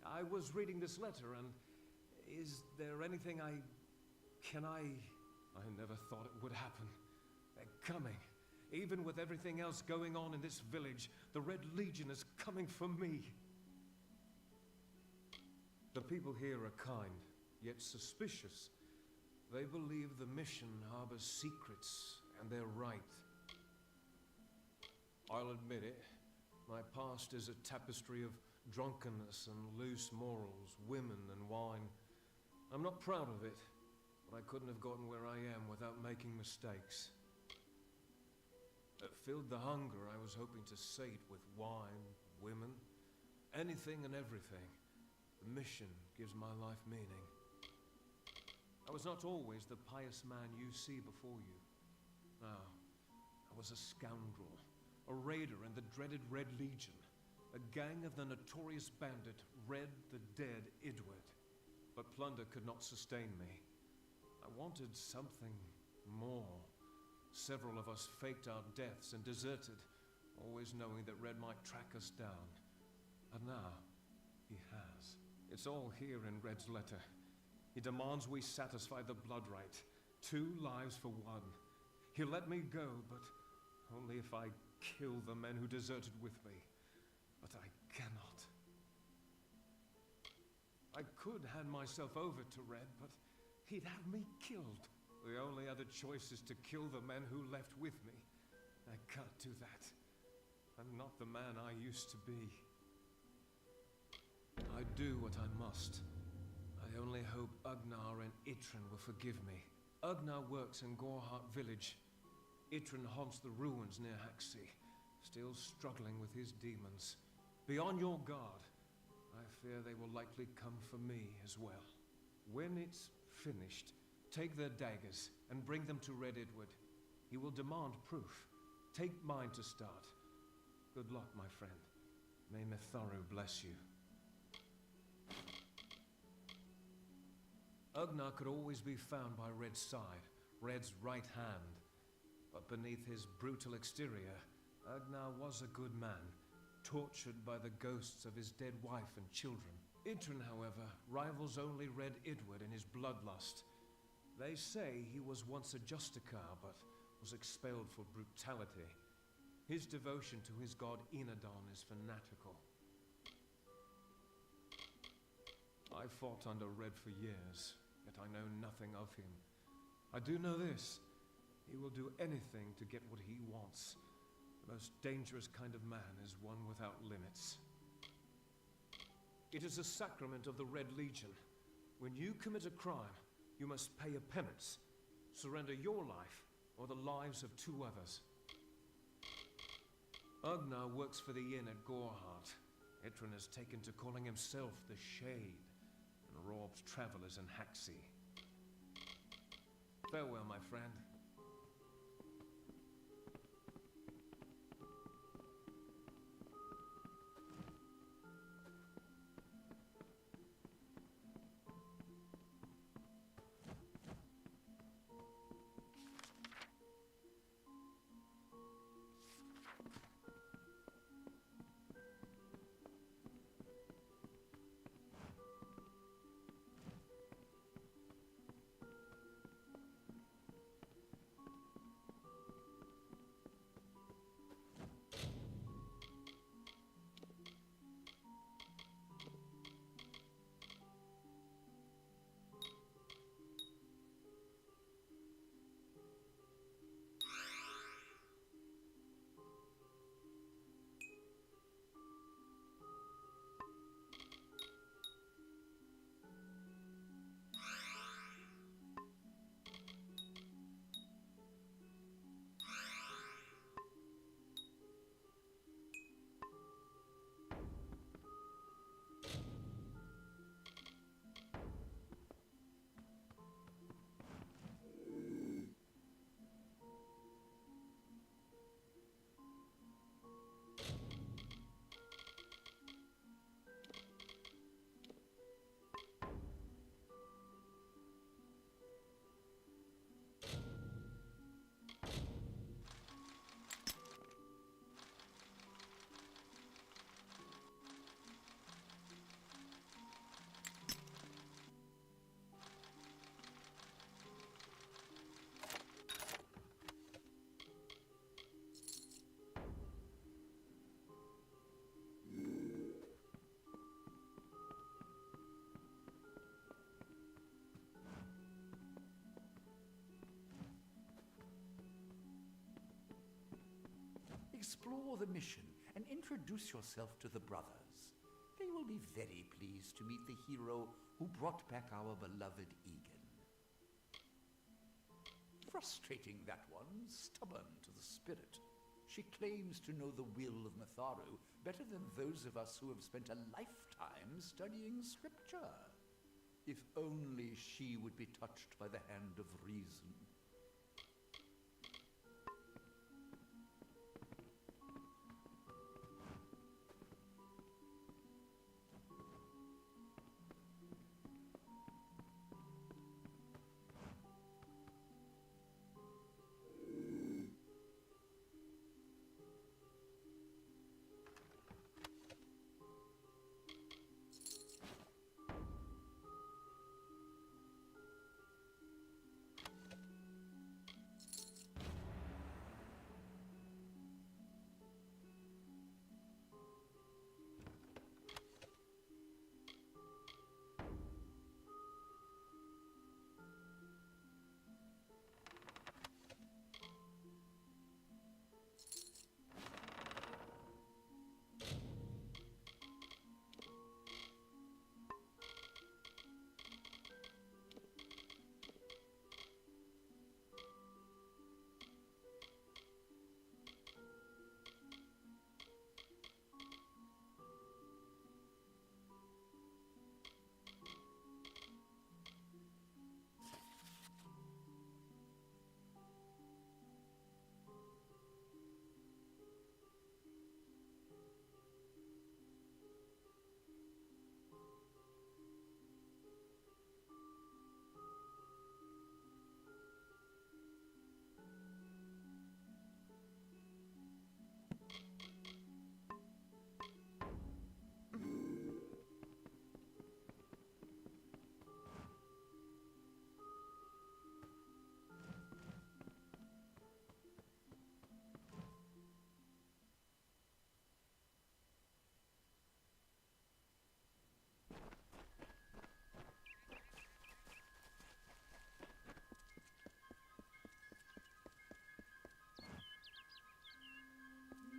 I was reading this letter, and is there anything I never thought it would happen. They're coming. Even with everything else going on in this village, the Red Legion is coming for me. The people here are kind, yet suspicious. They believe the mission harbors secrets, and they're right. I'll admit it. My past is a tapestry of drunkenness and loose morals, women and wine. I'm not proud of it, but I couldn't have gotten where I am without making mistakes. It filled the hunger I was hoping to sate with wine, women, anything and everything. The mission gives my life meaning. I was not always the pious man you see before you. No, I was a scoundrel, a raider in the dreaded Red Legion, a gang of the notorious bandit Red the Dead Edward. But plunder could not sustain me. I wanted something more. Several of us faked our deaths and deserted, always knowing that Red might track us down. And now, he has. It's all here in Red's letter. He demands we satisfy the blood right. 2 lives for 1. He'll let me go, but only if I kill the men who deserted with me. But I cannot. I could hand myself over to Red, but he'd have me killed. The only other choice is to kill the men who left with me. I can't do that. I'm not the man I used to be. I do what I must. I only hope Ugnar and Itrin will forgive me. Ugnar works in Gorhart village. Itrin haunts the ruins near Haxi, still struggling with his demons. Be on your guard. I fear they will likely come for me as well. When it's finished, take their daggers and bring them to Red Edward. He will demand proof. Take mine to start. Good luck, my friend. May Mitharu bless you. Ugnar could always be found by Red's side, Red's right hand. But beneath his brutal exterior, Ugnar was a good man, tortured by the ghosts of his dead wife and children. Itrin, however, rivals only Red Edward in his bloodlust. They say he was once a Justicar, but was expelled for brutality. His devotion to his god Enadon is fanatical. I fought under Red for years, yet I know nothing of him. I do know this. He will do anything to get what he wants. The most dangerous kind of man is one without limits. It is a sacrament of the Red Legion. When you commit a crime, you must pay a penance. Surrender your life, or the lives of 2 others. Ugnar works for the inn at Gorhart. Itrin has taken to calling himself the Shade, and robs travelers in Haxi. Farewell, my friend. explore the mission and introduce yourself to the brothers. They will be very pleased to meet the hero who brought back our beloved Egan. Frustrating, that one, stubborn to the spirit. She claims to know the will of Matharu better than those of us who have spent a lifetime studying scripture. If only she would be touched by the hand of reason.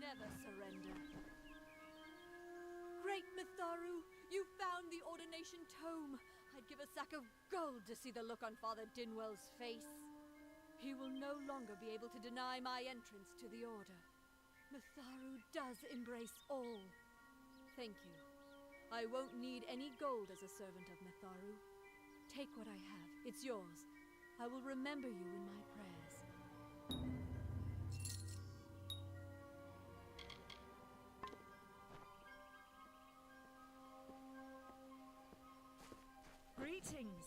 Never surrender. Great Matharu, you found the ordination tome. I'd give a sack of gold to see the look on Father Dinwell's face. He will no longer be able to deny my entrance to the order. Matharu does embrace all. Thank you. I won't need any gold as a servant of Matharu. Take what I have. It's yours. I will remember you in my prayers. Greetings.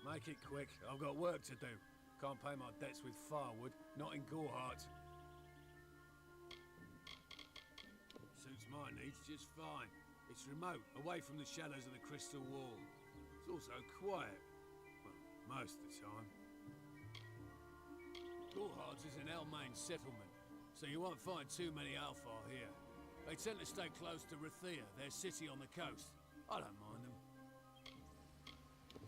Make it quick. I've got work to do. Can't pay my debts with firewood, not in Gorhart. Suits my needs just fine. It's remote, away from the shadows of the crystal wall. It's also quiet. Well, most of the time. Gorhart is an Elmain settlement, so you won't find too many Alfar here. They tend to stay close to Rathia, their city on the coast. I don't mind them.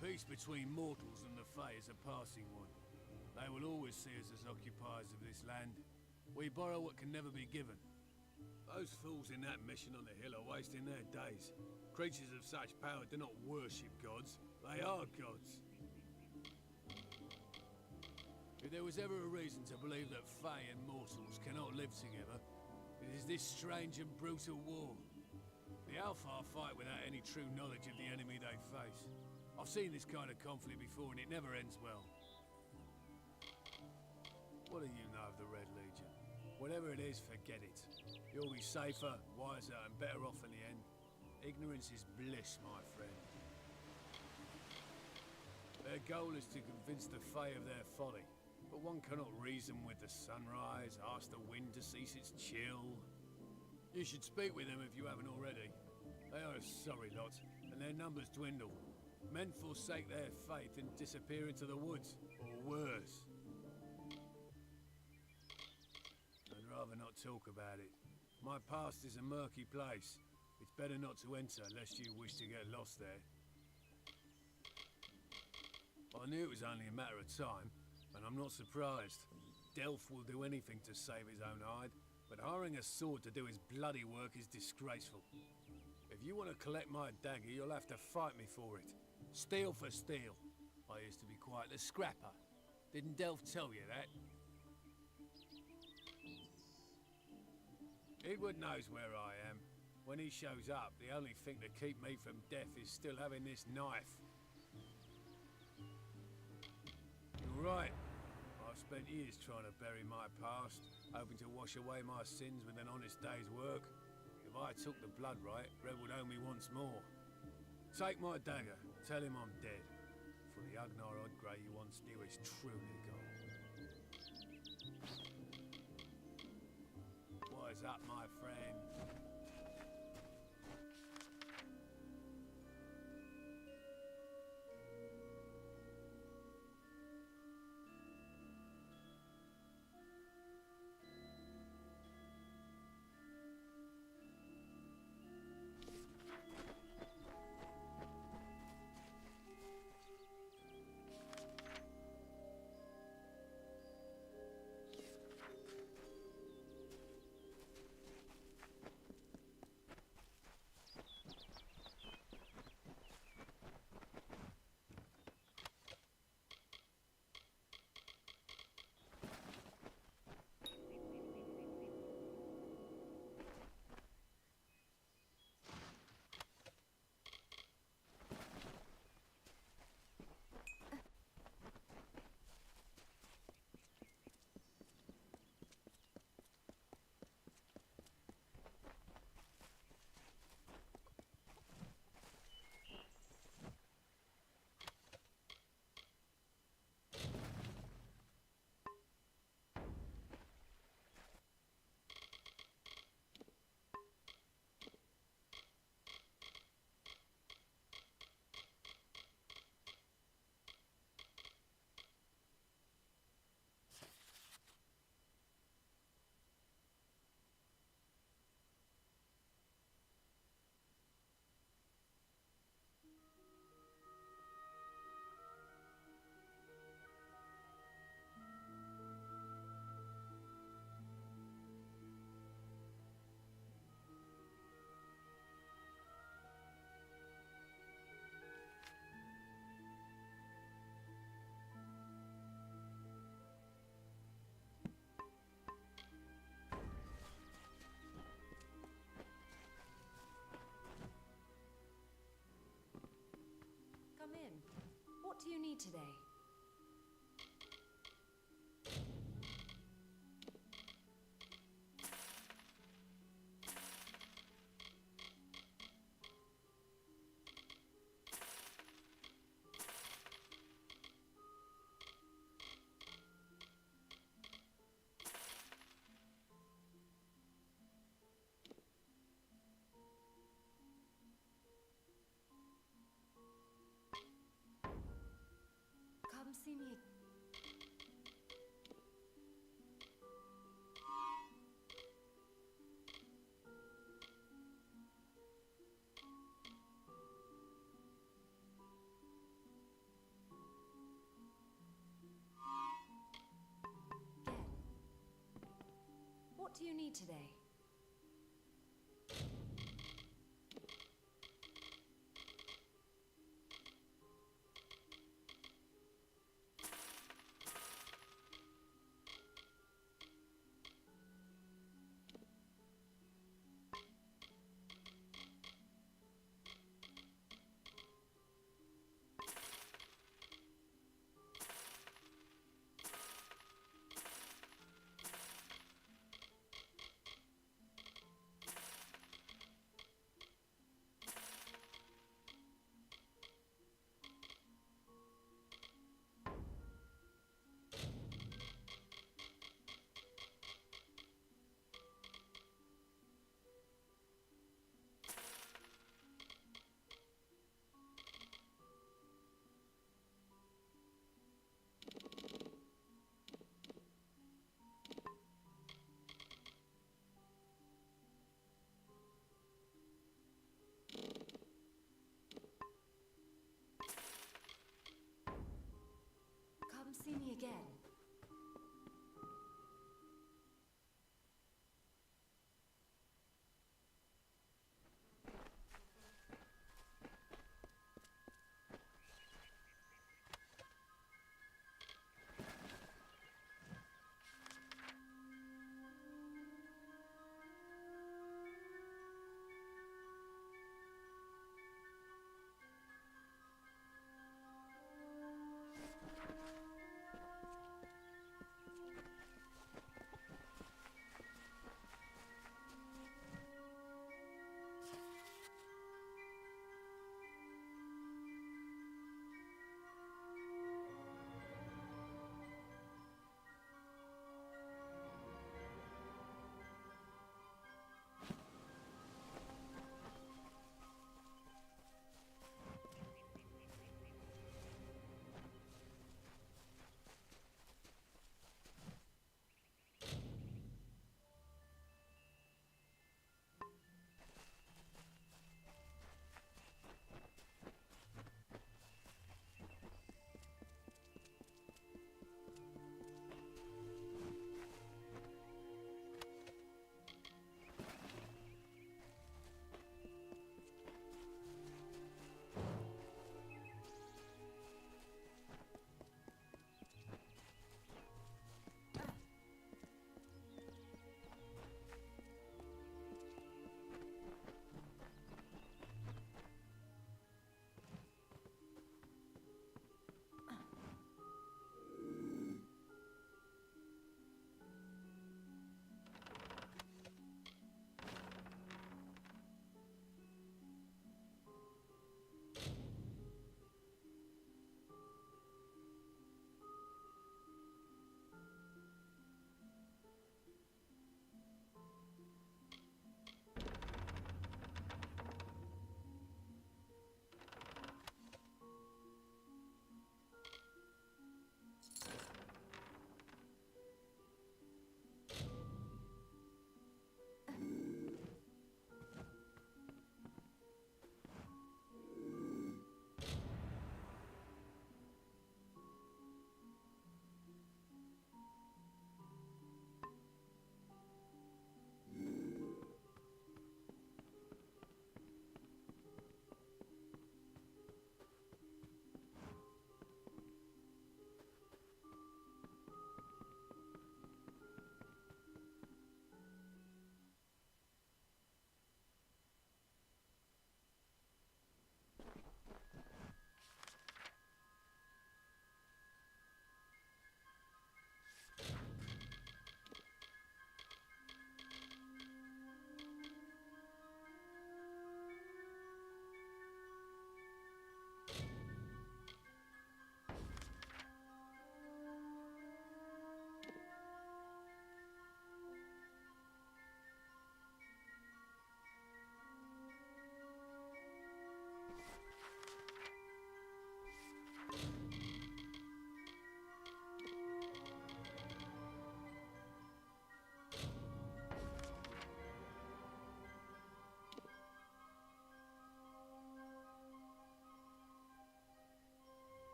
Peace between mortals and the Fae is a passing one. They will always see us as occupiers of this land. We borrow what can never be given. Those fools in that mission on the hill are wasting their days. Creatures of such power do not worship gods. They are gods. If there was ever a reason to believe that Fae and mortals cannot live together, it is this strange and brutal war. The Alfar fight without any true knowledge of the enemy they face. I've seen this kind of conflict before and it never ends well. What do you know of the Red Legion? Whatever it is, forget it. You'll be safer, wiser and better off in the end. Ignorance is bliss, my friend. Their goal is to convince the Fae of their folly. But one cannot reason with the sunrise, ask the wind to cease its chill. You should speak with them if you haven't already. They are a sorry lot, and their numbers dwindle. Men forsake their faith and disappear into the woods, or worse. I'd rather not talk about it. My past is a murky place. It's better not to enter, lest you wish to get lost there. I knew it was only a matter of time, and I'm not surprised. Delph will do anything to save his own hide, but hiring a sword to do his bloody work is disgraceful. If you want to collect my dagger, you'll have to fight me for it. Steel for steel. I used to be quite the scrapper. Didn't Delph tell you that? Edward knows where I am. When he shows up, the only thing to keep me from death is still having this knife. You're right. I've spent years trying to bury my past, hoping to wash away my sins with an honest day's work. If I took the blood right, Red would owe me once more. Take my dagger, tell him I'm dead. For the Agnar Odgrey you once knew is truly gone. What's up, my friend? Come in. What do you need today? do you need today? Come see me again.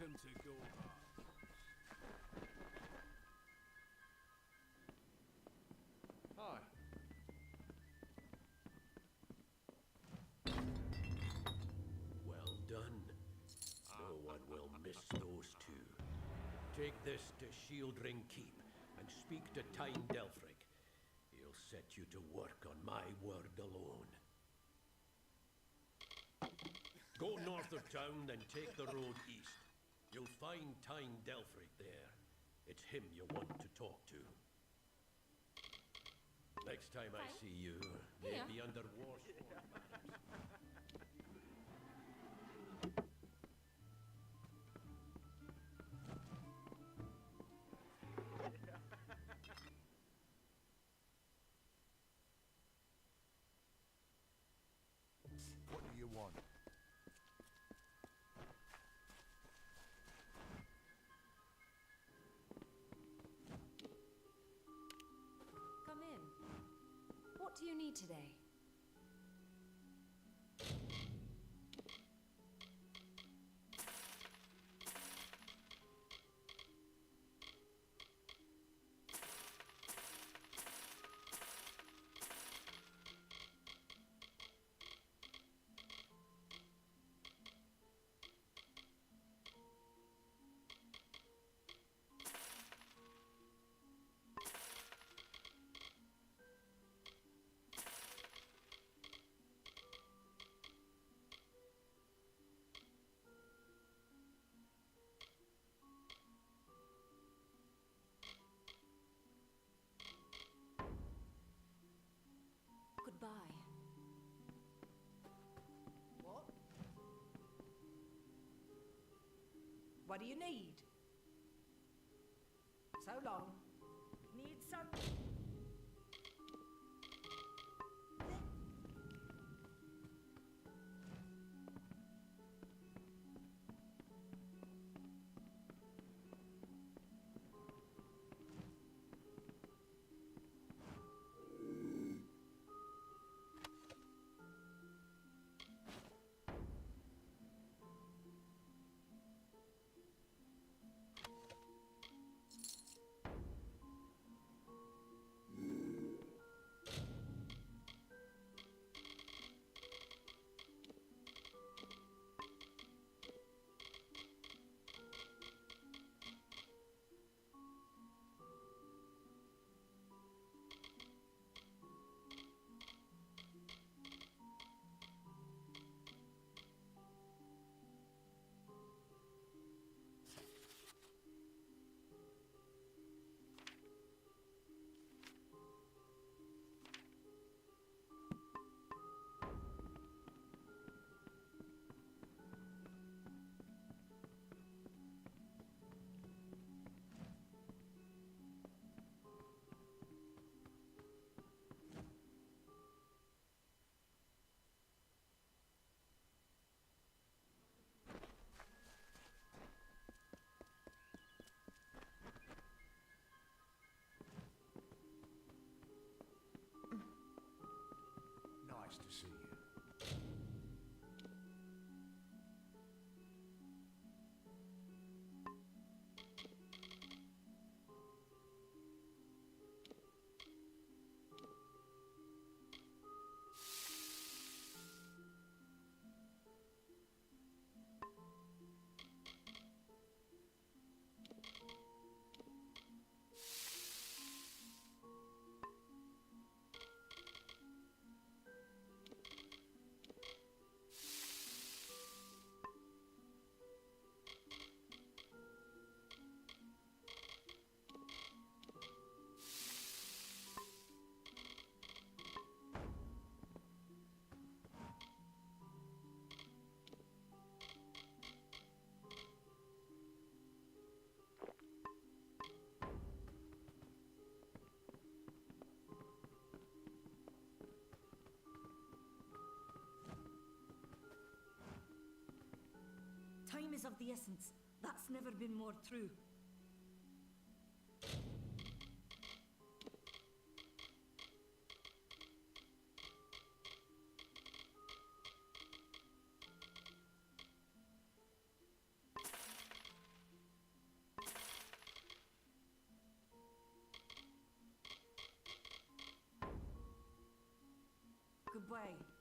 Welcome to Gorhart. Hi. Well done. No one will miss those two. Take this to Shieldring Keep and speak to Tyne Delphric. He'll set you to work on my word alone. Go north of town, then take the road east. You'll find Tyne Delphric there. It's him you want to talk to. Next time I see you, maybe under war storm. What do you want? Come in. What do you need today? Goodbye. What? What do you need? So long. Need some. Nice to see you. Time is of the essence. That's never been more true. way.